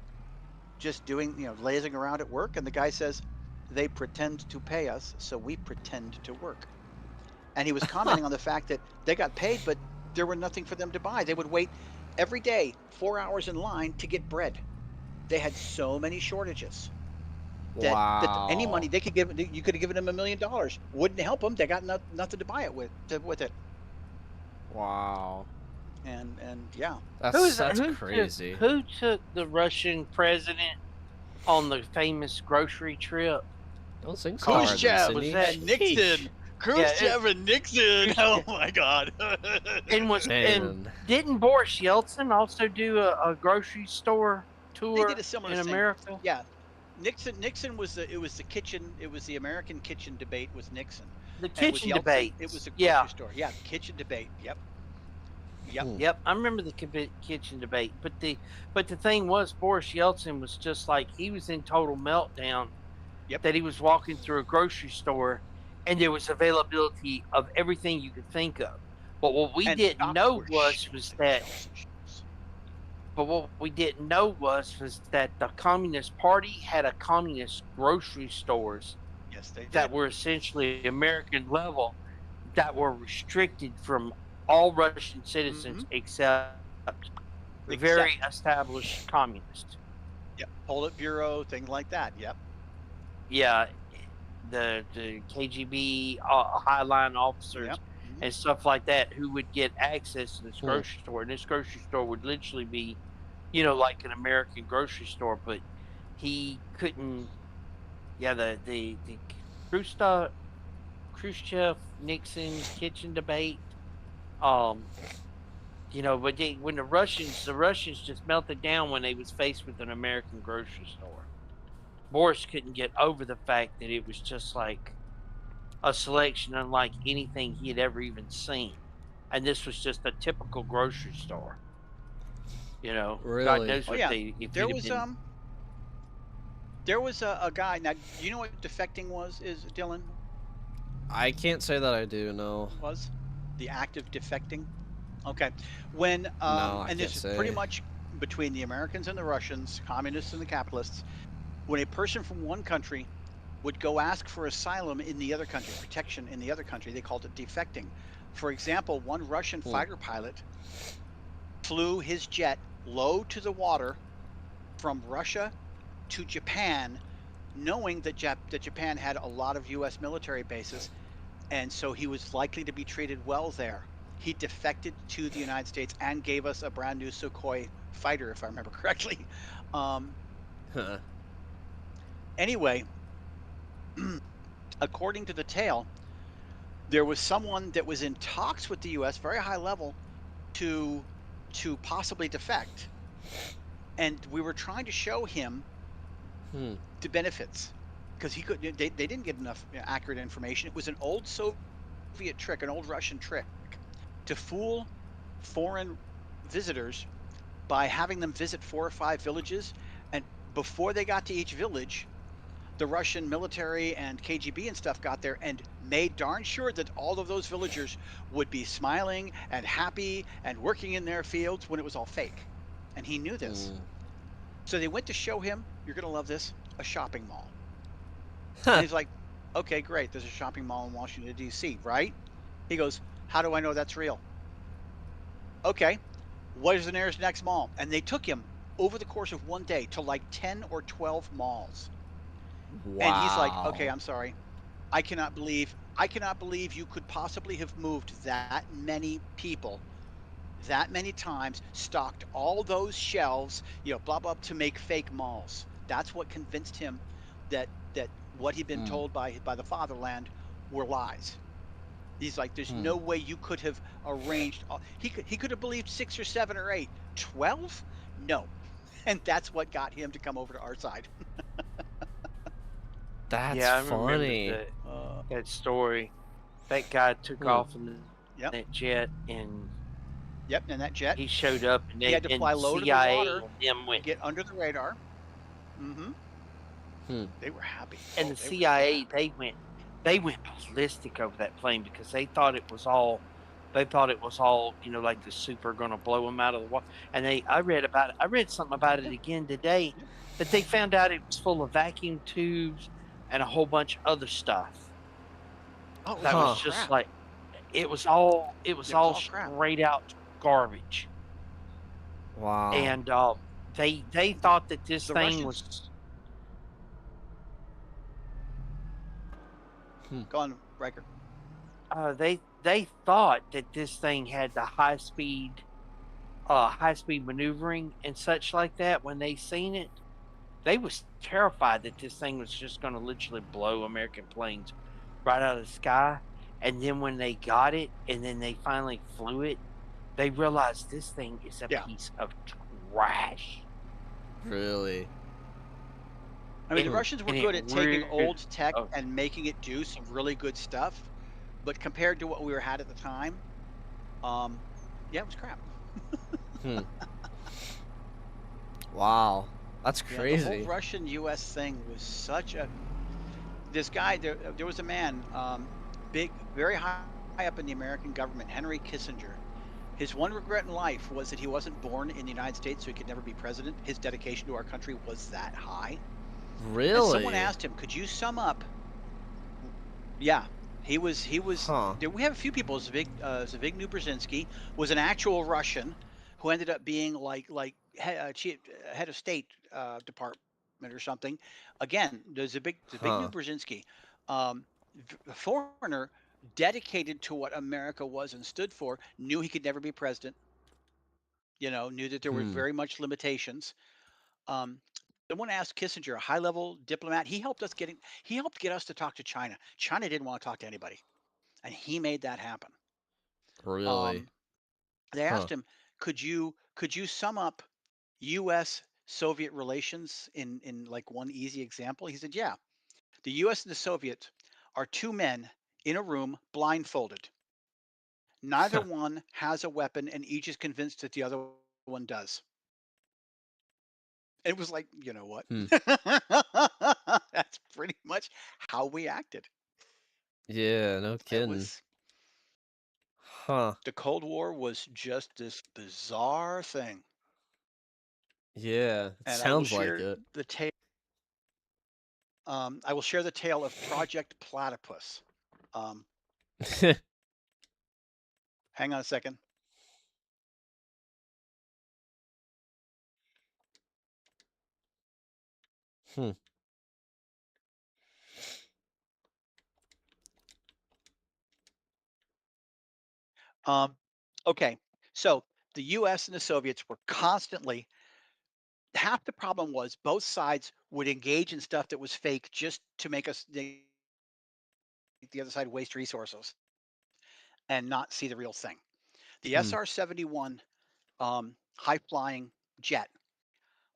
just doing, lazing around at work?" And the guy says, "They pretend to pay us, so we pretend to work." And he was commenting on the fact that they got paid, but there were nothing for them to buy. They would wait. every day, 4 hours in line to get bread. They had so many shortages that any money Wow. they could give, you could have given them $1,000,000, wouldn't help them. They got nothing to buy it with it. Wow. And yeah, That's crazy. who took the Russian president on the famous grocery trip? Those things are hard than Khrushchev Was Cindy. that and Nixon, Yeah, it, Khrushchev and Nixon. Oh Khrushchev. my God. And Man. didn't Boris Yeltsin also do a grocery store They did tour a similar in thing. America? Yeah. Nixon was the kitchen, it was the American kitchen debate with Nixon. The And with kitchen Yeltsin, it was debates. a Yeah. grocery store. Yeah, the kitchen debate. Yep. Yep. Hmm. Yep, I remember the kitchen debate. But the thing was, Boris Yeltsin was just like he was in total meltdown. Yep. That he was walking through a grocery store, and there was availability of everything you could think of. But what we And didn't stocks know were was shelves and that. shelves and shelves. But what we didn't know was that the Communist Party had a communist grocery stores Yes, they that did. were essentially American level, that were restricted from all Russian citizens except Except, very established communists. yep, Politburo, things like that. Yep. Yeah, the KGB highline officers Yep. and stuff like that who would get access to this Hmm. grocery store. And this grocery store would literally be, you know, like an American grocery store, but he couldn't. Yeah, the Khrushchev Nixon kitchen debate. You know, but when the Russians just melted down when they was faced with an American grocery store. Boris couldn't get over the fact that it was just like a selection unlike anything he had ever even seen, and this was just a typical grocery store. You know, God Really? knows Oh what yeah. they if There he'd have was been. there was a guy. Now, do you know what defecting is, Dylan? I can't say that I do, no. Was the act of defecting? Okay. When No, I and this can't is pretty say. much between the Americans and the Russians, communists and the capitalists. When a person from one country would go ask for asylum in the other country, protection in the other country, they called it defecting. For example, one Russian Hmm. fighter pilot flew his jet low to the water from Russia to Japan, knowing that Japan had a lot of U.S. military bases, and so he was likely to be treated well there. He defected to the United States and gave us a brand new Sukhoi fighter, if I remember correctly. Um, Huh. anyway, according to the tale, there was someone that was in talks with the U.S. very high level to possibly defect, and we were trying to show him Hmm. the benefits because he could. They didn't get enough accurate information. It was an old Soviet trick, an old Russian trick, to fool foreign visitors by having them visit 4 or 5 villages, and before they got to each village, the Russian military and KGB and stuff got there and made darn sure that all of those villagers would be smiling and happy and working in their fields when it was all fake. And he knew this. Hmm. So they went to show him, you're going to love this, a shopping mall. Huh. And he's like, okay, great. There's a shopping mall in Washington, D.C., right? He goes, how do I know that's real? Okay, what is the next mall? And they took him over the course of one day to like 10 or 12 malls. Wow. And he's like, okay, I'm sorry. I cannot believe you could possibly have moved that many people that many times, stocked all those shelves, blah blah, to make fake malls. That's what convinced him that what he'd been Hmm. told by the fatherland were lies. He's like, there's Hmm. no way you could have arranged he could have believed 6 or 7 or 8. 12? No. And that's what got him to come over to our side. That's Yeah, I funny. remember Uh, that story. That guy took Hmm. off in Yep. that jet, and Yep, and that jet, he showed up, and he had to fly low to the CIA water and them went, get under the radar. Mm-hmm. Hmm. They were happy. and Oh, the they were so CIA happy. they went ballistic over that plane because they thought it was all, you know, like the super going to blow them out of the water. And I read something about it again today, Yep. that they found out it was full of vacuum tubes and a whole bunch of other stuff. Oh, That Huh. was just like, it was all all crap. straight out garbage. Wow. and they The, thought that this the thing Russians was Hmm. gone, Riker. they thought that this thing had the high speed maneuvering and such like that. When they seen it, they was terrified that this thing was just going to literally blow American planes right out of the sky. And then when they got it and then they finally flew it, they realized this thing is a Yeah. piece of trash. Really? I mean, And the Hmm. Russians were and it good at taking really old tech oh, and making it do some really good stuff, but compared to what we were had at the time, um, yeah, it was crap. Hmm. Wow. That's Yeah, the whole crazy. Russian-US thing was such a this guy there was a man, big, very high up in the American government, Henry Kissinger. His one regret in life was that he wasn't born in the United States, so he could never be president. His dedication to our country was that high. And someone Really? asked him, "Could you sum up?" Yeah, he was. Huh. There, we have a few people. Zbigniew Brzezinski was an actual Russian who ended up being like chief, head of state department or something. Again, there's a big Zbigniew Huh. Brzezinski, a foreigner dedicated to what America was and stood for, knew he could never be president. Knew that there were Hmm. very much limitations. Um, Someone asked Kissinger, a high-level diplomat. He helped get us to talk to China. China didn't want to talk to anybody, and he made that happen. Really? Um, they Huh. asked him, "Could you sum up U.S. Soviet relations in like one easy example?" He said, "Yeah, the U.S. and the Soviets are two men in a room blindfolded. Neither one has a weapon, and each is convinced that the other one does." It was like, you know what? Hmm. That's pretty much how we acted. Yeah, no It kidding. was Huh. The Cold War was just this bizarre thing. Yeah, it And I will sounds like share it. the tale. I will share the tale of Project Platypus. Um, Hang on a second. Hmm. Um, okay, so the U.S. and the Soviets were constantly. Half the problem was both sides would engage in stuff that was fake just to make the other side waste resources and not see the real thing. The Hmm. SR-71 high flying jet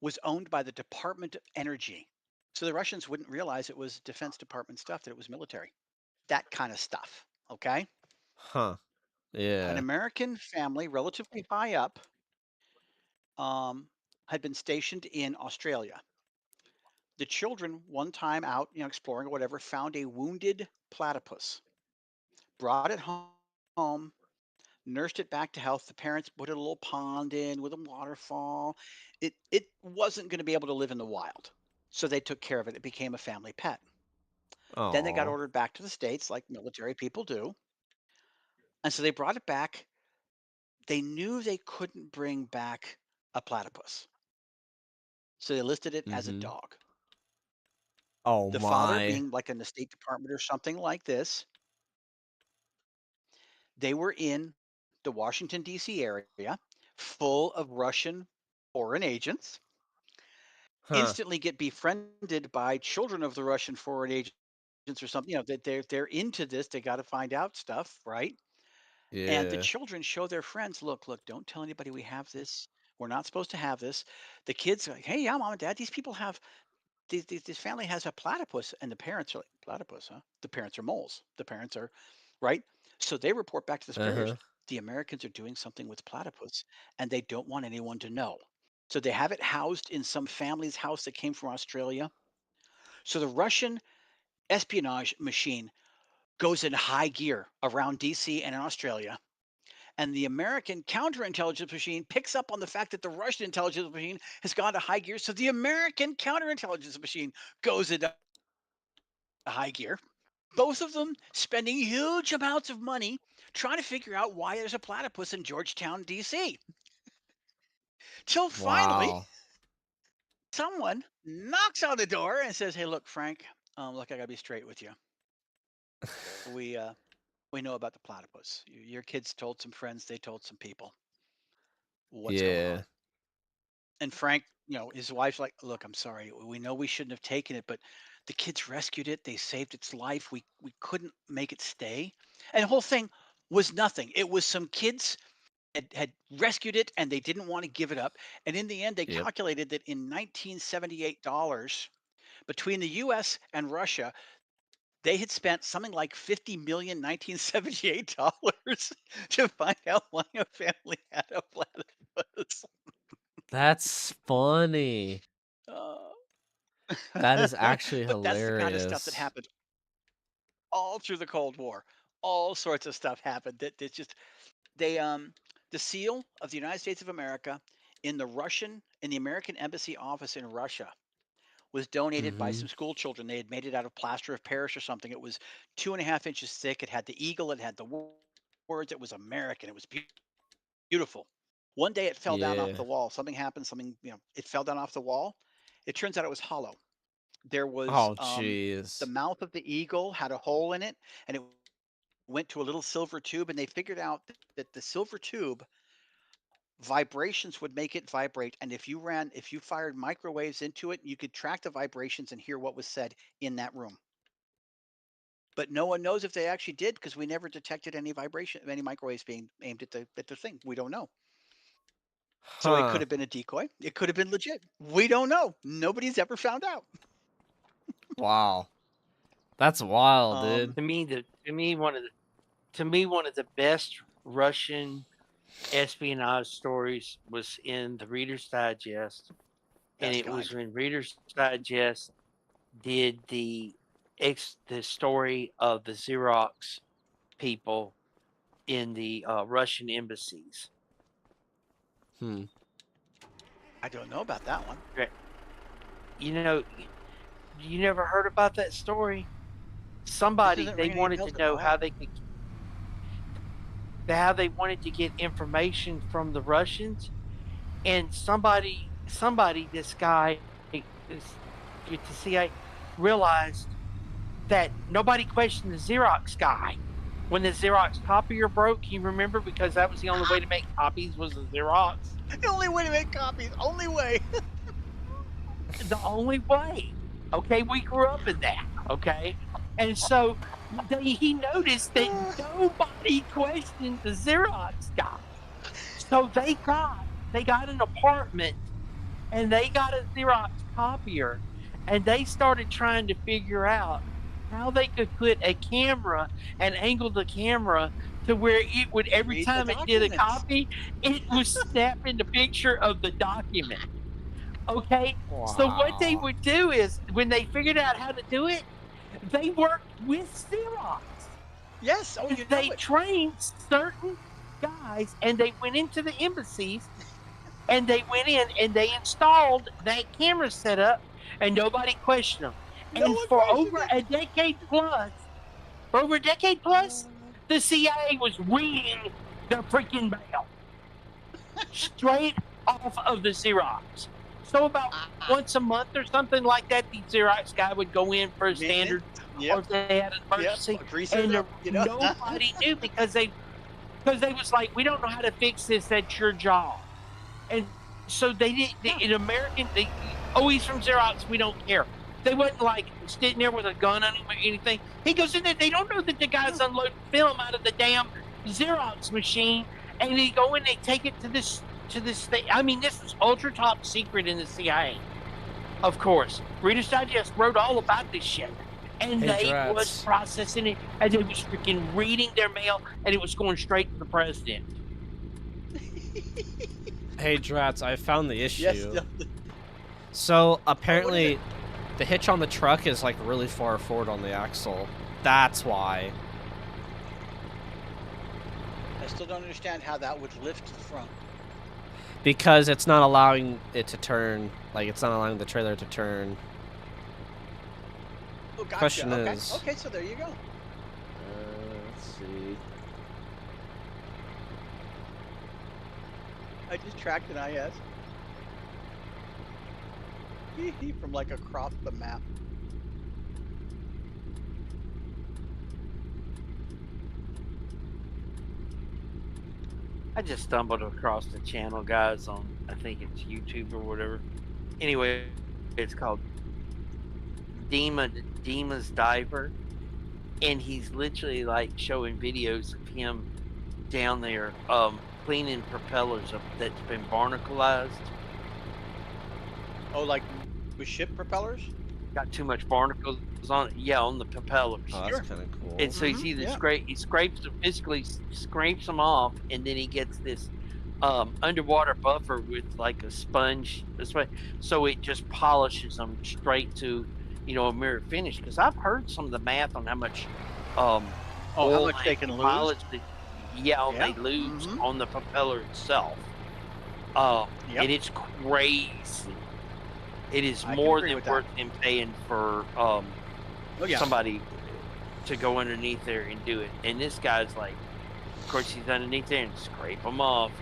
was owned by the Department of Energy. So the Russians wouldn't realize it was Defense Department stuff, that it was military. That kind of stuff. Okay. Huh. An Yeah. American family, relatively high up, um, had been stationed in Australia. The children, one time out, exploring or whatever, found a wounded platypus, brought it home, nursed it back to health. The parents put a little pond in with a waterfall. It wasn't going to be able to live in the wild. So they took care of it. It became a family pet. Then they got Aw. ordered back to the States like military people do. And so they brought it back. They knew they couldn't bring back a platypus. So they listed it as a Mhm. dog. Oh The father, my. being like in the State Department or something like this, they were in the Washington, D.C. area full of Russian foreign agents, Huh. instantly get befriended by children of the Russian foreign agents or something. That they're into this. They got to find out stuff, right? And the Yeah. children show their friends, look, don't tell anybody we have this. We're not supposed to have this. The kids are like, hey, yeah, mom and dad, these people have this family has a platypus, and the parents are like, platypus, huh? The parents are moles. The parents are right. So they report back to the superiors. Uh-huh. The Americans are doing something with platypus, and they don't want anyone to know. So they have it housed in some family's house that came from Australia. So the Russian espionage machine goes in high gear around DC and in Australia. And the American counterintelligence machine picks up on the fact that the Russian intelligence machine has gone to high gear. So the American counterintelligence machine goes into high gear. Both of them spending huge amounts of money trying to figure out why there's a platypus in Georgetown, DC. Till finally, Wow. someone knocks on the door and says, "Hey, look, Frank. Look, I gotta be straight with you. We uh, we know about the platypus. Your kids told some friends. They told some people. What's going on?" Yeah. And Frank, his wife's like, "Look, I'm sorry. We know we shouldn't have taken it, but the kids rescued it. They saved its life. We couldn't make it stay." And the whole thing was nothing. It was some kids had rescued it and they didn't want to give it up. And in the end, they Yep. calculated that in 1978 dollars between the US and Russia, they had spent something like 50 million 1978 dollars to find out why a family had a platypus. That's funny. Uh, That is actually but that's the kind of stuff that hilarious. happened all through the Cold War. All sorts of stuff happened that just they the seal of the United States of America in the American embassy office in Russia was donated by Mhm. some school children. They had made it out of plaster of Paris or something. It was 2.5 inches thick. It had the eagle. It had the words. It was American. It was beautiful. One day it fell down off Yeah. the wall. Something happened. Something, it fell down off the wall. It turns out it was hollow. There was Oh, the jeez. mouth of the eagle had a hole in it, and it went to a little silver tube. And they figured out that the silver tube vibrations would make it vibrate, and if you fired microwaves into it, you could track the vibrations and hear what was said in that room. But no one knows if they actually did because we never detected any vibration, any microwaves being aimed at the thing. We don't know. So it could Huh. have been a decoy. It could have been legit. We don't know. Nobody's ever found out. Wow. That's wild, Um, dude. To me one of the best Russian espionage stories was in the Reader's Digest, and that's it was kind. when Reader's Digest did the story of the Xerox people in the Russian embassies. Hmm. I don't know about that one. Right. You know, you never heard about that story? This Somebody doesn't they ring any wanted to bells at know how all. they could how they wanted to get information from the Russians, and this guy get to CIA realized that nobody questioned the Xerox guy when the Xerox copier broke. You remember, because that was the only way to make copies was the Xerox. The only way to make copies, only way. The only way. Okay, we grew up in that. Okay, and so he noticed that nobody questioned the Xerox guy. So they got an apartment and they got a Xerox copier, and they started trying to figure out how they could put a camera and angle the camera to where it would, every Read the time it did a documents. copy, it was snapping the picture of the document. Okay, so what they Wow. would do is when they figured out how to do it, they worked with Xerox. Yes. Oh, And you know they it. trained certain guys, and they went into the embassies and they went in and they installed that camera setup, and nobody questioned them. No And one questioned it. for over a decade plus, Uh, the CIA was ringing the freaking bell straight off of the Xerox. So about once a month or something like that, the Xerox guy would go in for a Maintenance. standard, or Yep. if they had an Yep. emergency, Grease it and up. nobody knew because they was like, we don't know how to fix this. That's your job. And so they did. In American, he's from Xerox. We don't care. They wasn't like sitting there with a gun on him or anything. He goes in there. They don't know that the guy's unloading film out of the damn Xerox machine, and they go in. They take it to this thing. I mean, this was ultra top secret in the CIA. Of course, Reader's Digest wrote all about this shit. And Hey, they was Drats. processing it, and they was freaking reading their mail, and it was going straight to the president. Hey, Drats, I found the Yes. issue. So, Oh, apparently, the hitch on the truck is, like, really far forward on the axle. That's why. I still don't understand how that would lift the front. Because it's not allowing it to turn. Like, it's not allowing the trailer to turn. Oh, gotcha. Question Okay. is- Okay, so there you go. Let's see. I just tracked an IS from like across the map. I just stumbled across the channel, guys, on I think it's YouTube or whatever. Anyway, it's called Dima Dima's Diver, and he's literally like showing videos of him down there cleaning propellers up that's been barnacleized. Oh, like with ship propellers? Got too much barnacles on it. Yeah, on the Oh, propellers. that's Sure. kind of And cool. so he's either Yeah. he scrapes them physically scrapes them off, and then he gets this underwater buffer with like a sponge this way, so it just polishes them straight to a mirror finish. Because I've heard some of the math on how much um, Oh, how oil much they can and lose? mileage they Yeah. lose Mm-hmm. on the propeller itself. Yep. And it's crazy. It is I can more agree than with that. worth him paying for Oh yeah. somebody to go underneath there and do it. And this guy's like, of course, he's underneath there and scrape them off,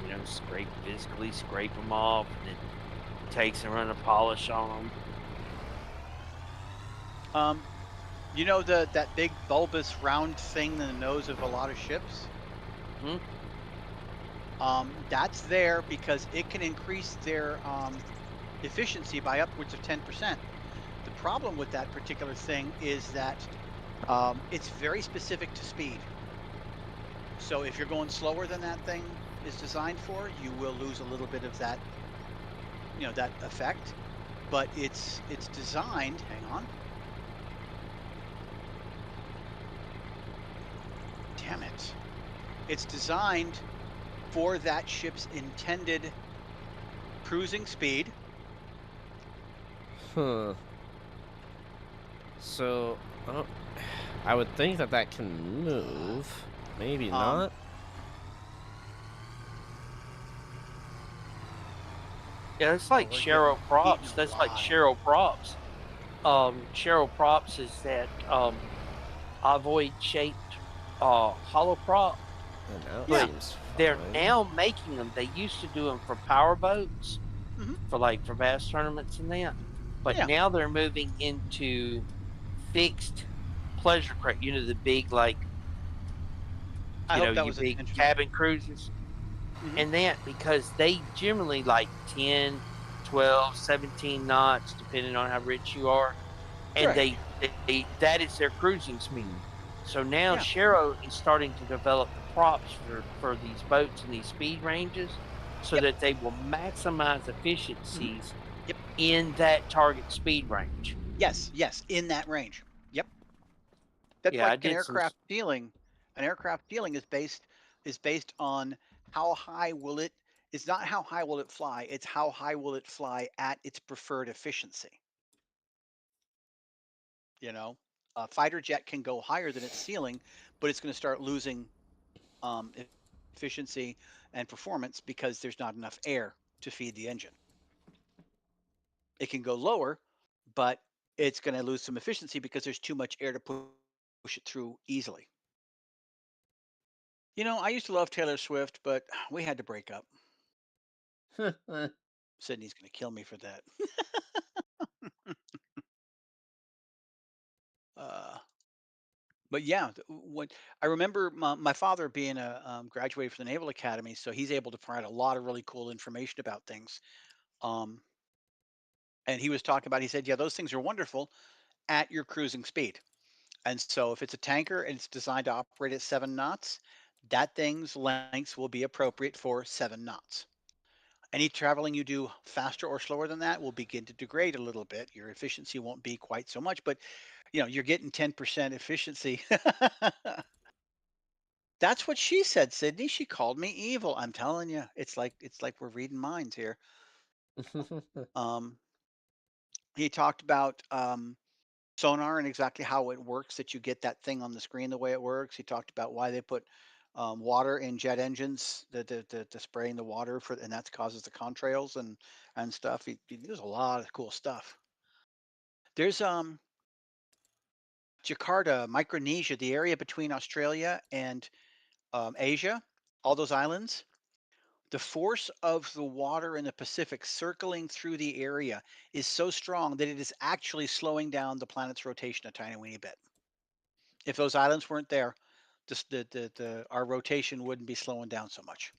physically scrape them off, and then takes and run a polish on them. Um, you know the that big bulbous round thing in the nose of a lot of ships? Hmm? That's there because it can increase their efficiency by upwards of 10%. The problem with that particular thing is that it's very specific to speed. So if you're going slower than that thing is designed for, you will lose a little bit of that, that effect. But it's designed, hang on, damn it. It's designed for that ship's intended cruising speed. Huh. So, I don't. I would think that that can move. Maybe Um, not. Yeah, it's oh, like we're getting Cheryl eaten Props. That's like alive. Cheryl Props. Cheryl Props is that ovoid shaped hollow prop, And now it Yeah. but seems they're fine. now making them. They used to do them for power boats, Hmm. for bass tournaments and that, but Yeah. now they're moving into fixed pleasure craft. The big I hope that your was big intentional. cabin cruisers Hmm. and that because they generally like 10, 12, 17 knots depending on how rich you are, and Right. they that is their cruising speed. So now Yeah. Shero is starting to develop the props for these boats in these speed ranges so Yep. that they will maximize Hmm. efficiencies Yep. in that target speed range. Yes. Yes. In that range. Yep. That's Yeah, I like an did some. aircraft ceiling. An aircraft ceiling is based on how high will it. It's not how high will it fly. It's how high will it fly at its preferred efficiency. You know, a fighter jet can go higher than its ceiling, but it's going to start losing e- efficiency and performance because there's not enough air to feed the engine. It can go lower, but it's going to lose some efficiency because there's too much air to push it through easily. I used to love Taylor Swift, but we had to break up. Sydney's going to kill me for that. Uh, but yeah, what I remember my father being a graduated from the Naval Academy, so he's able to provide a lot of really cool information about things. Um, and he was talking about, he said, yeah, those things are wonderful at your cruising speed. And so if it's a tanker and it's designed to operate at 7 knots, that thing's lengths will be appropriate for 7 knots. Any traveling you do faster or slower than that will begin to degrade a little bit. Your efficiency won't be quite so much, but you're getting 10% efficiency. That's what she said, Sydney. She called me evil. I'm telling you, it's like we're reading minds here. Um, he talked about sonar and exactly how it works, that you get that thing on the screen the way it works. He talked about why they put water in jet engines, the spraying the water for, and that causes the contrails and stuff. There's a lot of cool stuff. There's Jakarta, Micronesia, the area between Australia and Asia, all those islands. The force of the water in the Pacific circling through the area is so strong that it is actually slowing down the planet's rotation a tiny weeny bit. If those islands weren't there, our rotation wouldn't be slowing down so much.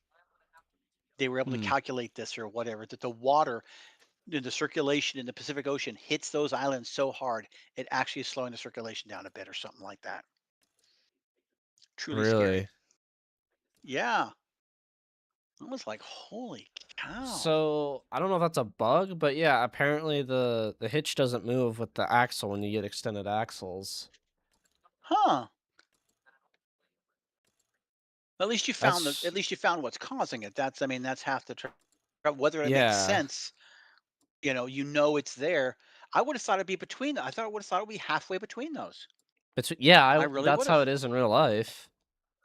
They were able to Hmm. calculate this or whatever, that the water in the circulation in the Pacific Ocean hits those islands so hard, it actually is slowing the circulation down a bit or something like that. Truly scary. Really? Yeah. I was like, holy cow. So I don't know if that's a bug, but yeah, apparently the hitch doesn't move with the axle when you get extended axles. Huh. At That's least you found what's causing it. That's I mean, that's half the whether it makes yeah. sense, you know it's there. I would have thought it'd be between I thought I would have thought it'd be halfway between those. It's yeah, I really that's would how have. it is in real life.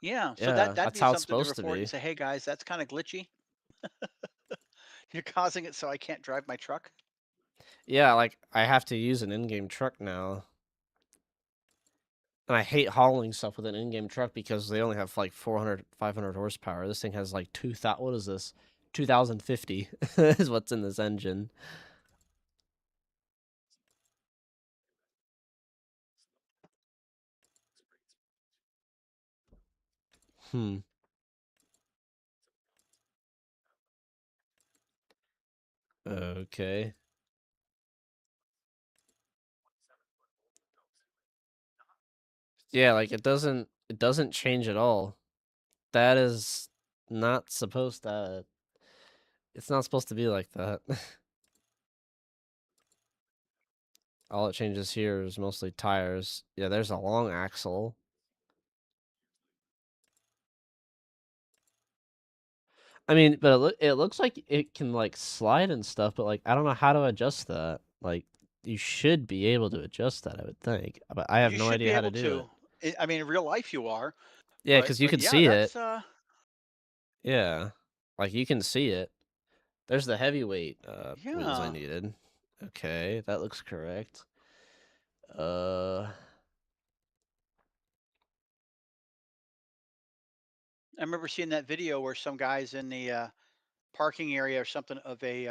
Yeah. So Yeah, that'd that's be how it's something to supposed to report and be. say, hey guys, that's kind of glitchy. You're causing it so I can't drive my truck. Yeah, like I have to use an in-game truck now. And I hate hauling stuff with an in-game truck because they only have like 400, 500 horsepower. This thing has like 2000, what is this? 2050 is what's in this engine. Hmm. Okay. Yeah, like it doesn't change at all. That is not supposed to it's not supposed to be like that. All it changes here is mostly tires. Yeah, there's a long axle. I mean, but it looks like it can like slide and stuff, but like I don't know how to adjust that. Like you should be able to adjust that, I would think, but I have You no should be idea how to able do it. to. I mean, in real life you are, Yeah, because you but can yeah, see it. that's Yeah, like you can see it. There's the heavyweight wheels I yeah. needed. Okay, that looks correct. Uh, I remember seeing that video where some guys in the parking area or something of a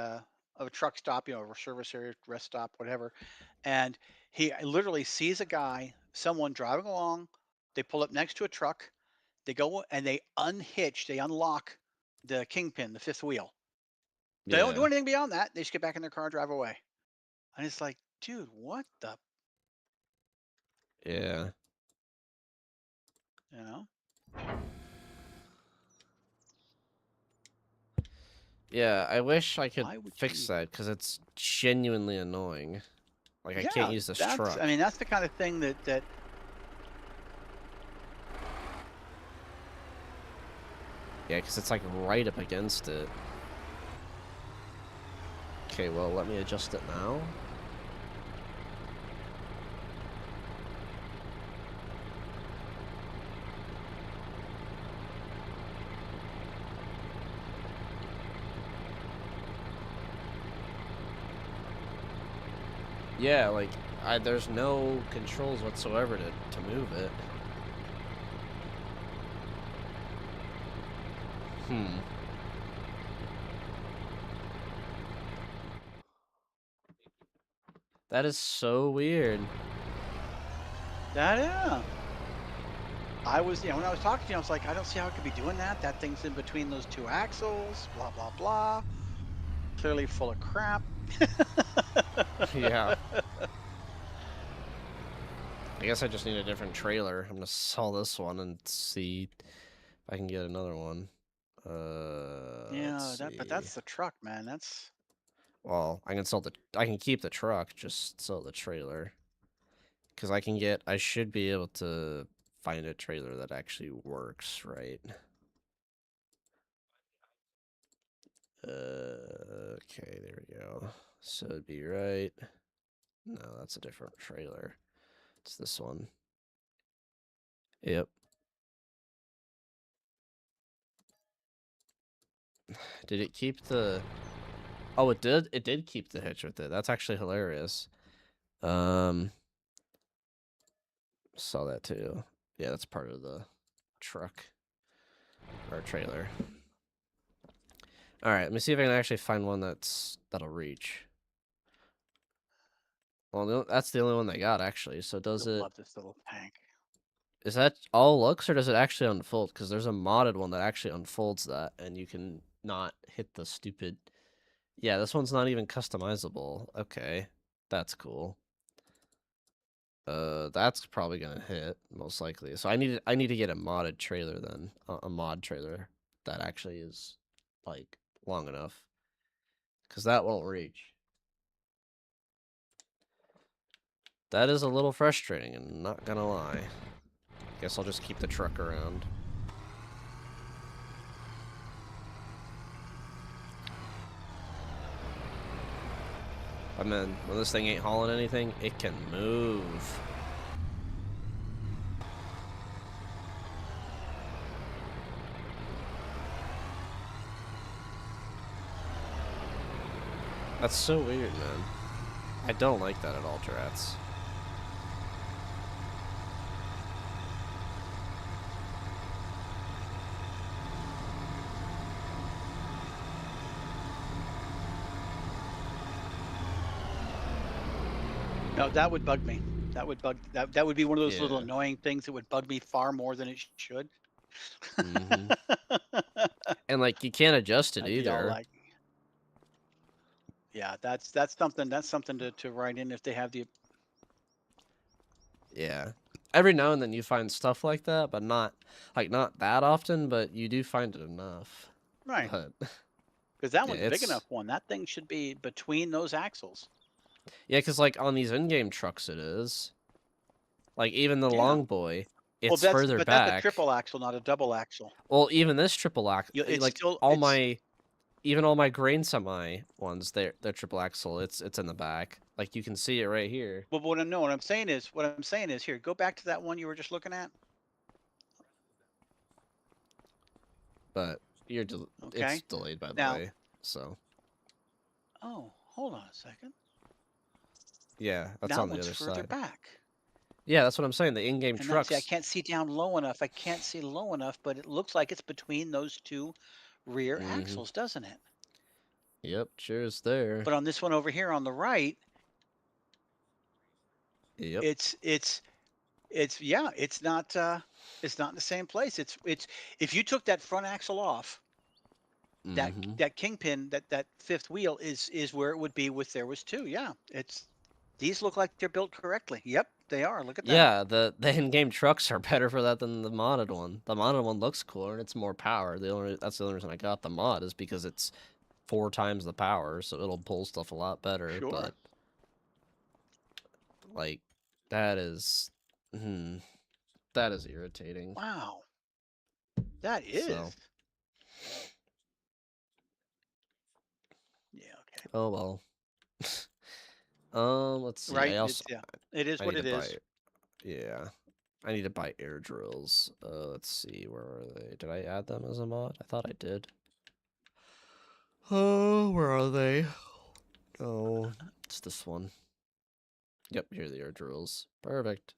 truck stop, or service area, rest stop, whatever. And he literally sees a guy, someone driving along. They pull up next to a truck. They go and they unhitch, they unlock the kingpin, the fifth wheel. They don't do yeah, anything beyond that. They just get back in their car and drive away. And it's like, dude, what the, yeah, you know? yeah. I wish I could Why would you fix even? that because it's genuinely annoying. Like I can't Yeah, use this that's. I truck. mean, that's the kind of thing that. Yeah, because it's like right up against it. Okay, well, let me adjust it now. Yeah, like there's no controls whatsoever to move it. Hmm. That is so weird. That yeah. I was, when I was talking to you, I was like, I don't see how it could be doing that. That thing's in between those two axles. Blah blah blah. Clearly full of crap. Yeah. I guess I just need a different trailer. I'm gonna sell this one and see if I can get another one. Let's Yeah, but see. that's the truck, man. That's Well, I can keep the truck, just sell the trailer. Because I should be able to find a trailer that actually works, right? Okay, there we go. So it'd be right. No, that's a different trailer. It's this one. Yep. Did it keep the... Oh, it did? It did keep the hitch with it. That's actually hilarious. Um, saw that too. Yeah, that's part of the truck or trailer. All right, let me see if I can actually find one that'll reach. Well, no, that's the only one they got actually. So I does it? love this little tank. Is that all looks, or does it actually unfold? Because there's a modded one that actually unfolds that, and you can not hit the stupid. Yeah, this one's not even customizable. Okay, that's cool. That's probably gonna hit most likely. So I need to get a modded trailer then, a mod trailer that actually is like long enough, because that won't reach. That is a little frustrating, and not gonna lie. Guess I'll just keep the truck around. But man, when this thing ain't hauling anything, it can move. That's so weird, man. I don't like that at all, Turats. No, that would bug me. That would be one of those little Yeah. annoying things that would bug me far more than it should. Mm-hmm. And like you can't adjust it I'd be all either. like, yeah, that's something to write in if they have the Yeah. Every now and then you find stuff like that, but not that often, but you do find it enough. right, But because that yeah, one's big enough one. That thing should be between those axles. yeah, because like on these in-game trucks it is. Like even the Yeah. long boy, Well, it's further that's a back. triple axle, not a double axle. Well, even this triple ax It's like still all it's my even all my grain semi ones, they're triple axle. It's in the back. Like you can see it right here. well, what I'm saying is here. Go back to that one you were just looking at. But it's Okay. delayed by the Now, way. So oh, hold on a second. yeah, that's That on the one's other further side. back. Yeah, that's what I'm saying. The in-game And now, see, I trucks. can't see down low enough. I can't see low enough, but it looks like it's between those two rear Mm-hmm. axles, doesn't it? Yep, cheers there. But on this one over here on the right, Yep. it's yeah, it's not in the same place. It's if you took that front axle off, Mm-hmm. that kingpin, that fifth wheel is where it would be with there was two. Yeah, it's these look like they're built correctly. Yep, they are. Look at that. Yeah, the in-game trucks are better for that than the modded one. The modded one looks cooler and it's more power. That's the only reason I got the mod is because it's 4 times the power, so it'll pull stuff a lot better. Sure. But like that is, hmm, that is irritating. Wow, that So, is. Yeah. Okay. oh well. Let's see. Right. It's yeah. It is I what need to it buy. is. Yeah, I need to buy air drills. Let's see. Where are they? Did I add them as a mod? I thought I did. Oh, where are they? Oh, it's this one. Yep, here they are, drills. Perfect.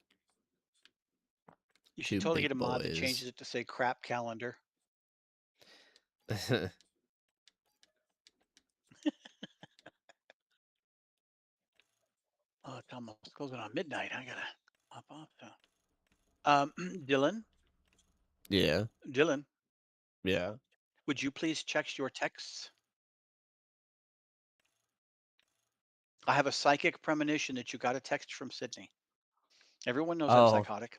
You should Two totally get big a mod that boys. changes it to say crap calendar. Oh, it's almost closing on midnight. I gotta hop off. So. Dylan, Yeah, Dylan, yeah. would you please check your texts? I have a psychic premonition that you got a text from Sydney. Everyone knows I'm Oh, psychotic.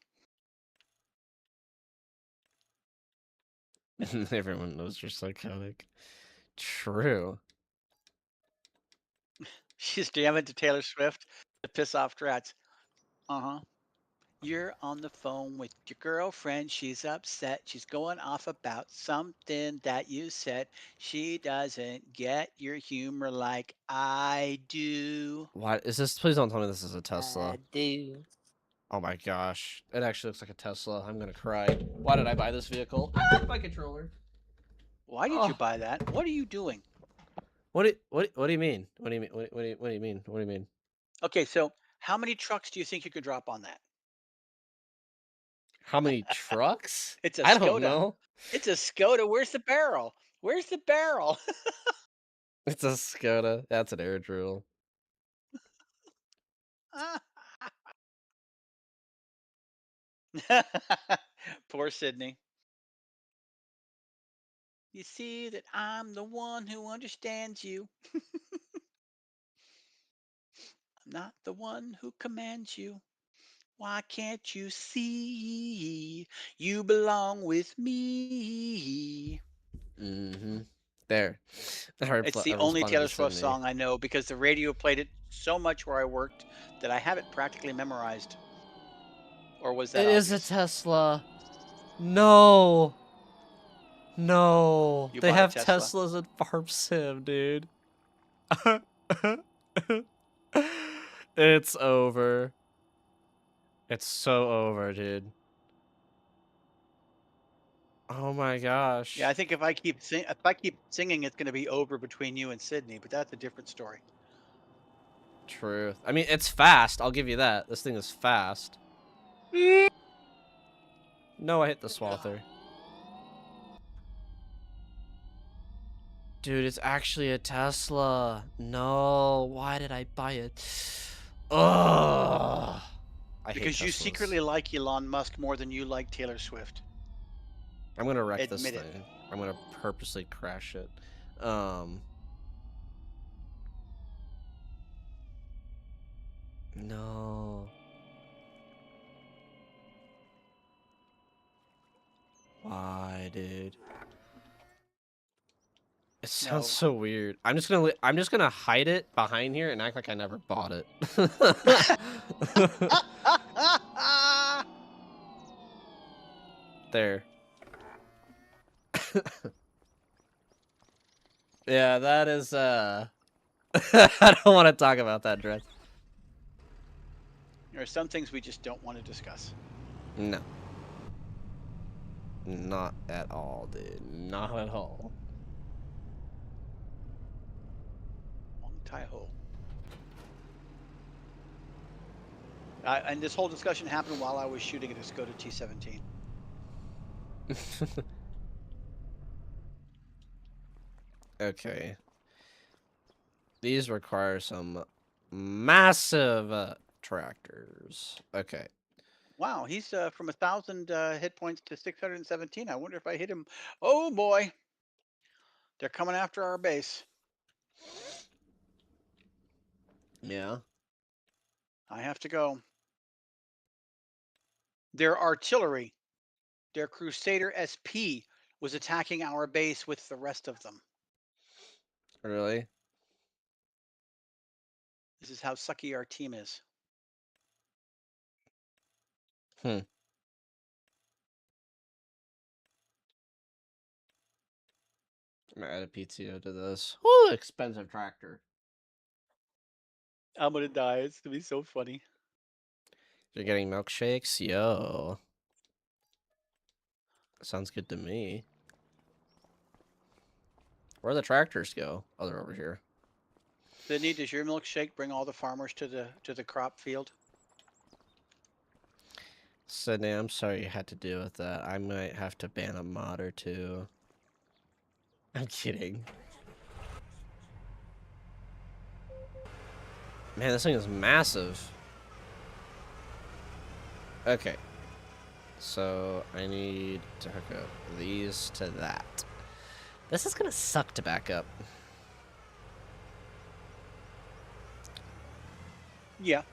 everyone knows you're psychotic. True. She's jamming to Taylor Swift to piss off rats. Uh huh. You're on the phone with your girlfriend. She's upset. She's going off about something that you said. She doesn't get your humor like I do. Why is this? Please don't tell me this is a Tesla. I do. Oh my gosh, it actually looks like a Tesla. I'm gonna cry. Why did I buy this vehicle? Ah, my controller. Why did you Oh, buy that? What are you doing? what do you mean? What do you mean? What do you mean? What do you mean? Okay, so how many trucks do you think you could drop on that? How many trucks? It's a I don't Skoda. know. It's a Skoda. Where's the barrel? Where's the barrel? It's a Skoda. That's an air drill. Poor Sydney. You see that I'm the one who understands you. I'm not the one who commands you. Why can't you see you belong with me? Mm-hmm. There. I It's the only responded to Taylor Swift Sydney. song I know because the radio played it so much where I worked that I have it practically memorized. Or was that It is a obvious? Tesla. No. No. You They bought a have Tesla? Teslas in Farm Sim, dude. It's over. It's so over, dude. Oh my gosh. Yeah, I think if I keep singing, it's going to be over between you and Sydney, but that's a different story. Truth. I mean, it's fast. I'll give you that. This thing is fast. No, I hit the swather. Dude, it's actually a Tesla. No, why did I buy it? Ugh. I hate Because you Teslas. secretly like Elon Musk more than you like Taylor Swift. I'm gonna wreck this Admit it. thing. I'm gonna purposely crash it. No. Why, dude? It sounds No. so weird. I'm just gonna hide it behind here and act like I never bought it. There. Yeah, that is I don't want to talk about that dress. There are some things we just don't want to discuss. No. Not at all, dude. Not at all. Long tie ho. And this whole discussion happened while I was shooting a Skoda T17. Okay. These require some massive tractors. Okay. Wow, he's from 1,000 hit points to 617. I wonder if I hit him. Oh boy, they're coming after our base. Yeah. I have to go. Their artillery, their Crusader SP, was attacking our base with the rest of them. Really? This is how sucky our team is. Hmm. I'm gonna add a PTO to this. Woo, expensive tractor. I'm gonna die. It's gonna be so funny. You're getting milkshakes? Yo. Sounds good to me. Where the tractors go? Oh, they're over here. Sydney, does your milkshake bring all the farmers to the crop field? Sydney, I'm sorry you had to deal with that. I might have to ban a mod or two. I'm kidding. Man, this thing is massive. Okay. So, I need to hook up these to that. This is gonna suck to back up. Yeah.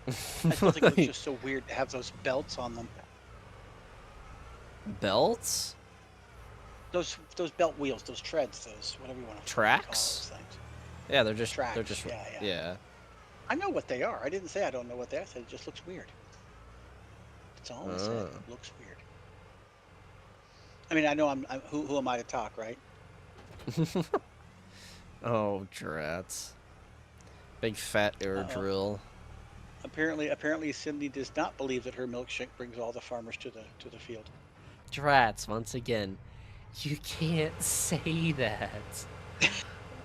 I still think it looks just so weird to have those belts on them. Belts? Those belt wheels, those treads, those whatever you want to Tracks? call those things. Yeah, they're just Tracks, yeah. I know what they are. I didn't say I don't know what they are. I said it just looks weird. That's all I said. It looks weird. I mean, I know I'm who am I to talk, right? Oh, drats. Big fat air drill. Apparently, Cindy does not believe that her milkshake brings all the farmers to the field. Drats, once again. You can't say that.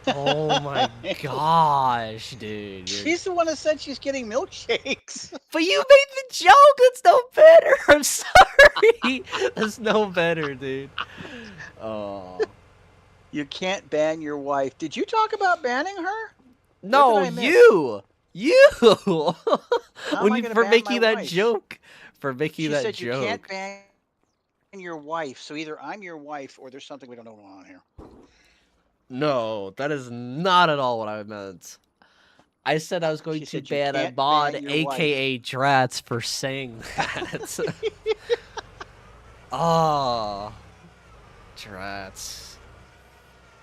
Oh my gosh, dude. She's the one that said she's getting milkshakes. But you made the joke! That's no better! I'm sorry! That's no better, dude. Oh. You can't ban your wife. Did you talk about banning her? No, I miss? you. How am I gonna For ban my making that wife? joke, for making She that said you can't joke. ban your wife. So either I'm your wife or there's something we don't know going on here. No, that is not at all what I meant. I said I was going She to said you ban a can't mod, ban your wife. aka Drats, for saying that. Oh, Drats.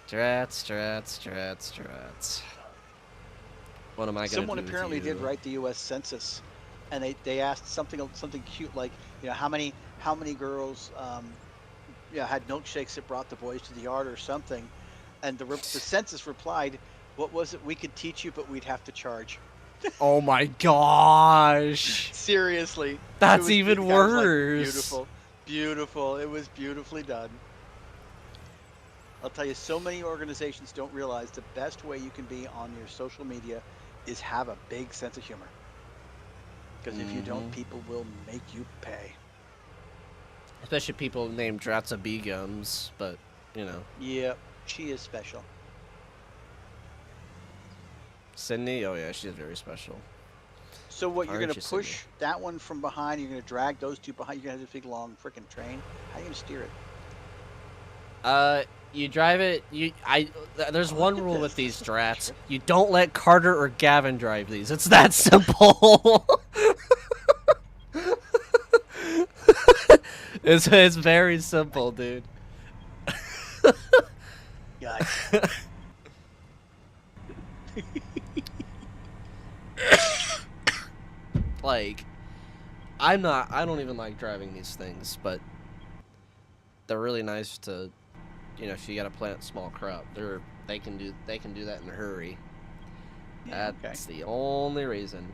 Drats. What am I gonna Someone do with apparently did you? write the U.S. Census, and they asked something cute like, how many girls had milkshakes that brought the boys to the yard or something, and the census replied, "What was it? We could teach you, but we'd have to charge." Oh my gosh. Seriously, That's the even guy was like, worse. beautiful. It was beautifully done. I'll tell you, so many organizations don't realize the best way you can be on your social media is have a big sense of humor. Because if you don't, people will make you pay. Especially people named Dratsa B Gums, but you know. Yep, she is special. Sydney, oh yeah, she's very special. So what, you're Aren't gonna you, push Sydney? that one from behind? You're gonna drag those two behind? You're gonna have this big long freaking train? How are you gonna steer it? You drive it. There's Oh, one look at rule this. with these This is Drats. trippy. You don't let Carter or Gavin drive these. It's that simple. It's very simple, dude. Yikes. Like, I don't even like driving these things, but they're really nice to, if you gotta plant small crop, they can do that in a hurry. Yeah, That's the only reason.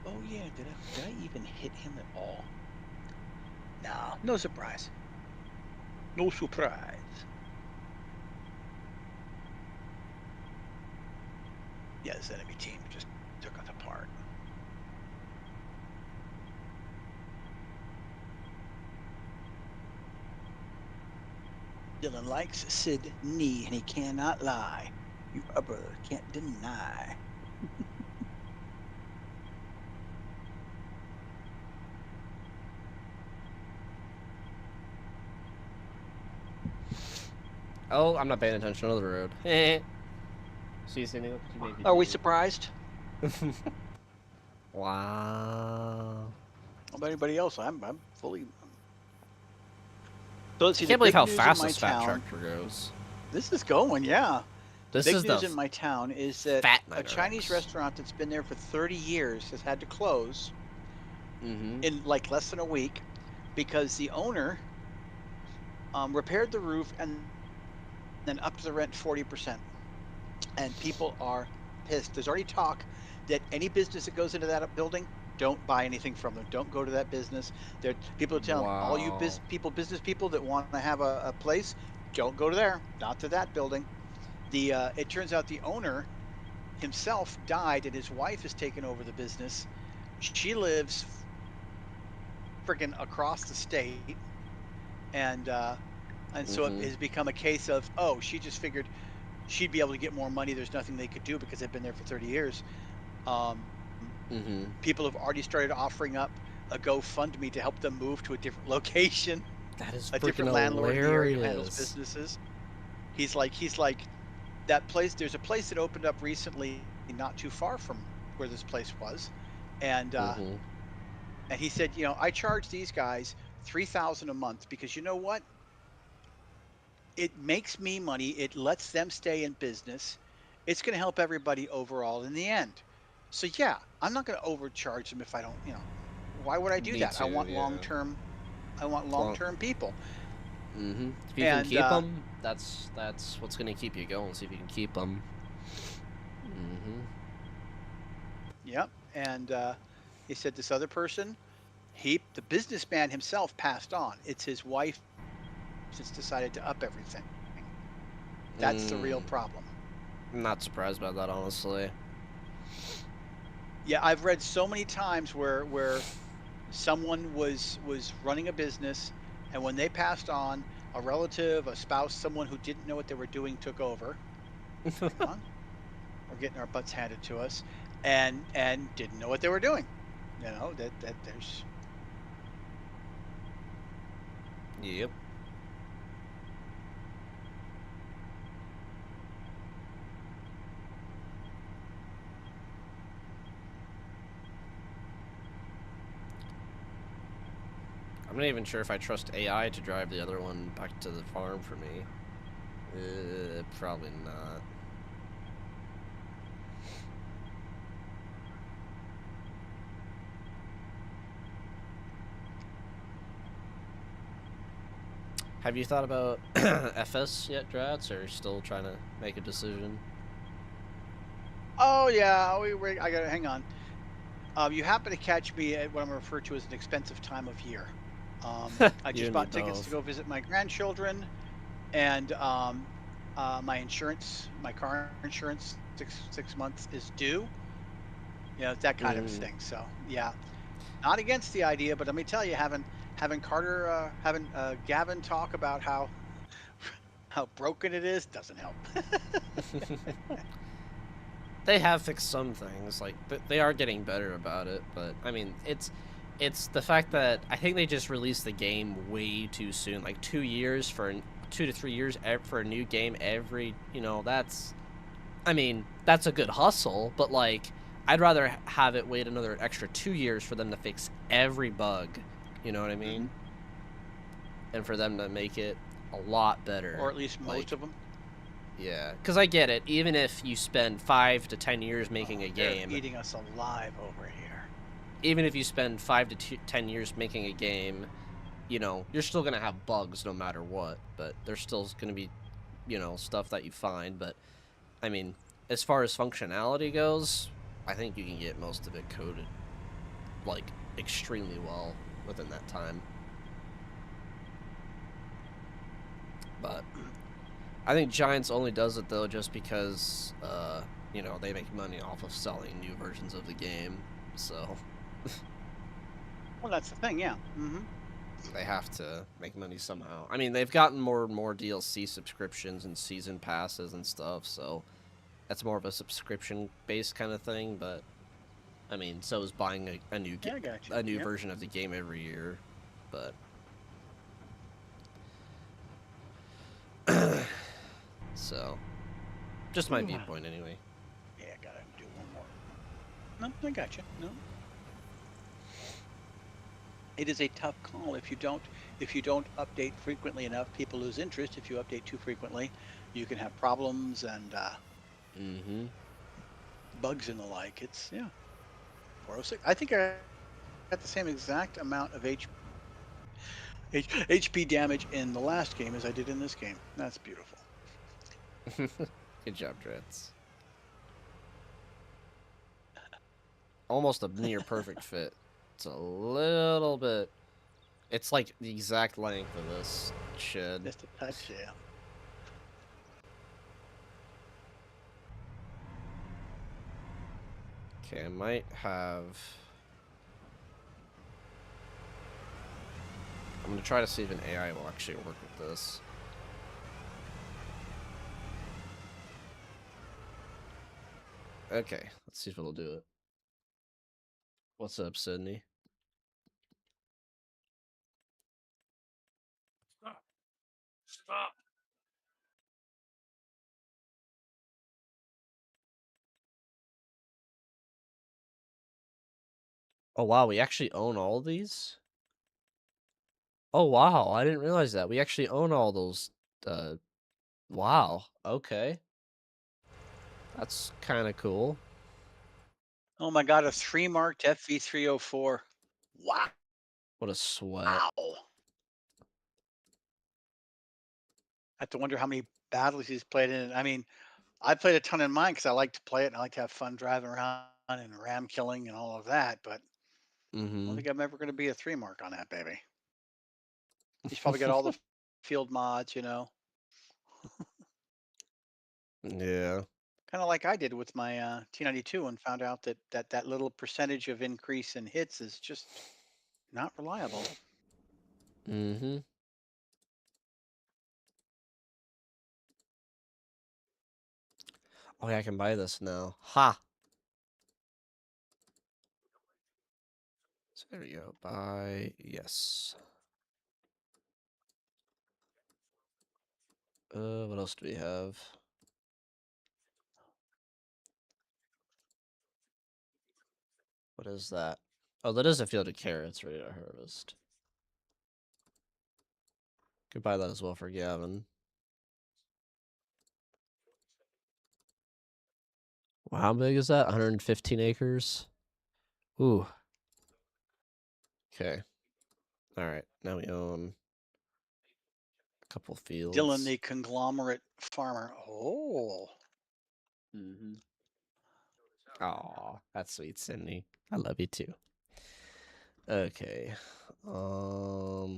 Oh yeah, did I even hit him at all? No, no surprise. No surprise. Yeah, this enemy team just took us apart. Dylan likes Sydney, and he cannot lie. You brother can't deny. Oh, I'm not paying attention to the road. See, Sydney, look what you made me Are we do. surprised? Wow. How about anybody else? I'm fully. So let's see. I can't The believe big how news fast in my this fat town. tractor goes. This is going, yeah. This Big is news the in my town is that fat a Chinese restaurant that's been there for 30 years has had to close in like less than a week because the owner repaired the roof and then upped the rent 40%. And people are pissed. There's already talk that any business that goes into that building, don't buy anything from them. Don't go to that business. People are telling all you business people that want to have a place, don't go to there, not to that building. It turns out the owner himself died and his wife has taken over the business. She lives freaking across the state, and so it has become a case of, oh, she just figured she'd be able to get more money. There's nothing they could do because they've been there for 30 years. People have already started offering up a GoFundMe to help them move to a different location. That is a different landlord in the area who handles businesses. He's like that place. There's a place that opened up recently, not too far from where this place was, and he said, I charge these guys $3,000 a month because you know what? It makes me money. It lets them stay in business. It's going to help everybody overall in the end. So yeah, I'm not going to overcharge them if I don't, why would I do Me that? too, I want yeah. long-term people. If you can keep them, that's what's gonna keep you going. See if you can keep them. Yep. And he said this other person, the businessman himself passed on. It's his wife that's decided to up everything. That's the real problem. I'm not surprised by that, honestly. Yeah, I've read so many times where someone was running a business, and when they passed on, a relative, a spouse, someone who didn't know what they were doing took over. Hang on, we're getting our butts handed to us, and didn't know what they were doing. You know that there's Yep. I'm not even sure if I trust AI to drive the other one back to the farm for me. Probably not. Have you thought about FS yet, Drats, or are you still trying to make a decision? oh yeah, I gotta hang on. You happen to catch me at what I'm referred to as an expensive time of year. I You just and me bought tickets to both. go visit my grandchildren, and my insurance, my car insurance, 6 months is due. You know, it's that kind of Mm, thing. So yeah, not against the idea, but let me tell you, having Gavin talk about how broken it is doesn't help. they have fixed some things, like they are getting better about it, but I mean, it's the fact that I think they just released the game way too soon, like 2 years for 2 to 3 years for a new game every, that's, I mean, that's a good hustle, but like, I'd rather have it wait another extra 2 years for them to fix every bug, you know what I Hmm. mean? And for them to make it a lot Or better. at least most Like, of them. yeah, because I get it. Even if you spend 5 to 10 years making Oh, a they're game, eating us alive over here. even if you spend 5 to 10 years making a game, you're still gonna have bugs no matter what. But there's still gonna be, stuff that you find. But I mean, as far as functionality goes, I think you can get most of it coded like extremely well within that time. But I think Giants only does it though just because they make money off of selling new versions of the game. So Well, that's the thing. Yeah. they have to make money somehow. I mean, they've gotten more and more DLC subscriptions and season passes and stuff, so that's more of a subscription based kind of thing, but I mean, so is buying Yeah, I got you. a new Yep. version of the game every year. But so just my Ooh. viewpoint anyway. Yeah, I gotta do one more. No, I got you. No, it is a tough call if you don't update frequently enough. People lose interest. If you update too frequently, you can have problems and Mm-hmm. bugs and the like. It's yeah, 406. I think I got the same exact amount of HP damage in the last game as I did in this game. That's beautiful. Good job, Dreads. Almost a near perfect fit. It's a little bit. It's like the exact length of this shed. Just a touch, yeah. Okay, I might have. I'm gonna try to see if an AI will actually work with this. Okay, let's see if it'll do it. What's up, Sydney? Stop. Stop. Oh wow, we actually own all of these? Oh wow, I didn't realize that. We actually own all those uh wow. Okay. That's kind of cool. Oh my God, a three marked FV304. Wow. What a sweat. I have to wonder how many battles he's played in it. I mean, I played a ton in mine because I like to play it and I like to have fun driving around and ram killing and all of that. But I don't Mm-hmm. think I'm ever going to be a three mark on that baby. He's probably got all the field mods. Yeah. Kind of like I did with my T92 and found out that little percentage of increase in hits is just not reliable. Mm-hmm. Oh yeah, I can buy this now. Ha! So there we go. Buy, yes. What else do we have? What is that? Oh, that is a field of carrots ready to harvest. Could buy that as well for Gavin. Well, how big is that? 115 acres? Ooh. Okay. Alright, now we own a couple fields. Dylan, the conglomerate farmer. Oh. Mm-hmm. Aw, that's sweet, Sydney. I love you too. Okay. What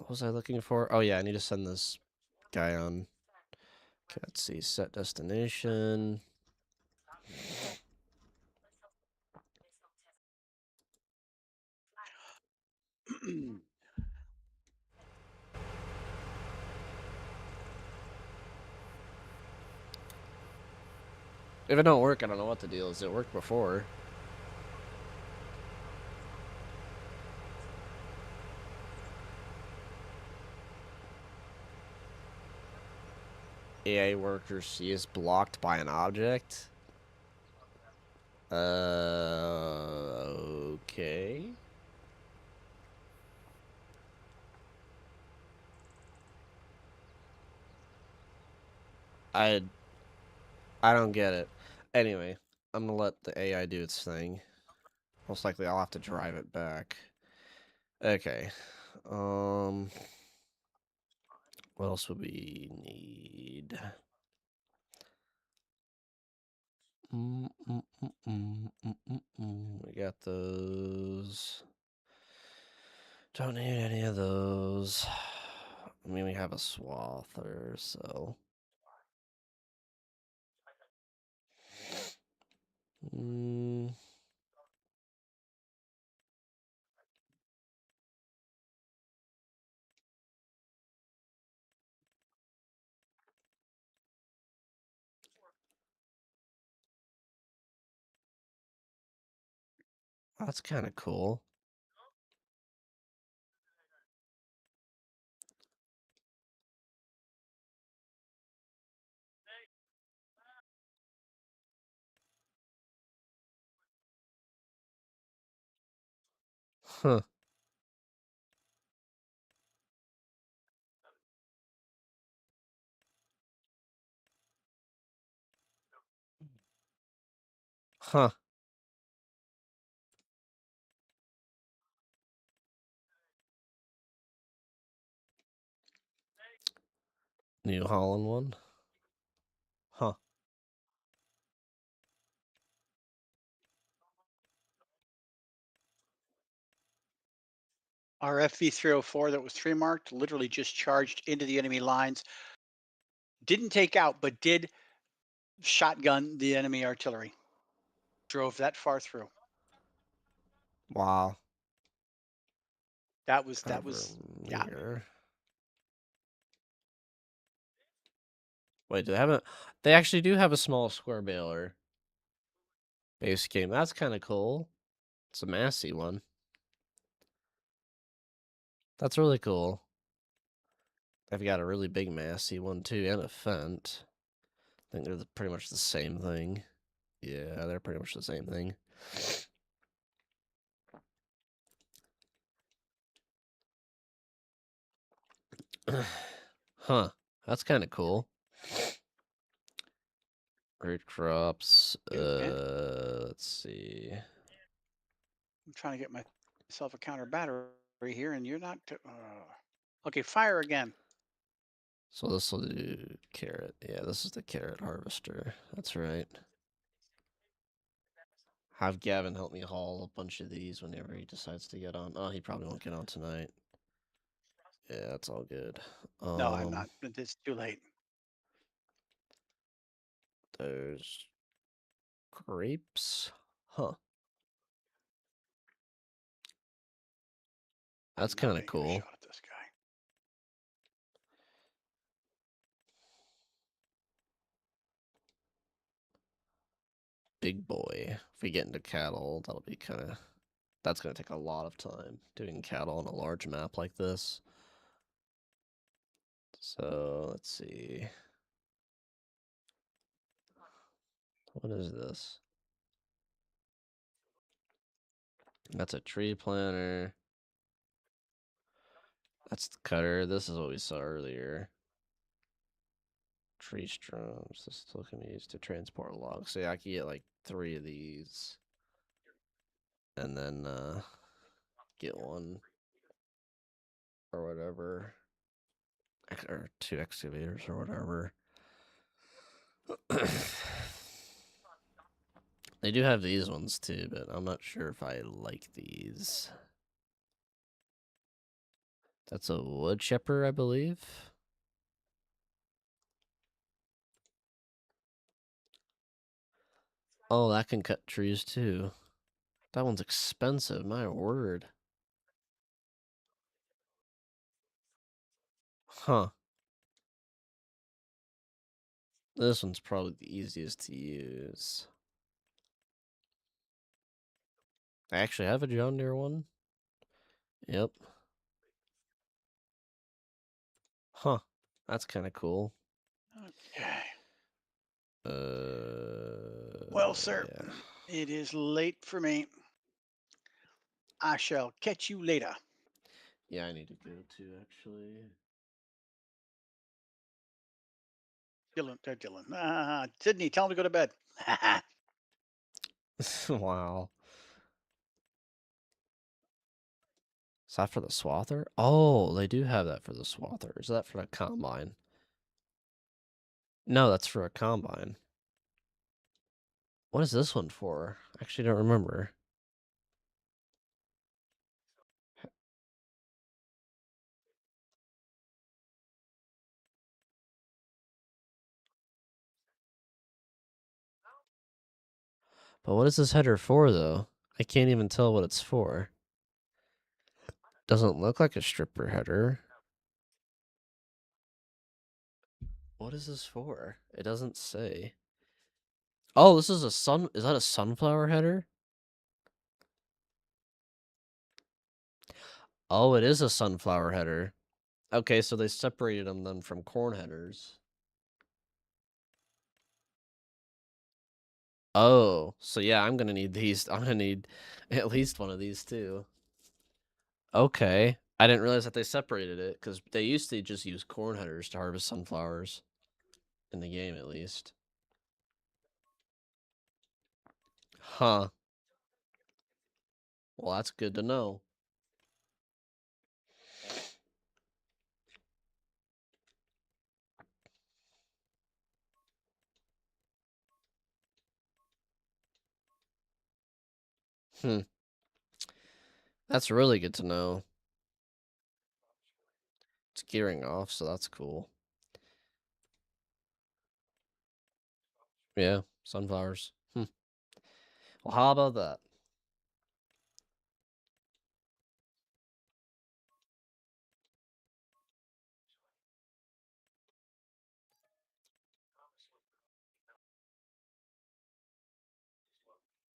was I looking for? Oh yeah, I need to send this guy on. Okay, let's see. Set destination. If it don't work, I don't know what the deal is. It worked before. AI worker C is blocked by an object. Okay. I don't get it. Anyway, I'm gonna let the AI do its thing. Most likely I'll have to drive it back. Okay. What else would we need? We got those. Don't need any of those. I mean, we have a swather, so. That's kind of cool. Huh. Huh. New Holland one? Huh. Our FV304 that was 3 marked literally just charged into the enemy lines. Didn't take out, but did shotgun the enemy artillery. Drove that far through. Wow. That was yeah. Here. Wait, do they have a... They actually do have a small square baler. Base game. That's kind of cool. It's a Massey one. That's really cool. They've got a really big Massey one too, and a Fent. I think they're pretty much the same thing. Yeah, they're pretty much the same thing. Huh. That's kind of cool. Great crops. Let's see. I'm trying to get myself a counter battery here, and you're not. Okay, fire again. So this will do carrot. Yeah, this is the carrot harvester. That's right. Have Gavin help me haul a bunch of these whenever he decides to get on. Oh, he probably won't get on tonight. Yeah, that's all good. No, I'm not. It's too late. There's grapes. Huh. That's I'm not kind of making a cool. shot at this guy. big boy. If we get into cattle, that'll be kind of... That's going to take a lot of time, doing cattle on a large map like this. So, let's see. What is this? That's a tree planter. That's the cutter. This is what we saw earlier. Tree strums. This still can be used to transport logs. So yeah, I can get like 3 of these. And then get 1 or whatever. Or 2 excavators or whatever. They do have these ones too, but I'm not sure if I like these. That's a wood chipper, I believe. Oh, that can cut trees too. That one's expensive, my word. Huh. This one's probably the easiest to use. I actually have a John Deere one. Yep. Huh. That's kind of cool. Okay. Well, sir, Yeah. it is late for me. I shall catch you later. Yeah, I need to go too, actually. Dylan. Sydney, tell him to go to bed. Wow. Is that for the swather? Oh, they do have that for the swather. Is that for the combine? No, that's for a combine. What is this one for? I actually don't remember. But what is this header for, though? I can't even tell what it's for. Doesn't look like a stripper header. What is this for? It doesn't say. Oh, this is a is that a sunflower header? Oh, it is a sunflower header. Okay, so they separated them then from corn headers. Oh, so yeah, I'm gonna need these. I'm gonna need at least one of these too. Okay. I didn't realize that they separated it, because they used to just use corn headers to harvest sunflowers. In the game, at least. Huh. Well, that's good to know. Hmm. That's really good to know. It's gearing off, so that's cool. Yeah, sunflowers. Well, how about that?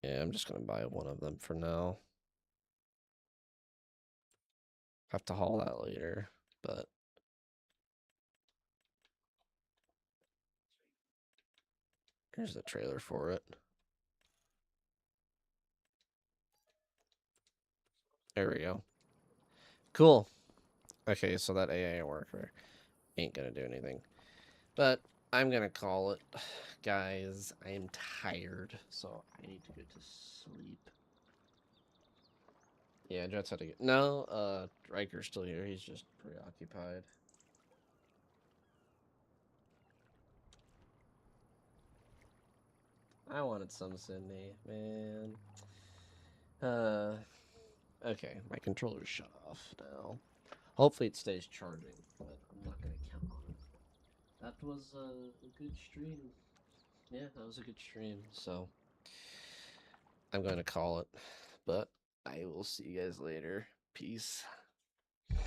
Yeah, I'm just gonna buy 1 of them for now. Have to haul that later, but... Here's the trailer for it. There we go. Cool. Okay, so that AI worker ain't gonna do anything. But I'm gonna call it. Guys, I am tired, so I need to go to sleep. Yeah, Jet's had to get... No, Riker's still here. He's just preoccupied. I wanted some Sydney, man. Okay, my controller's shut off now. Hopefully it stays charging, but I'm not gonna count on it. That was a good stream. Yeah, that was a good stream, so I'm going to call it. But I will see you guys later. Peace.